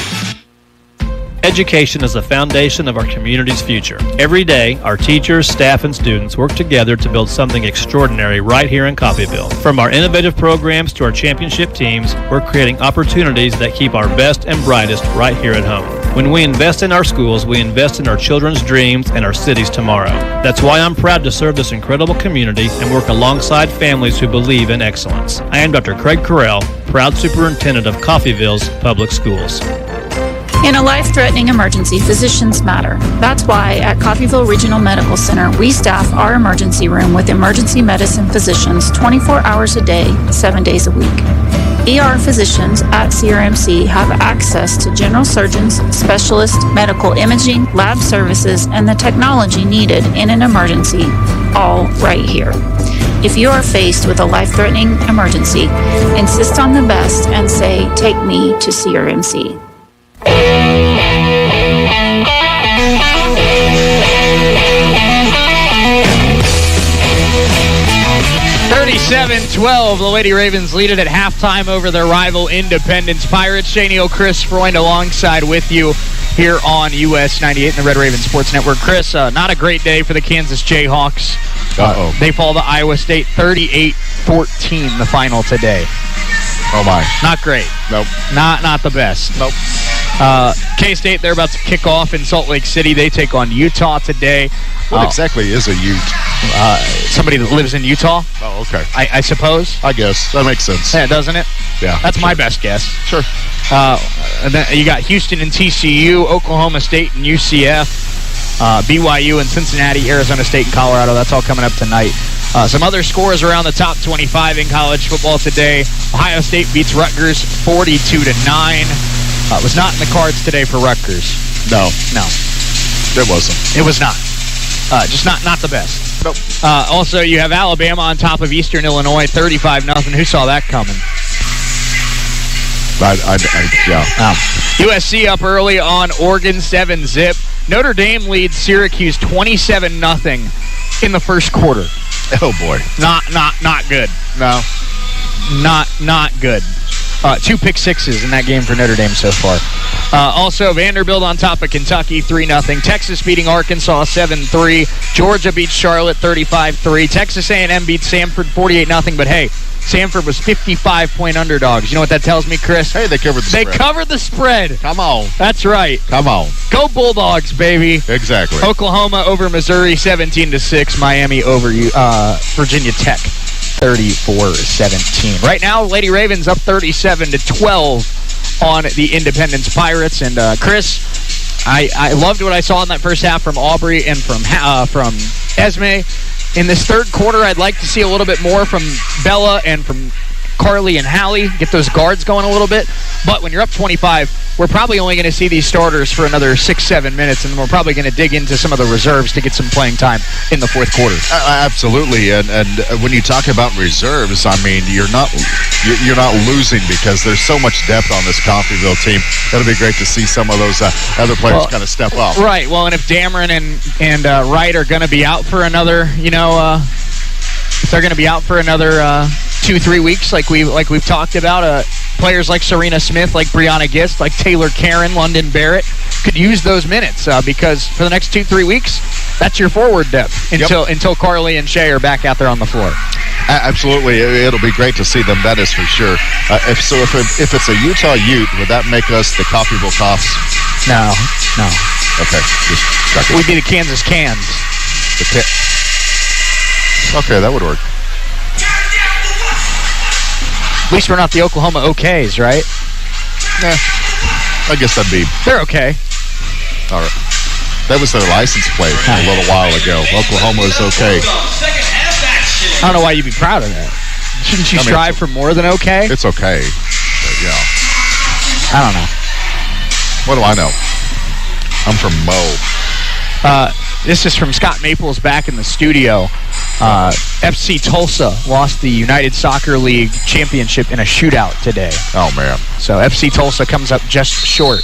Education is the foundation of our community's future. Every day, our teachers, staff, and students work together to build something extraordinary right here in Coffeyville. From our innovative programs to our championship teams, we're creating opportunities that keep our best and brightest right here at home. When we invest in our schools, we invest in our children's dreams and our city's tomorrow. That's why I'm proud to serve this incredible community and work alongside families who believe in excellence. I am Dr. Craig Carell, proud superintendent of Coffeyville's Public Schools. In a life-threatening emergency, physicians matter. That's why at Coffeyville Regional Medical Center, we staff our emergency room with emergency medicine physicians 24 hours a day, 7 days a week. ER physicians at CRMC have access to general surgeons, specialists, medical imaging, lab services, and the technology needed in an emergency, all right here. If you are faced with a life-threatening emergency, insist on the best and say, "Take me to CRMC." 37-12, the Lady Ravens lead it at halftime over their rival Independence Pirates. Shane Neal, Chris Freund alongside with you here on US 98 and the Red Raven Sports Network. Chris, not a great day for the Kansas Jayhawks. They fall to Iowa State 38-14, the final today. Oh, my. Not great. Nope. Not the best. Nope. K-State, they're about to kick off in Salt Lake City. They take on Utah today. What exactly is a Ute? Somebody that lives in Utah. Oh, okay. I suppose. I guess. That makes sense. Yeah, doesn't it? Yeah. That's my best guess. Sure. And then you got Houston and TCU, Oklahoma State and UCF, BYU and Cincinnati, Arizona State and Colorado. That's all coming up tonight Some other scores around the top 25 in college football today. Ohio State beats Rutgers 42-9. It was not in the cards today for Rutgers. No. It wasn't. It was not. Just not the best. Nope. Also, you have Alabama on top of Eastern Illinois, 35-0. Who saw that coming? Yeah. USC up early on Oregon, 7-zip. Notre Dame leads Syracuse 27-0 in the first quarter. Oh boy. Not good. No. Not good. 2 pick sixes in that game for Notre Dame so far. Also, Vanderbilt on top of Kentucky, 3-0. Texas beating Arkansas, 7-3. Georgia beats Charlotte, 35-3. Texas A&M beats Samford, 48-0. But hey, Samford was 55-point underdogs. You know what that tells me, Chris? Hey, they covered the spread. They covered the spread. Come on. That's right. Come on. Go Bulldogs, baby. Exactly. Oklahoma over Missouri, 17-6. Miami over Virginia Tech, 34-17. Right now, Lady Ravens up 37-12 on the Independence Pirates. And Chris, I loved what I saw in that first half from Aubrey and from Esme. In this third quarter, I'd like to see a little bit more from Bella and from Carly and Hallie, get those guards going a little bit. But when you're up 25, we're probably only going to see these starters for another 6-7 minutes, and we're probably going to dig into some of the reserves to get some playing time in the fourth quarter. Absolutely, and when you talk about reserves, I mean, you're not losing because there's so much depth on this Coffeyville team. It'll be great to see some of those other players kind of step up. Right. Well, and if Dameron and Wright are going to be out for another, if they're going to be out for another 2-3 weeks, like we've talked about, players like Serena Smith, like Brianna Gist, like Taylor Karen, London Barrett could use those minutes because for the next 2-3 weeks, that's your forward depth until Carly and Shea are back out there on the floor. Absolutely, it'll be great to see them. That is for sure. If it's a Utah Ute, would that make us the Coffeyville Coffs? No. Okay, just checking. We'd be the Kansas Cans. Okay, that would work. At least we're not the Oklahoma OKs, right? Nah, I guess that'd be... They're okay. All right. That was their license plate a little while ago. Oklahoma is okay. I don't know why you'd be proud of that. Shouldn't you strive for more than okay? It's okay. But, yeah. I don't know. What do I know? I'm from Mo. This is from Scott Maples back in the studio. FC Tulsa lost the United Soccer League championship in a shootout today. Oh, man. So FC Tulsa comes up just short.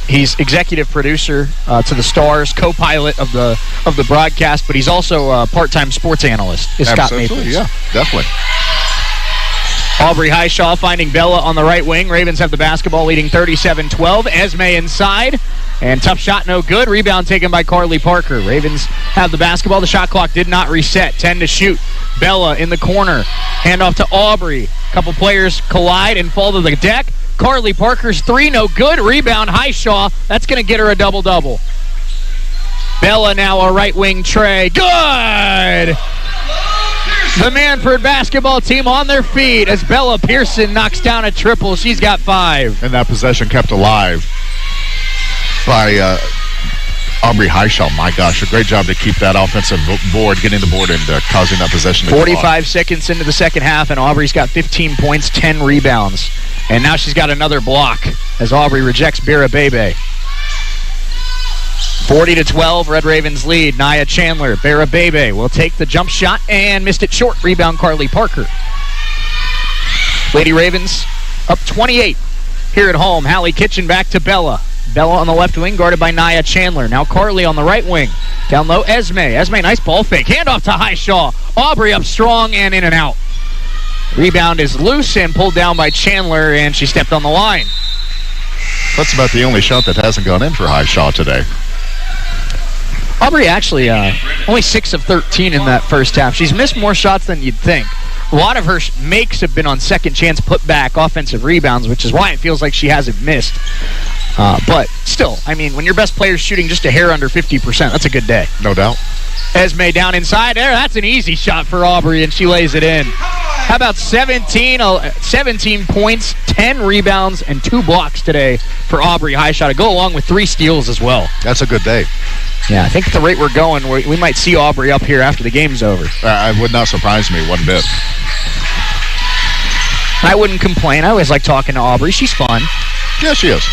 He's executive producer to the Stars, co-pilot of the broadcast, but he's also a part-time sports analyst, is Scott Maples. Yeah, definitely. Aubrey Highshaw finding Bella on the right wing. Ravens have the basketball leading 37-12. Esme inside. And tough shot, no good. Rebound taken by Carly Parker. Ravens have the basketball. The shot clock did not reset. 10 to shoot. Bella in the corner. Handoff to Aubrey. Couple players collide and fall to the deck. Carly Parker's three, no good. Rebound, Highshaw. That's going to get her a double-double. Bella now a right wing tray. Good! The Manford basketball team on their feet as Bella Pearson knocks down a triple. She's got 5. And that possession kept alive by Aubrey Highshaw. My gosh, a great job to keep that offensive board, getting the board and causing that possession to 45 seconds into the second half, and Aubrey's got 15 points, 10 rebounds. And now she's got another block as Aubrey rejects Bira Bebe. 40-12, Red Ravens lead. Nia Chandler, Bera Bebe will take the jump shot and missed it short. Rebound, Carly Parker. Lady Ravens up 28 here at home. Hallie Kitchen back to Bella. Bella on the left wing, guarded by Nia Chandler. Now Carly on the right wing. Down low, Esme. Esme, nice ball fake. Handoff to Highshaw. Aubrey up strong and in and out. Rebound is loose and pulled down by Chandler, and she stepped on the line. That's about the only shot that hasn't gone in for Highshaw today. Aubrey actually only 6 of 13 in that first half. She's missed more shots than you'd think. A lot of her makes have been on second chance put back offensive rebounds, which is why it feels like she hasn't missed. But still, I mean, when your best player's shooting just a hair under 50%, that's a good day. No doubt. Esme down inside there. That's an easy shot for Aubrey, and she lays it in. How about 17 points, 10 rebounds, and 2 blocks today for Aubrey Highshot to go along with 3 steals as well. That's a good day. Yeah, I think at the rate we're going, we might see Aubrey up here after the game's over. It would not surprise me one bit. I wouldn't complain. I always like talking to Aubrey. She's fun. Yeah, she is.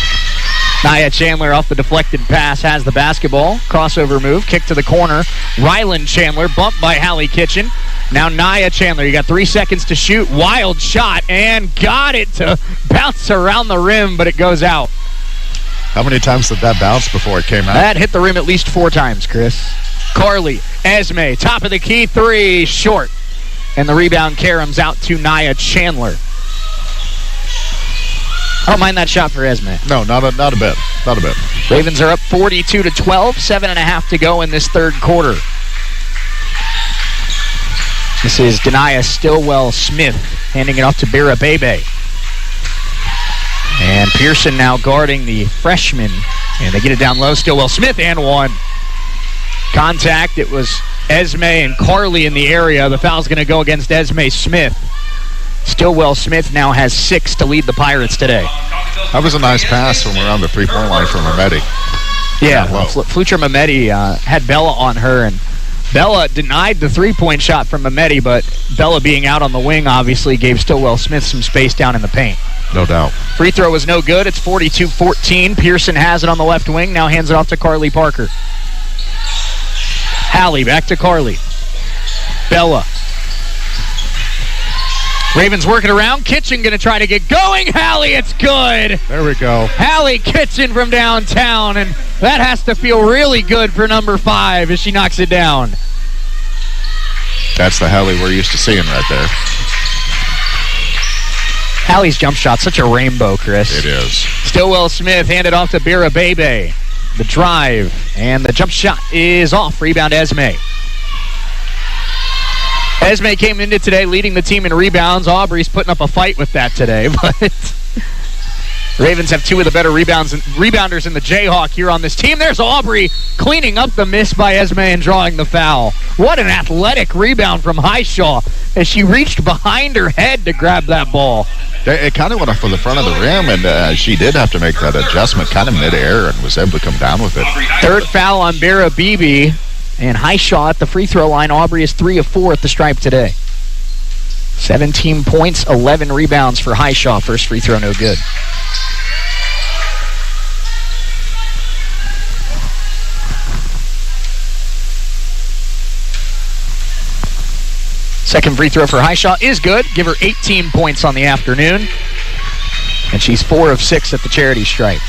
Nia Chandler off the deflected pass has the basketball. Crossover move, kick to the corner. Rylan Chandler bumped by Hallie Kitchen. Now Nia Chandler, you got 3 seconds to shoot. Wild shot, and got it to bounce around the rim, but it goes out. How many times did that bounce before it came out? That hit the rim at least 4 times, Chris. Carly, Esme, top of the key, 3, short. And the rebound caroms out to Nia Chandler. I don't mind that shot for Esme. No, not a bit. Not a bit. Ravens are up 42-12, 7.5 to go in this third quarter. This is Denia Stillwell-Smith handing it off to Bera Bebe. And Pearson now guarding the freshman. And they get it down low. Stillwell-Smith and 1. Contact. It was Esme and Carly in the area. The foul's going to go against Esme Smith. Stillwell-Smith now has 6 to lead the Pirates today. That was a nice pass from around the three-point line from Mehmeti. Yeah, Flucher Mehmeti had Bella on her, and Bella denied the three-point shot from Mehmeti, but Bella being out on the wing obviously gave Stillwell-Smith some space down in the paint. No doubt. Free throw was no good. It's 42-14. Pearson has it on the left wing, now hands it off to Carly Parker. Hallie back to Carly. Bella. Ravens working around. Kitchen going to try to get going. Hallie, it's good. There we go. Hallie Kitchen from downtown, and that has to feel really good for number 5 as she knocks it down. That's the Hallie we're used to seeing right there. Hallie's jump shot, such a rainbow, Chris. It is. Stillwell-Smith handed off to Bera Bebe. The drive, and the jump shot is off. Rebound Esme. Esme came into today leading the team in rebounds. Aubrey's putting up a fight with that today, but Ravens have 2 of the better rebounders in the Jayhawk here on this team. There's Aubrey cleaning up the miss by Esme and drawing the foul. What an athletic rebound from Highshaw as she reached behind her head to grab that ball. It kind of went off for the front of the rim, and she did have to make that adjustment kind of midair and was able to come down with it. Third foul on Bera Bebe. And Highshaw at the free throw line. Aubrey is 3 of 4 at the stripe today. 17 points, 11 rebounds for Highshaw. First free throw, no good. Second free throw for Highshaw is good. Give her 18 points on the afternoon. And she's 4 of 6 at the charity stripe.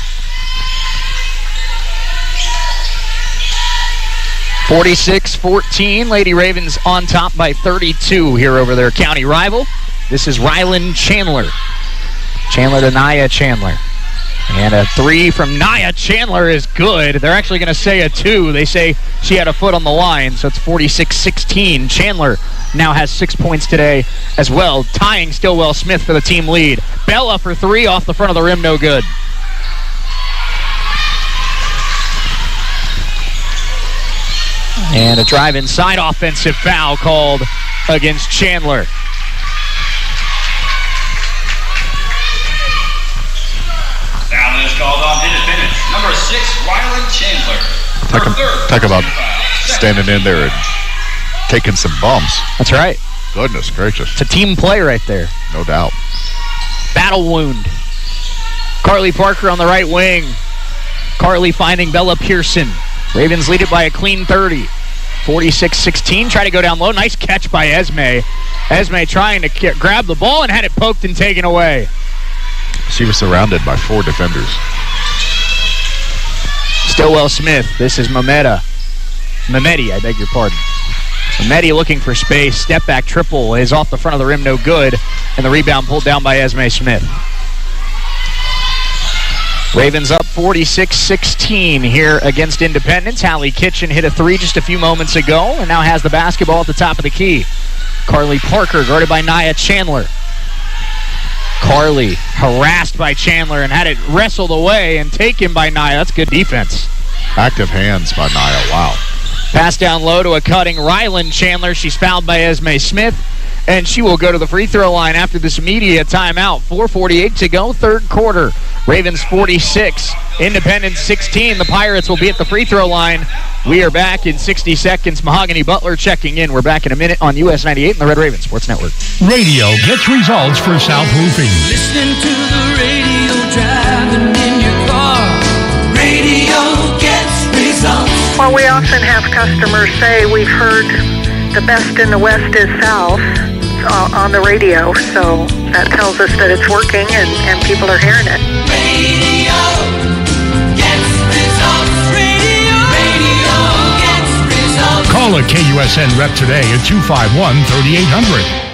46-14, Lady Ravens on top by 32 here over their county rival. This is Rylan Chandler. Chandler to Nia Chandler. And a 3 from Nia Chandler is good. They're actually going to say a 2. They say she had a foot on the line, so it's 46-16. Chandler now has 6 points today as well, tying Stillwell-Smith for the team lead. Bella for 3 off the front of the rim, no good. And a drive inside offensive foul called against Chandler. Foul is called on Independence. Number 6, Rylan Chandler. Talk about standing in there and taking some bumps. That's right. Goodness gracious. It's a team play right there. No doubt. Battle wound. Carly Parker on the right wing. Carly finding Bella Pearson. Ravens lead it by a clean 30. 46-16, try to go down low. Nice catch by Esme. Esme trying to grab the ball and had it poked and taken away. She was surrounded by 4 defenders. Stillwell-Smith, this is Mehmeti, I beg your pardon. Mehmeti looking for space. Step back triple is off the front of the rim, no good. And the rebound pulled down by Esme Smith. Ravens up 46-16 here against Independence. Hallie Kitchen hit a 3 just a few moments ago and now has the basketball at the top of the key. Carly Parker guarded by Nia Chandler. Carly harassed by Chandler and had it wrestled away and taken by Nia. That's good defense. Active hands by Nia, wow. Pass down low to a cutting Rylan Chandler. She's fouled by Esme Smith. and she will go to the free throw line after this media timeout. 4:48 to go, third quarter. Ravens 46, Independence 16. The Pirates will be at the free throw line. We are back in 60 seconds. Mahogany Butler checking in. We're back in a minute on US 98 and the Red Raven Sports Network. Radio gets results for South Roofing. Listening to the radio, driving in your car. Radio gets results. Well, we often have customers say we've heard the best in the West is South on the radio, so that tells us that it's working and people are hearing it. Radio gets results. Radio gets results. Call a KUSN rep today at 251-3800.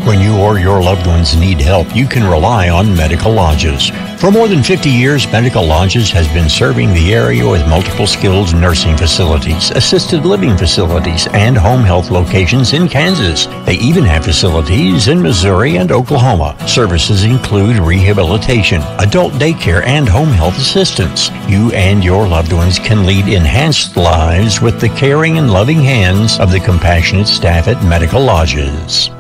When you or your loved ones need help, you can rely on Medical Lodges. For more than 50 years, Medical Lodges has been serving the area with multiple skilled nursing facilities, assisted living facilities, and home health locations in Kansas. They even have facilities in Missouri and Oklahoma. Services include rehabilitation, adult daycare, and home health assistance. You and your loved ones can lead enhanced lives with the caring and loving hands of the compassionate staff at Medical Lodges.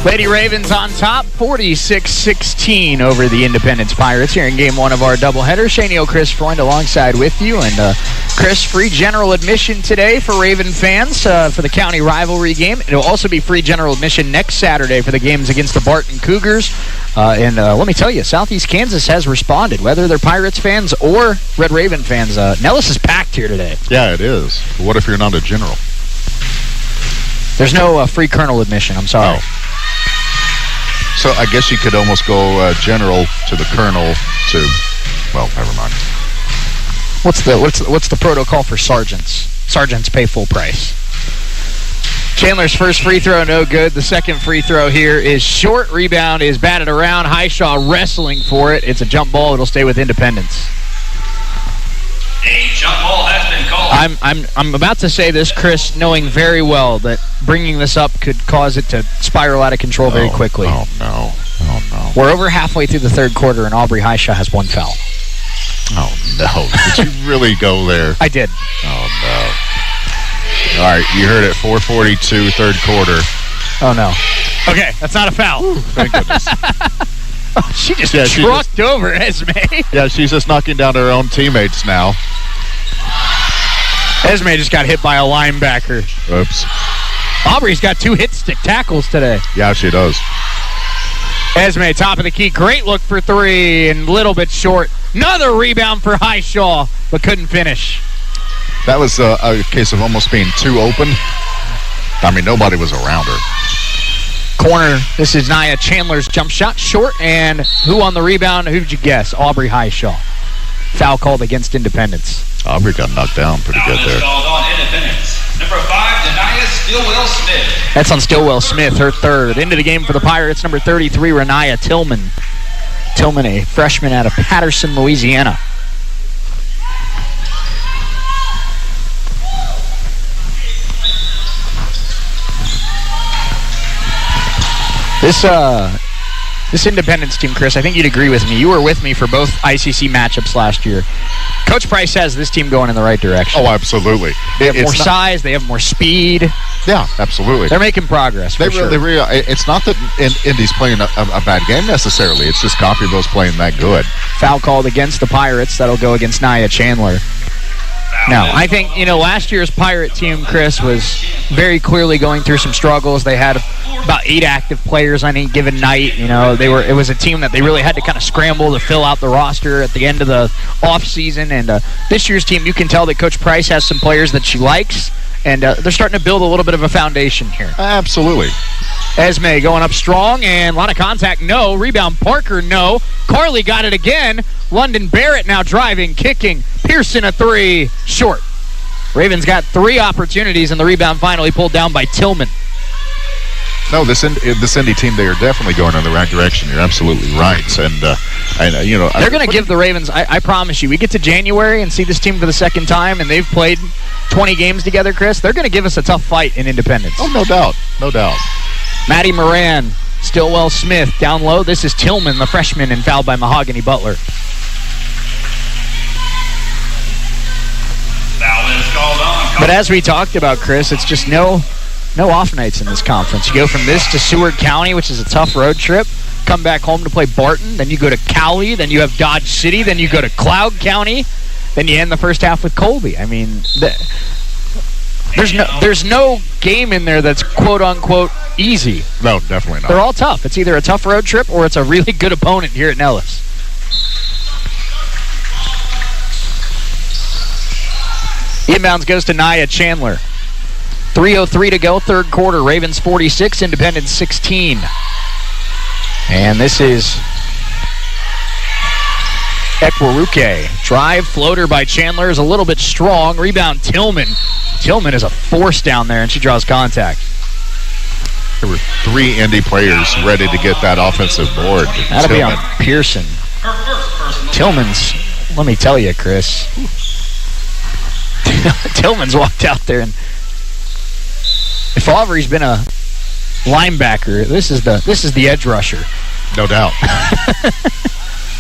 Lady Ravens on top, 46-16 over the Independence Pirates here in Game 1 of our doubleheader. Shaney Chris Freund alongside with you. And Chris, free general admission today for Raven fans for the county rivalry game. It will also be free general admission next Saturday for the games against the Barton Cougars. And let me tell you, Southeast Kansas has responded, whether they're Pirates fans or Red Raven fans. Nellis is packed here today. Yeah, it is. What if you're not a general? There's no free colonel admission. I'm sorry. Oh. So I guess you could almost go general to the colonel to, well, never mind. What's the protocol for sergeants? Sergeants pay full price. Chandler's first free throw, no good. The second free throw here is short. Rebound is batted around. Highshaw wrestling for it. It's a jump ball. It'll stay with Independence. A jump ball has been called. I'm about to say this, Chris, knowing very well that bringing this up could cause it to spiral out of control very quickly. Oh, no. Oh, no. We're over halfway through the third quarter, and Aubrey Highshaw has one foul. Oh, no. Did you really go there? I did. Oh, no. All right, you heard it, 4:42, third quarter. Oh, no. Okay, that's not a foul. Ooh, thank goodness. Oh, she just trucked over Esme. Yeah, she's just knocking down her own teammates now. Esme just got hit by a linebacker. Oops. Aubrey's got 2 hit-stick tackles today. Yeah, she does. Esme, top of the key. Great look for 3 and a little bit short. Another rebound for Highshaw, but couldn't finish. That was a case of almost being too open. I mean, nobody was around her. Corner, this is Nia Chandler's jump shot, short, and who on the rebound? Who'd you guess? Aubrey Highshaw. Foul called against Independence. Aubrey got knocked down pretty good there. Called on Independence. Number 5, Denia Stillwell-Smith. That's on Stillwell-Smith, her third. Into the game for the Pirates, number 33, Renaya Tillman. Tillman, a freshman out of Patterson, Louisiana. This Independence team, Chris, I think you'd agree with me. You were with me for both ICC matchups last year. Coach Price has this team going in the right direction. Oh, absolutely. They have more size. They have more speed. Yeah, absolutely. They're making progress, They really, it's not that Indy's playing a bad game necessarily. It's just Coffeyville's playing that good. Foul called against the Pirates. That'll go against Nia Chandler. No, I think, last year's Pirate team, Chris, was very clearly going through some struggles. They had about 8 active players on any given night. It was a team that they really had to kind of scramble to fill out the roster at the end of the offseason. And this year's team, you can tell that Coach Price has some players that she likes, and they're starting to build a little bit of a foundation here. Absolutely. Esme going up strong, and a lot of contact, no. Rebound, Parker, no. Carly got it again. London Barrett now driving, kicking. Pearson a 3, short. Ravens got 3 opportunities, and the rebound finally pulled down by Tillman. No, this Indy team, they are definitely going in the right direction. You're absolutely right. And they're going to give the Ravens, I promise you, we get to January and see this team for the second time, and they've played 20 games together, Chris. They're going to give us a tough fight in Independence. Oh, no doubt. No doubt. Maddie Moran Stillwell Smith down low. This is Tillman, the freshman, and fouled by Mahogany Butler. Foul is called on. But as we talked about, Chris, it's just no off nights in this conference. You go from this to Seward County, which is a tough road trip, come back home to play Barton, then you go to Cowley, then you have Dodge City, then you go to Cloud County, then you end the first half with Colby. I mean, there's no game in there that's quote-unquote easy. No, definitely not. They're all tough. It's either a tough road trip or it's a really good opponent here at Nellis. Inbounds goes to Nia Chandler. 3:03 to go, third quarter. Ravens 46, Independence 16. And this is Ekwaruke. Drive, floater by Chandler is a little bit strong. Rebound, Tillman. Tillman is a force down there, and she draws contact. There were 3 Indy players ready to get that offensive board. That'll be on Pearson. Tillman's, let me tell you, Chris. Tillman's walked out there, and if Aubrey's been a linebacker, this is the edge rusher. No doubt.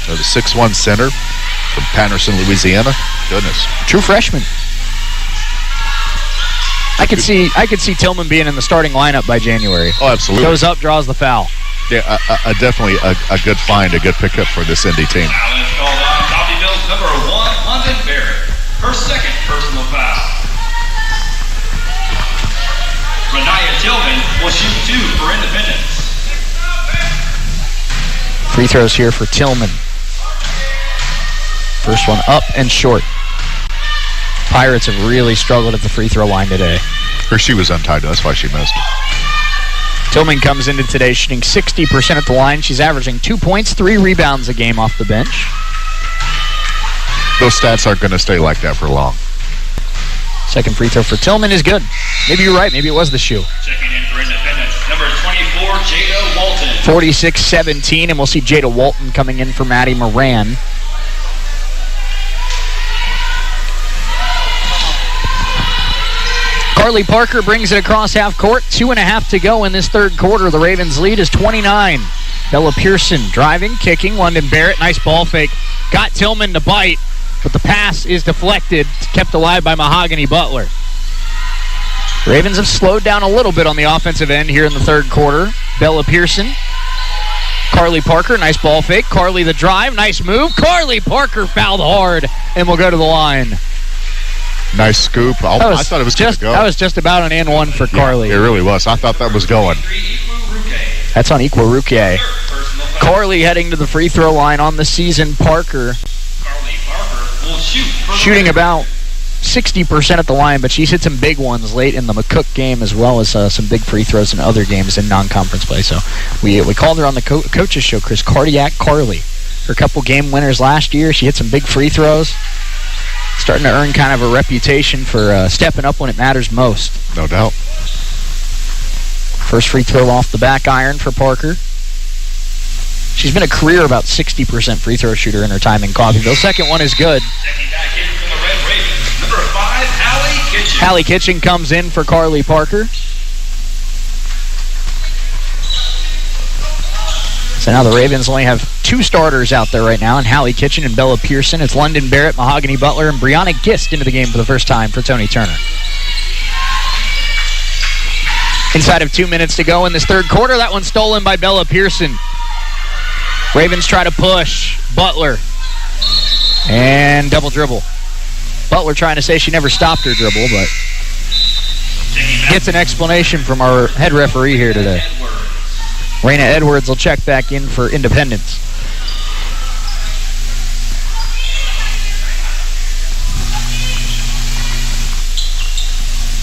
The 6'1" center from Patterson, Louisiana. Goodness. True freshman. I could see Tillman being in the starting lineup by January. Oh, absolutely. Goes up, draws the foul. Yeah, definitely a good find, a good pickup for this Indy team. Foul is called on Coffeyville's number 1, London Barrett. Her second personal foul. Renaya Tillman will shoot 2 for Independence. Free throws here for Tillman. First one up and short. Pirates have really struggled at the free throw line today. Her shoe was untied, that's why she missed. Tillman comes into today shooting 60% at the line. She's averaging 2 points, 3 rebounds a game off the bench. Those stats aren't going to stay like that for long. Second free throw for Tillman is good. Maybe you're right. Maybe it was the shoe. Checking in for Independence, number 24, Jada Walton. 46-17, and we'll see Jada Walton coming in for Maddie Moran. Carly Parker brings it across half court. 2.5 to go in this third quarter. The Ravens' lead is 29. Bella Pearson driving, kicking. London Barrett, nice ball fake. Got Tillman to bite, but the pass is deflected, kept alive by Mahogany Butler. Ravens have slowed down a little bit on the offensive end here in the third quarter. Bella Pearson. Carly Parker, nice ball fake. Carly the drive, nice move. Carly Parker fouled hard and will go to the line. Nice scoop. I thought it was going to go. That was just about an and one for Carly. It really was. I thought that was going. That's on Ekwaruke. Carly heading to the free throw line on the season. Parker shooting about 60% at the line, but she's hit some big ones late in the McCook game as well as some big free throws in other games in non-conference play. So we called her on the coaches show, Chris, Cardiac Carly. Her couple game winners last year. She hit some big free throws. Starting to earn kind of a reputation for stepping up when it matters most. No doubt. First free throw off the back iron for Parker. She's been a career about 60% free throw shooter in her time in Coffeyville. Second one is good. Checking back in from the Red Ravens, number 5, Hallie Kitchen. Hallie Kitchen comes in for Carly Parker. So now the Ravens only have 2 starters out there right now, and Hallie Kitchen and Bella Pearson. It's London Barrett, Mahogany Butler, and Brianna Gist into the game for the first time for Tony Turner. Inside of 2 minutes to go in this third quarter. That one's stolen by Bella Pearson. Ravens try to push. Butler. And double dribble. Butler trying to say she never stopped her dribble, but gets an explanation from our head referee here today. Raina Edwards will check back in for Independence.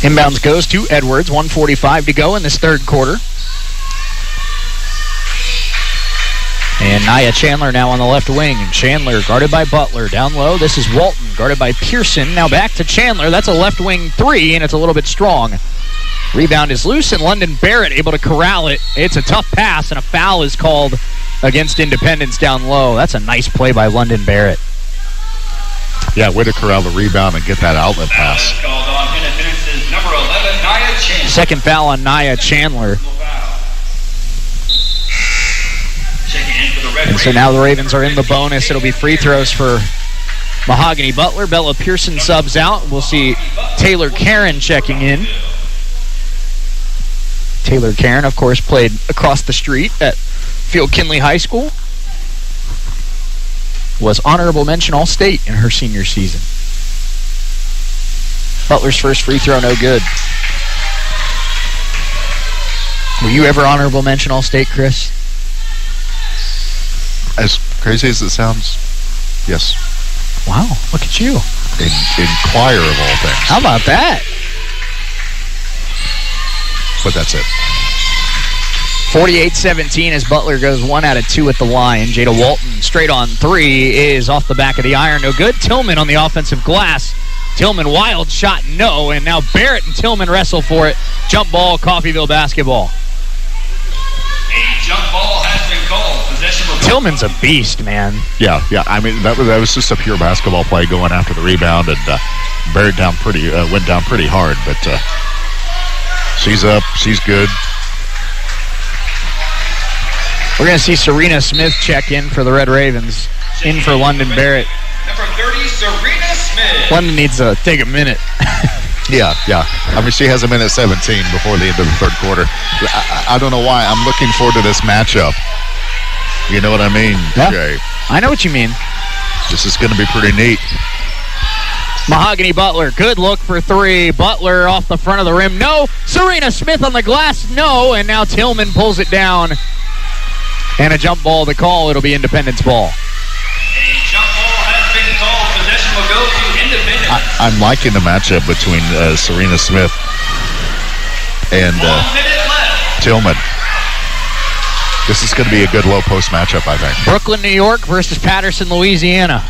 Inbounds goes to Edwards. 1:45 to go in this third quarter. And Nia Chandler now on the left wing. And Chandler guarded by Butler. Down low, this is Walton guarded by Pearson. Now back to Chandler. That's a left wing 3, and it's a little bit strong. Rebound is loose, and London Barrett able to corral it. It's a tough pass, and a foul is called against Independence down low. That's a nice play by London Barrett. Yeah, way to corral the rebound and get that outlet pass. Foul is called on Independence's number 11, Nia Chandler. Second foul on Nia Chandler. So now the Ravens are in the bonus. It'll be free throws for Mahogany Butler. Bella Pearson subs out. We'll see Taylor Karen checking in. Taylor Karen, of course, played across the street at Field Kinley High School. Was honorable mention All-State in her senior season. Butler's first free throw, no good. Were you ever honorable mention All-State, Chris? As crazy as it sounds, yes. Wow, look at you. In choir of all things. How about that? But that's it. 48-17 as Butler goes 1 out of 2 at the line. Jada Walton straight on 3 is off the back of the iron. No good. Tillman on the offensive glass. Tillman, wild shot, no. And now Barrett and Tillman wrestle for it. Jump ball, Coffeyville basketball. A jump ball has been called. Possession of Tillman's a beast, man. Yeah. I mean, that was just a pure basketball play going after the rebound, and Barrett went down pretty hard, but she's up. She's good. We're going to see Serena Smith check in for the Red Ravens. In for London Barrett. Number 30, Serena Smith. London needs to take a minute. Yeah. I mean, she has a minute 17 before the end of the third quarter. I don't know why. I'm looking forward to this matchup. You know what I mean, yeah. Jay? I know what you mean. This is going to be pretty neat. Mahogany Butler, good look for 3. Butler off the front of the rim, no. Serena Smith on the glass, no. And now Tillman pulls it down. And a jump ball to call. It'll be Independence ball. A jump ball has been called. Possession will go to Independence. I'm liking the matchup between Serena Smith and Tillman. This is going to be a good low post matchup, I think. Brooklyn, New York versus Patterson, Louisiana.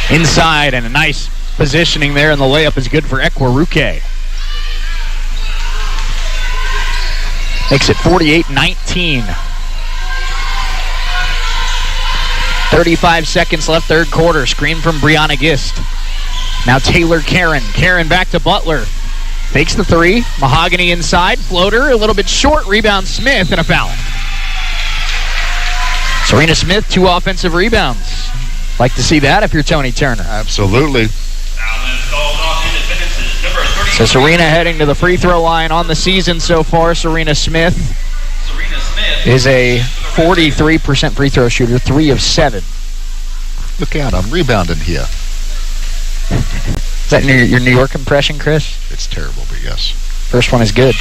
Inside, and a nice positioning there, and the layup is good for Ekwaruke. Makes it 48-19. 35 seconds left, third quarter. Screen from Brianna Gist. Now Taylor Karen. Karen back to Butler. Fakes the 3. Mahogany inside. Floater, a little bit short. Rebound Smith, and a foul. Serena Smith, 2 offensive rebounds. Like to see that if you're Tony Turner. Absolutely. So Serena heading to the free throw line on the season so far. Serena Smith is a 43% free throw shooter, 3 of 7. Look out, I'm rebounding here. Is that your New York impression, Chris? It's terrible, but yes. First one is good.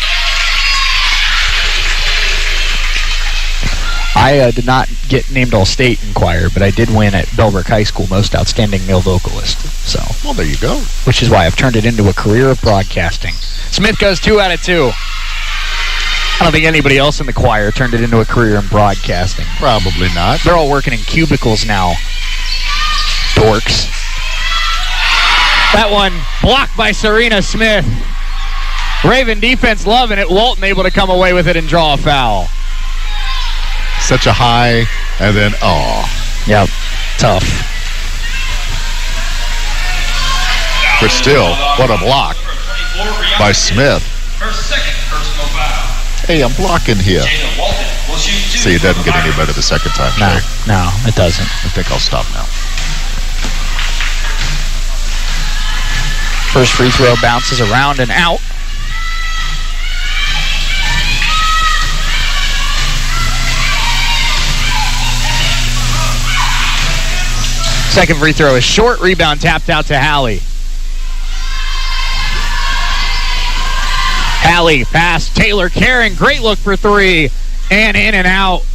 I did not get named All-State in choir, but I did win at Bellbrook High School Most Outstanding Male Vocalist. So, well, there you go. Which is why I've turned it into a career of broadcasting. Smith goes 2 out of 2. I don't think anybody else in the choir turned it into a career in broadcasting. Probably not. They're all working in cubicles now. Dorks. That one blocked by Serena Smith. Raven defense loving it. Walton able to come away with it and draw a foul. Such a high, and then, Yep, tough. But still, what a block by Smith. Her second personal foul. Hey, I'm blocking here. See, it doesn't get any better the second time, Jay. No, it doesn't. I think I'll stop now. First free throw bounces around and out. Second free throw is short. Rebound tapped out to Hallie. Hallie pass. Taylor Karen. Great look for 3. And in and out.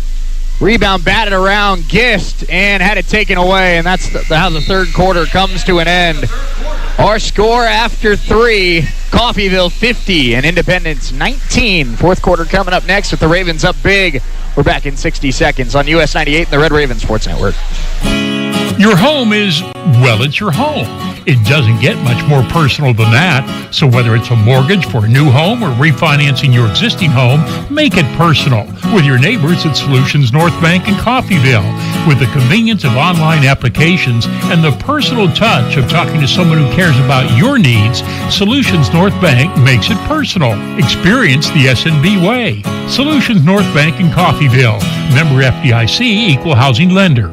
Rebound batted around Gist and had it taken away. And that's how the third quarter comes to an end. Our score after 3. Coffeyville 50 and Independence 19. Fourth quarter coming up next with the Ravens up big. We're back in 60 seconds on US 98 and the Red Raven Sports Network. Your home is, well, it's your home. It doesn't get much more personal than that. So whether it's a mortgage for a new home or refinancing your existing home, make it personal with your neighbors at Solutions North Bank in Coffeyville. With the convenience of online applications and the personal touch of talking to someone who cares about your needs, Solutions North Bank makes it personal. Experience the S&B way. Solutions North Bank in Coffeyville. Member FDIC, Equal Housing Lender.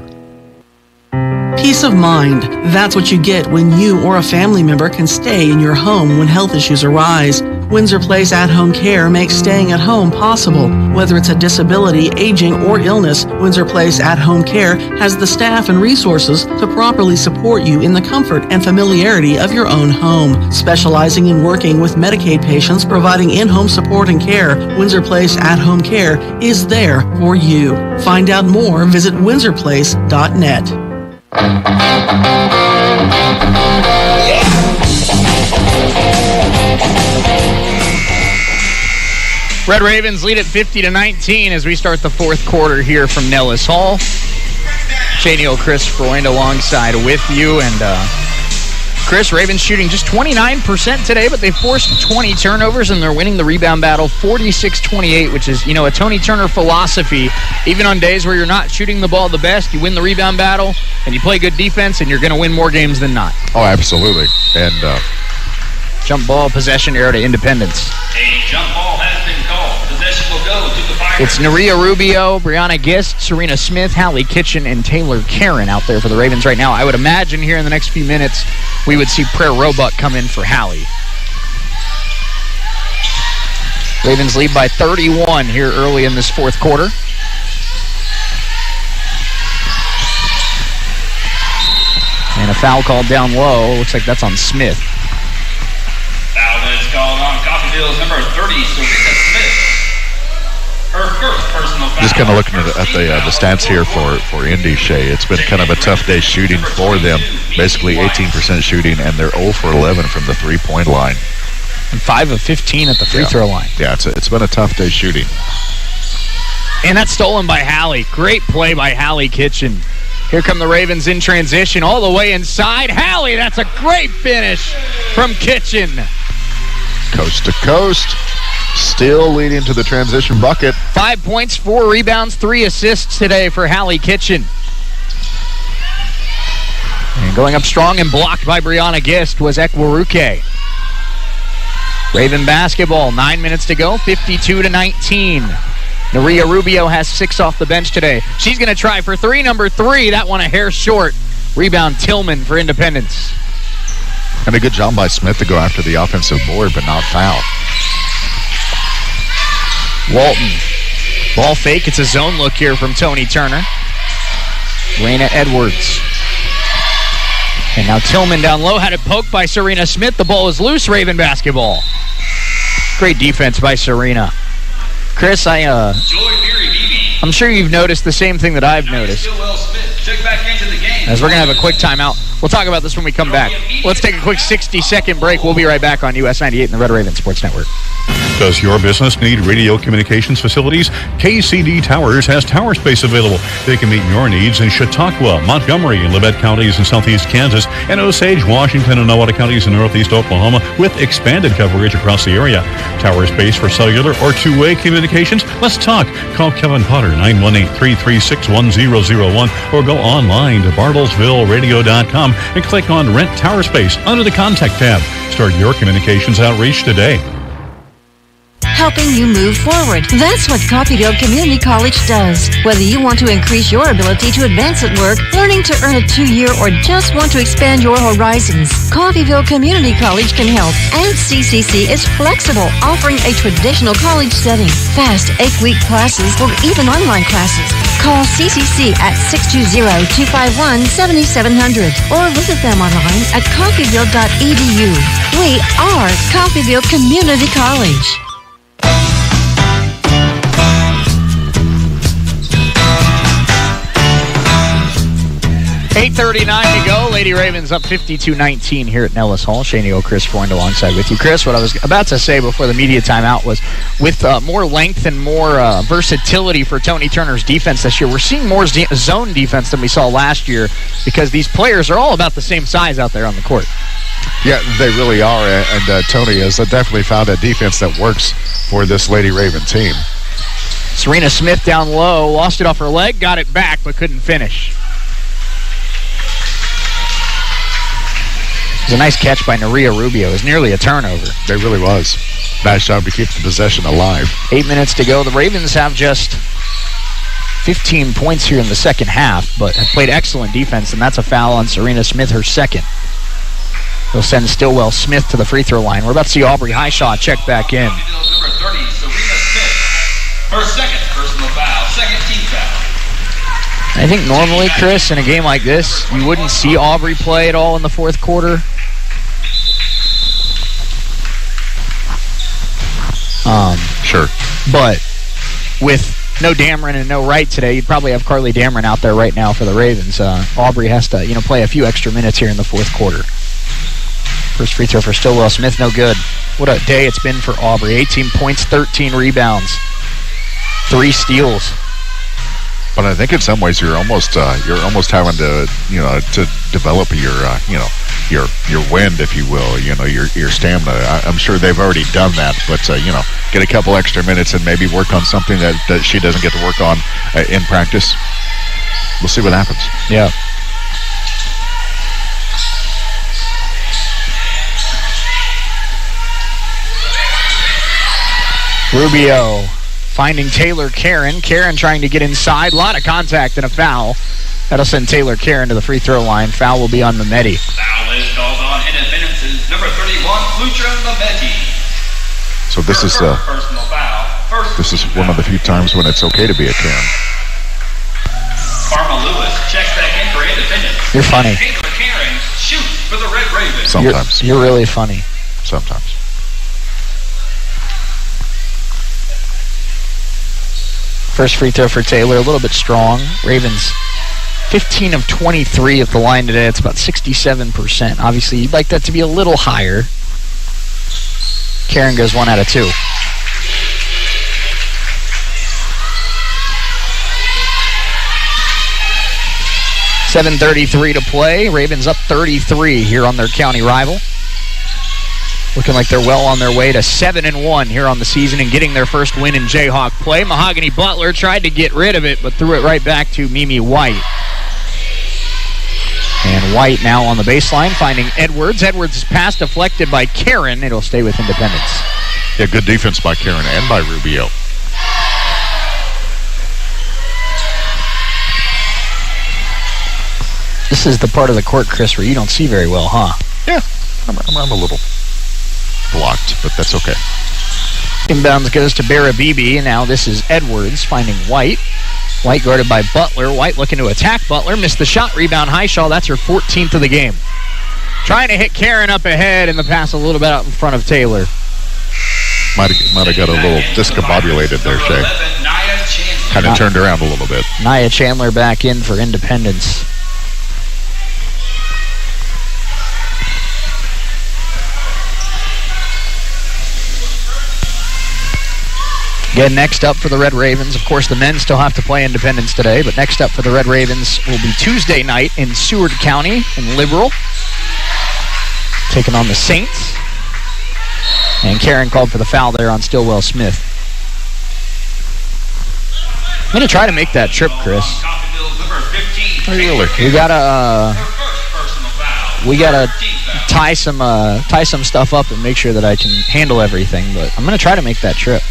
Peace of mind. That's what you get when you or a family member can stay in your home when health issues arise. Windsor Place at-home care makes staying at home possible. Whether it's a disability, aging, or illness, Windsor Place at-home care has the staff and resources to properly support you in the comfort and familiarity of your own home. Specializing in working with Medicaid patients, providing in-home support and care, Windsor Place at-home care is there for you. Find out more, visit windsorplace.net. Red Ravens lead at 50-19 as we start the fourth quarter here from Nellis Hall. Jay Neal, Chris Freund alongside with you. And Chris, Ravens shooting just 29% today, but they forced 20 turnovers, and they're winning the rebound battle 46-28, which is, a Tony Turner philosophy. Even on days where you're not shooting the ball the best, you win the rebound battle, and you play good defense, and you're going to win more games than not. Oh, absolutely. And jump ball, possession arrow to Independence. A jump ball has been called. Possession will go to the Pirates. It's Naria Rubio, Brianna Gist, Serena Smith, Hallie Kitchen, and Taylor Karen out there for the Ravens right now. I would imagine here in the next few minutes we would see Prayer Roebuck come in for Hallie. Ravens lead by 31 here early in this fourth quarter. And a foul called down low. Looks like that's on Smith. Foul is called on Coffeyville's number 30, Serena Smith. Her first personal foul. Just kind of looking at the stats here for Indy, Shea. It's been kind of a tough day shooting for them. Basically 18% shooting, and they're 0 for 11 from the three-point line. And 5 of 15 at the free throw line. Yeah, it's been a tough day shooting. And that's stolen by Hallie. Great play by Hallie Kitchen. Here come the Ravens in transition all the way inside. Hallie, that's a great finish from Kitchen. Coast to coast. Still leading to the transition bucket. 5 points, 4 rebounds, 3 assists today for Hallie Kitchen. And going up strong and blocked by Brianna Gist was Ekwaruke. Raven basketball, 9 minutes to go, 52-19. Naria Rubio has 6 off the bench today. She's going to try for 3, number 3. That one a hair short. Rebound Tillman for Independence. And a good job by Smith to go after the offensive board, but not foul. Walton. Ball fake. It's a zone look here from Tony Turner. Raina Edwards. And now Tillman down low. Had it poked by Serena Smith. The ball is loose. Raven basketball. Great defense by Serena. Chris, I'm sure you've noticed the same thing that I've noticed. As we're going to have a quick timeout. We'll talk about this when we come back. Let's take a quick 60-second break. We'll be right back on US 98 and the Red Raven Sports Network. Does your business need radio communications facilities? KCD Towers has tower space available. They can meet your needs in Chautauqua, Montgomery, and Labette counties in southeast Kansas, and Osage, Washington, and Nowata counties in northeast Oklahoma, with expanded coverage across the area. Tower space for cellular or two-way communications? Let's talk. Call Kevin Potter, 918-336-1001, or go online to bartlesvilleradio.com and click on Rent Tower Space under the Contact tab. Start your communications outreach today. Helping you move forward. That's what Coffeyville Community College does. Whether you want to increase your ability to advance at work, learning to earn a 2-year, or just want to expand your horizons, Coffeyville Community College can help. And CCC is flexible, offering a traditional college setting, fast 8-week classes, or even online classes. Call CCC at 620-251-7700 or visit them online at coffeyville.edu. We are Coffeyville Community College. 8:39 to go. Lady Ravens up 52-19 here at Nellis Hall. Shane O, Chris Freund alongside with you. Chris, what I was about to say before the media timeout was with more length and more versatility for Tony Turner's defense this year, we're seeing more zone defense than we saw last year because these players are all about the same size out there on the court. Yeah, they really are, and Tony has definitely found a defense that works for this Lady Raven team. Serena Smith down low, lost it off her leg, got it back, but couldn't finish. It was a nice catch by Nerea Rubio. It was nearly a turnover. It really was. Nice job to keep the possession alive. 8 minutes to go. The Ravens have just 15 points here in the second half, but have played excellent defense, and that's a foul on Serena Smith, her second. They'll send Stillwell Smith to the free throw line. We're about to see Aubrey Highshaw check back in. Number 30, Serena Smith. Her second personal foul, second team foul. I think normally, Chris, in a game like this, you wouldn't see Aubrey play at all in the fourth quarter. Sure. But with no Dameron and no Wright today, you'd probably have Carly Dameron out there right now for the Ravens. Aubrey has to, play a few extra minutes here in the fourth quarter. First free throw for Stillwell Smith, no good. What a day it's been for Aubrey. 18 points, 13 rebounds, 3 steals. But I think in some ways you're almost having to to develop your wind, if you will, your stamina. I'm sure they've already done that, but get a couple extra minutes and maybe work on something that she doesn't get to work on in practice. We'll see what happens. Yeah. Rubio finding Taylor Karen. Karen trying to get inside. A lot of contact and a foul. That'll send Taylor Karen to the free throw line. Foul will be on Mehmeti. Foul is called on Independence, number 31, Lucha Mehmeti. So this is personal foul. This is one of the few times when it's okay to be a Karen. Karma Lewis checks back in for Independence. You're funny. Taylor Karen shoots for the Red Ravens. Sometimes. You're really funny. Sometimes. First free throw for Taylor, a little bit strong. Ravens 15 of 23 at the line today. It's about 67%. Obviously, you'd like that to be a little higher. Karen goes 1 out of 2. .7:33 to play. Ravens up 33 here on their county rival. Looking like they're well on their way to 7-1 here on the season and getting their first win in Jayhawk play. Mahogany Butler tried to get rid of it, but threw it right back to Mimi White. And White now on the baseline, finding Edwards. Edwards' pass deflected by Karen. It'll stay with Independence. Yeah, good defense by Karen and by Rubio. This is the part of the court, Chris, where you don't see very well, huh? Yeah, I'm a little blocked, but that's okay. Inbounds goes to Barabibi, and now this is Edwards finding White. White guarded by Butler. White looking to attack Butler. Missed the shot. Rebound Highshaw. That's her 14th of the game. Trying to hit Karen up ahead, and the pass a little bit out in front of Taylor. Might have got a little discombobulated there, Shay. Kind of turned around a little bit. Nia Chandler back in for Independence. Again, next up for the Red Ravens, of course, the men still have to play Independence today, but next up for the Red Ravens will be Tuesday night in Seward County in Liberal, taking on the Saints. And Karen called for the foul there on Stillwell Smith. I'm going to try to make that trip, Chris. Really? We gotta tie some stuff up and make sure that I can handle everything, but I'm going to try to make that trip.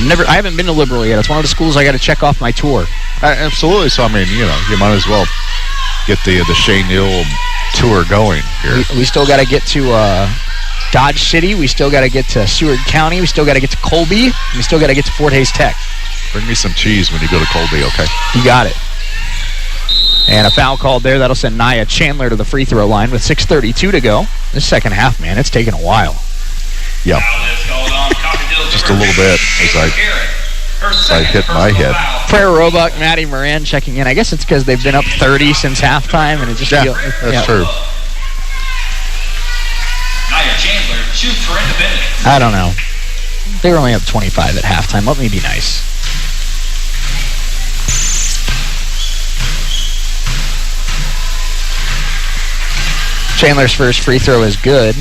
I haven't been to Liberal yet. It's one of the schools I got to check off my tour. Absolutely. So, I mean, you might as well get the Shea Neal tour going here. We still got to get to Dodge City. We still got to get to Seward County. We still got to get to Colby. And we still got to get to Fort Hays Tech. Bring me some cheese when you go to Colby, okay? You got it. And a foul called there. That'll send Nia Chandler to the free throw line with 6:32 to go. This second half, man, it's taken a while. Yeah. Just a little bit as I I hit my head. Prayer Roebuck, Maddie Moran checking in. I guess it's because they've been up 30 since halftime, and it just feels... That's true. Nia Chandler shoots for Independence. I don't know. They were only up 25 at halftime. Let me be nice. Chandler's first free throw is good.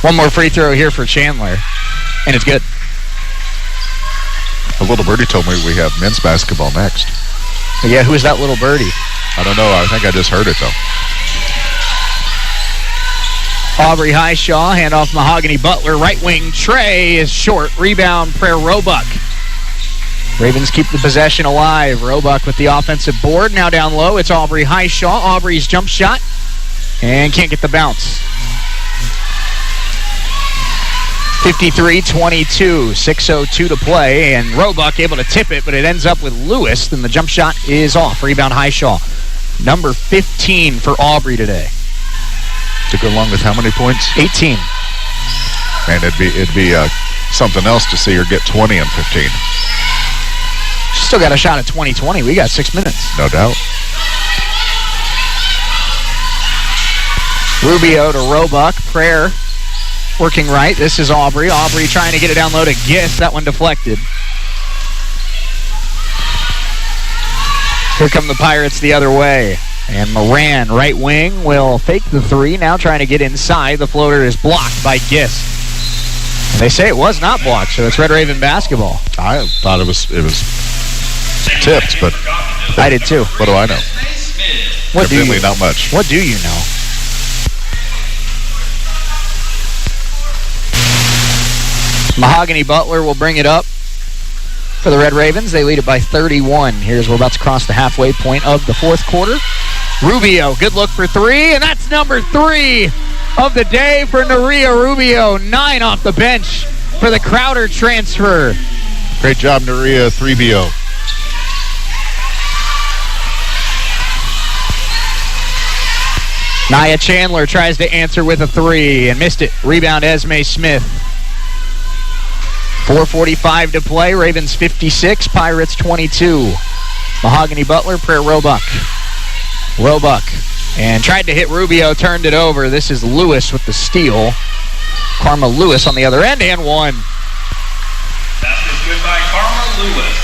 One more free throw here for Chandler, and it's good. A little birdie told me we have men's basketball next. Yeah, who's that little birdie? I don't know. I think I just heard it, though. Aubrey Highshaw, handoff Mahogany Butler. Right wing, Trey is short. Rebound, Prayer Roebuck. Ravens keep the possession alive. Roebuck with the offensive board. Now down low, it's Aubrey Highshaw. Aubrey's jump shot, and can't get the bounce. 53-22, 6:02 to play, and Roebuck able to tip it, but it ends up with Lewis. Then the jump shot is off. Rebound Highshaw. Number 15 for Aubrey today. To go along with how many points? 18. And it'd be something else to see her get 20 and 15. She's still got a shot at 20-20. We got 6 minutes. No doubt. Rubio to Roebuck. Prayer working right. This is Aubrey. Aubrey trying to get it down low to Giss. That one deflected. Here come the Pirates the other way. And Moran, right wing, will fake the three. Now trying to get inside. The floater is blocked by Giss. And they say it was not blocked, so it's Red Raven basketball. I thought it was tipped, but I did too. What do I know? What do you? Evidently not much. What do you know? Mahogany Butler will bring it up for the Red Ravens. They lead it by 31. Here's we're about to cross the halfway point of the fourth quarter. Rubio, good look for three, and that's number 3 of the day for Nerea Rubio. 9 off the bench for the Crowder transfer. Great job, Nerea 3BO. Nia Chandler tries to answer with a 3 and missed it. Rebound Esme Smith. 4:45 to play. Ravens 56, Pirates 22. Mahogany Butler, Prayer Roebuck. Roebuck. And tried to hit Rubio, turned it over. This is Lewis with the steal. Karma Lewis on the other end, and one. Basket good by Karma Lewis.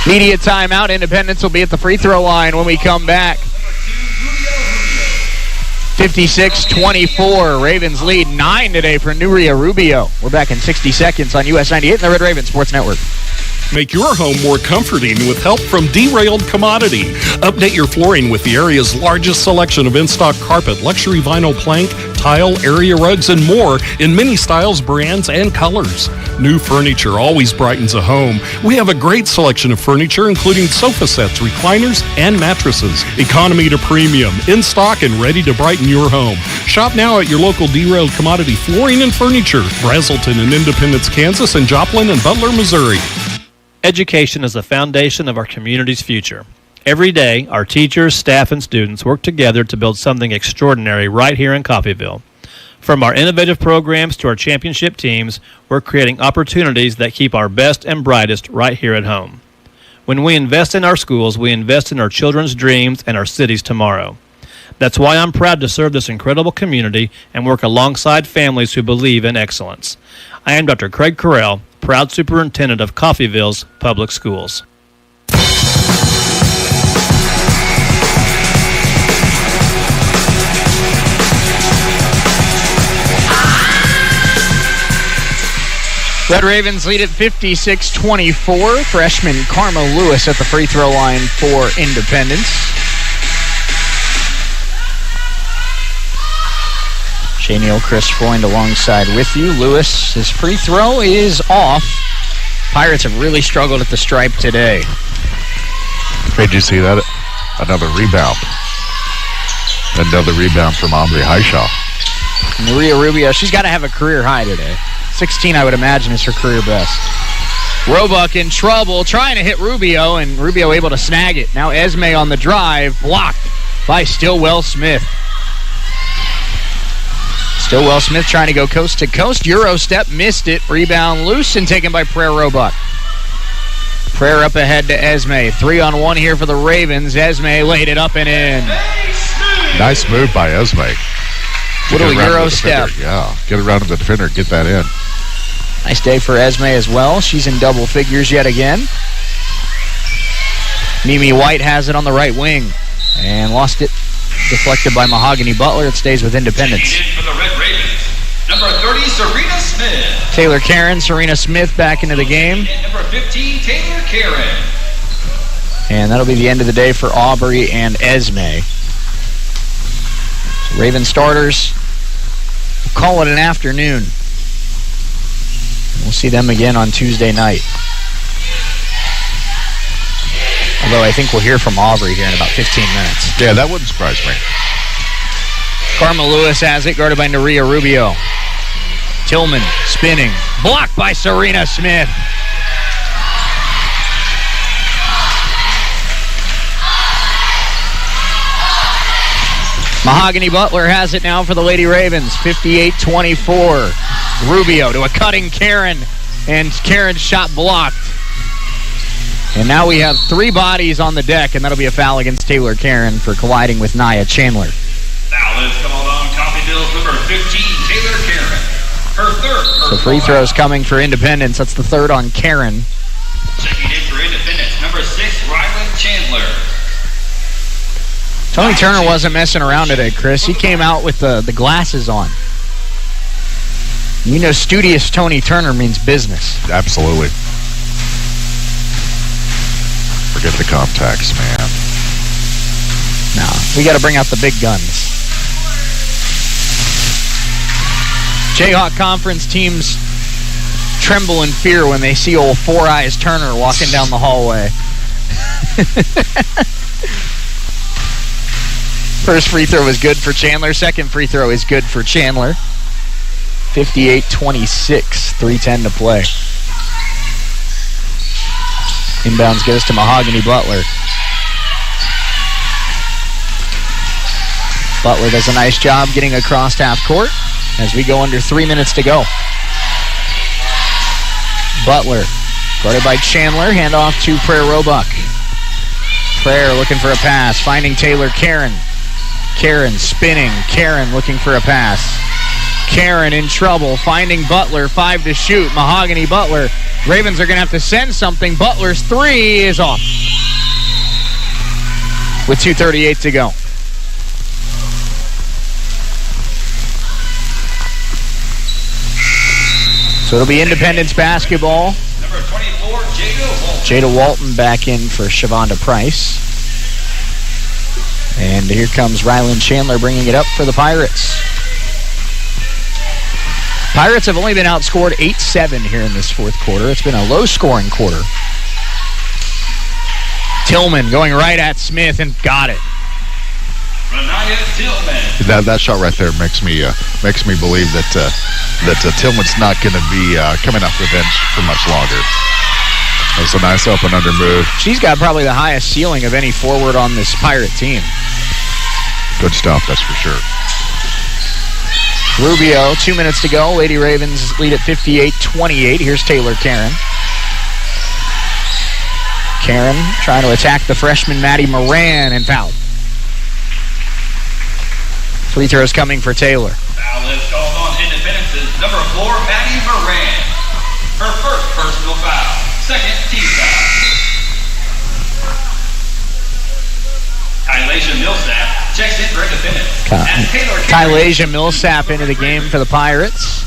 Media timeout. Independence will be at the free throw line when we come back. 56-24. Ravens lead 9 today for Nerea Rubio. We're back in 60 seconds on US 98 and the Red Raven Sports Network. Make your home more comforting with help from Derailed Commodity. Update your flooring with the area's largest selection of in-stock carpet, luxury vinyl plank, tile, area rugs, and more in many styles, brands, and colors. New furniture always brightens a home. We have a great selection of furniture, including sofa sets, recliners, and mattresses. Economy to premium, in stock and ready to brighten your home. Shop now at your local Derailed Commodity Flooring and Furniture, Brazelton in Independence, Kansas, and Joplin and Butler, Missouri. Education is the foundation of our community's future. Every day, our teachers, staff, and students work together to build something extraordinary right here in Coffeyville. From our innovative programs to our championship teams, we're creating opportunities that keep our best and brightest right here at home. When we invest in our schools, we invest in our children's dreams and our city's tomorrow. That's why I'm proud to serve this incredible community and work alongside families who believe in excellence. I am Dr. Craig Carell, proud superintendent of Coffeyville's Public Schools. Red Ravens lead at 56-24. Freshman Karma Lewis at the free throw line for Independence. Shea Neal, Chris Freund alongside with you. Lewis, his free throw is off. Pirates have really struggled at the stripe today. Did you see that? Another rebound. Another rebound from Aubrey Highshaw. Nerea Rubio, she's got to have a career high today. 16, I would imagine, is her career best. Roebuck in trouble, trying to hit Rubio, and Rubio able to snag it. Now Esme on the drive, blocked by Stillwell Smith. Stillwell Smith trying to go coast to coast. Euro step, missed it. Rebound loose and taken by Prayer Roebuck. Prayer up ahead to Esme. 3-on-1 here for the Ravens. Esme laid it up and in. Nice move by Esme. Little Euro step. Yeah, get around to the defender, get that in. Nice day for Esme as well. She's in double figures yet again. Mimi White has it on the right wing and lost it. Deflected by Mahogany Butler. It stays with Independence. Checking in for the Red Ravens, number 30, Serena Smith. Taylor Karen, Serena Smith back into the game. And number 15, Taylor Karen. And that'll be the end of the day for Aubrey and Esme. So Raven starters, we'll call it an afternoon. We'll see them again on Tuesday night. Although I think we'll hear from Aubrey here in about 15 minutes. Yeah, that wouldn't surprise me. Karma Lewis has it, guarded by Naria Rubio. Tillman spinning. Blocked by Serena Smith. Mahogany Butler has it now for the Lady Ravens. 58-24. Rubio to a cutting Karen. And Karen's shot blocked. And now we have 3 bodies on the deck, and that'll be a foul against Taylor Karen for colliding with Nia Chandler. Foul is called on Coffeyville's number 15, Taylor Karen. Her third. So free throws coming for Independence. That's the third on Karen. Checking in for Independence, number 6, Ryland Chandler. Tony Turner wasn't messing around today, Chris. He came out with the glasses on. You know, studious Tony Turner means business. Absolutely. Forget the contacts, man. No, we got to bring out the big guns. Jayhawk Conference teams tremble in fear when they see old Four Eyes Turner walking down the hallway. First free throw was good for Chandler. Second free throw is good for Chandler. 58-26, 3:10 to play. Inbounds goes to Mahogany Butler. Butler does a nice job getting across half court as we go under 3 minutes to go. Butler, guarded by Chandler, handoff to Prayer Roebuck. Prayer looking for a pass, finding Taylor Karen. Karen spinning, Karen looking for a pass. Karen in trouble, finding Butler, 5 to shoot. Mahogany Butler. Ravens are going to have to send something. Butler's 3 is off. With 2:38 to go. So it'll be Independence basketball. Number 24, Jada Walton. Jada Walton back in for Shavonda Price. And here comes Ryland Chandler bringing it up for the Pirates. Pirates have only been outscored 8-7 here in this fourth quarter. It's been a low-scoring quarter. Tillman going right at Smith and got it. Renaya Tillman. That shot right there makes me believe that Tillman's not going to be coming off the bench for much longer. That's a nice up and under move. She's got probably the highest ceiling of any forward on this Pirate team. Good stuff, that's for sure. Rubio, 2 minutes to go. Lady Ravens lead at 58-28. Here's Taylor Karen. Karen trying to attack the freshman Maddie Moran and foul. Free throws coming for Taylor. Foul is called on Independence's number 4, Maddie Moran. Her first personal foul. Second team foul. Kylasia Millsap checks in for Independence. Kylasia Millsap into the game for the Pirates.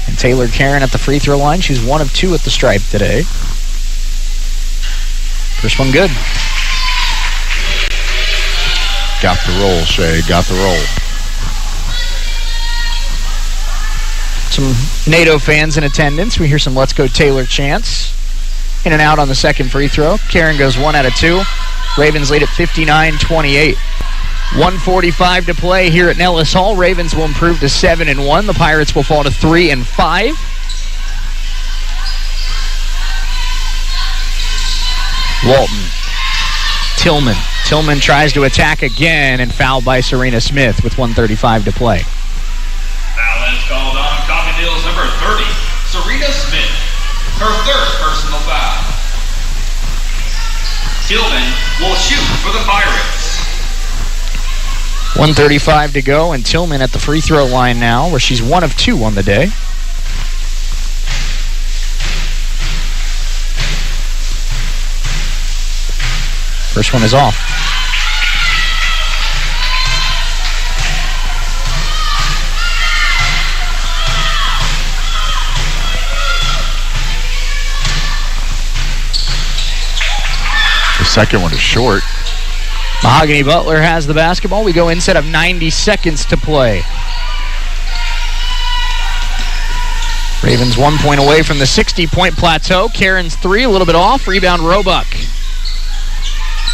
And Taylor Karen at the free throw line. She's 1 of 2 at the stripe today. First one good. Got the roll, Shay. Got the roll. Some NATO fans in attendance. We hear some Let's Go Taylor chants. In and out on the second free throw. Karen goes 1 out of 2. Ravens lead at 59-28. 1:45 to play here at Nellis Hall. Ravens will improve to 7-1. The Pirates will fall to 3-5. Walton Tillman. Tillman tries to attack again and fouled by Serena Smith with 1:35 to play. Foul is called on Coffeyville's number 30, Serena Smith. Her third personal foul. Tillman will shoot for the Pirates. 1:35 to go, and Tillman at the free throw line now, where she's 1 of 2 on the day. First one is off. The second one is short. Mahogany Butler has the basketball. We go inside of 90 seconds to play. Ravens 1 point away from the 60-point plateau. Karen's 3, a little bit off. Rebound, Roebuck.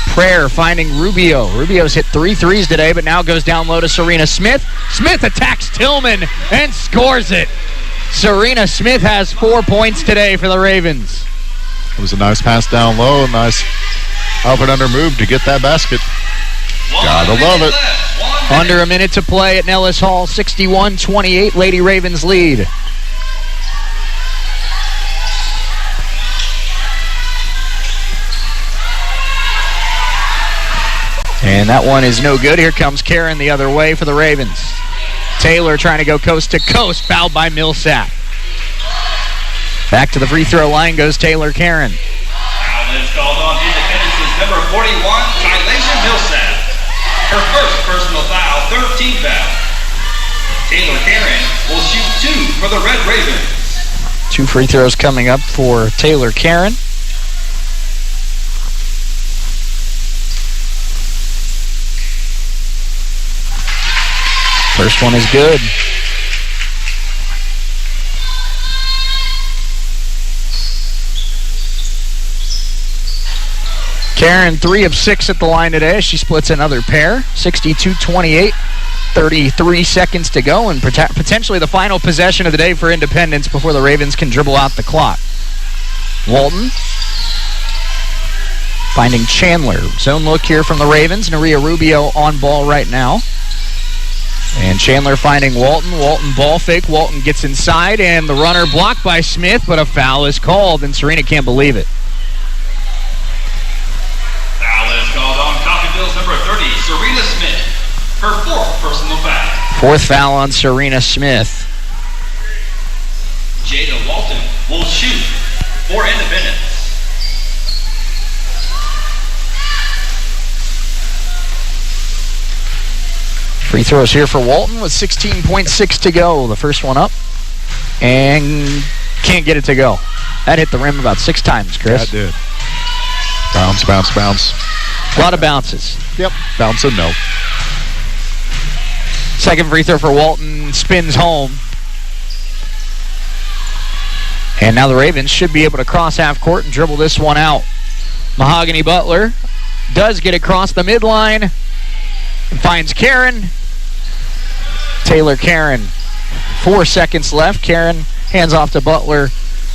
Prayer finding Rubio. Rubio's hit 3 threes today, but now goes down low to Serena Smith. Smith attacks Tillman and scores it. Serena Smith has 4 points today for the Ravens. It was a nice pass down low, a nice up and under move to get that basket. Gotta love it. Under a minute to play at Nellis Hall. 61-28, Lady Ravens lead. And that one is no good. Here comes Karen the other way for the Ravens. Taylor trying to go coast to coast, fouled by Millsap. Back to the free throw line goes Taylor Karen. Foul is called on Independence's number 41, Tylacia Millsap. Her first personal foul, 13th foul. Taylor Karen will shoot 2 for the Red Ravens. 2 free throws coming up for Taylor Karen. First one is good. Karen 3 of 6 at the line today. She splits another pair. 62-28. 33 seconds to go, and potentially the final possession of the day for Independence before the Ravens can dribble out the clock. Walton finding Chandler. Zone look here from the Ravens. Naria Rubio on ball right now. And Chandler finding Walton. Walton ball fake. Walton gets inside, and the runner blocked by Smith, but a foul is called, and Serena can't believe it. Foul is called on Coffeyville's number 30, Serena Smith. Her 4th personal foul. 4th foul on Serena Smith. Jada Walton will shoot for Independence. Free throws here for Walton with 16.6 to go. The first one up. And can't get it to go. That hit the rim about 6 times, Chris. That did. Bounce, bounce, bounce. A lot of bounces. Yep. Bounce and no. Second free throw for Walton. Spins home. And now the Ravens should be able to cross half court and dribble this one out. Mahogany Butler does get across the midline. And finds Karen. Taylor Karen. 4 seconds left. Karen hands off to Butler.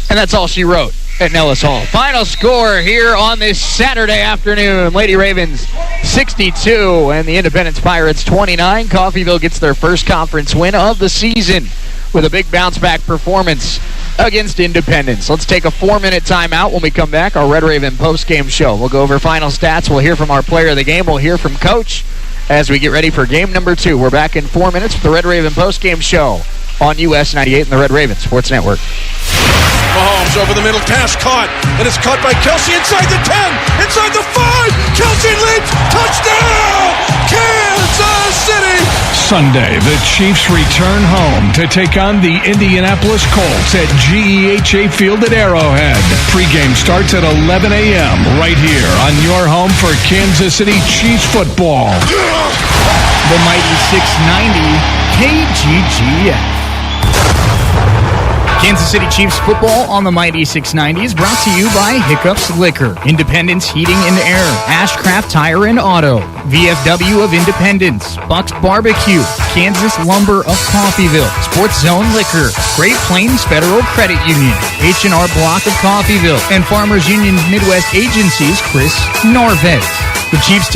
And that's all she wrote at Nellis Hall. Final score here on this Saturday afternoon. Lady Ravens 62 and the Independence Pirates 29. Coffeyville gets their first conference win of the season with a big bounce-back performance against Independence. Let's take a 4-minute timeout. When we come back, our Red Raven post-game show. We'll go over final stats. We'll hear from our player of the game. We'll hear from Coach as we get ready for game number 2. We're back in 4 minutes with the Red Raven post-game show on US 98 and the Red Raven Sports Network. Mahomes over the middle, pass caught, and it's caught by Kelsey inside the 10, inside the 5, Kelsey leaps, touchdown, Kansas City! Sunday, the Chiefs return home to take on the Indianapolis Colts at GEHA Field at Arrowhead. Pre-game starts at 11 a.m. right here on your home for Kansas City Chiefs football. The mighty 690 KGGF. Kansas City Chiefs football on the Mighty 690 is brought to you by Hiccups Liquor, Independence Heating and Air, Ashcraft Tire and Auto, VFW of Independence, Buck's Barbecue, Kansas Lumber of Coffeyville, Sports Zone Liquor, Great Plains Federal Credit Union, H&R Block of Coffeyville, and Farmers Union Midwest Agency's Chris Norvett. The Chiefs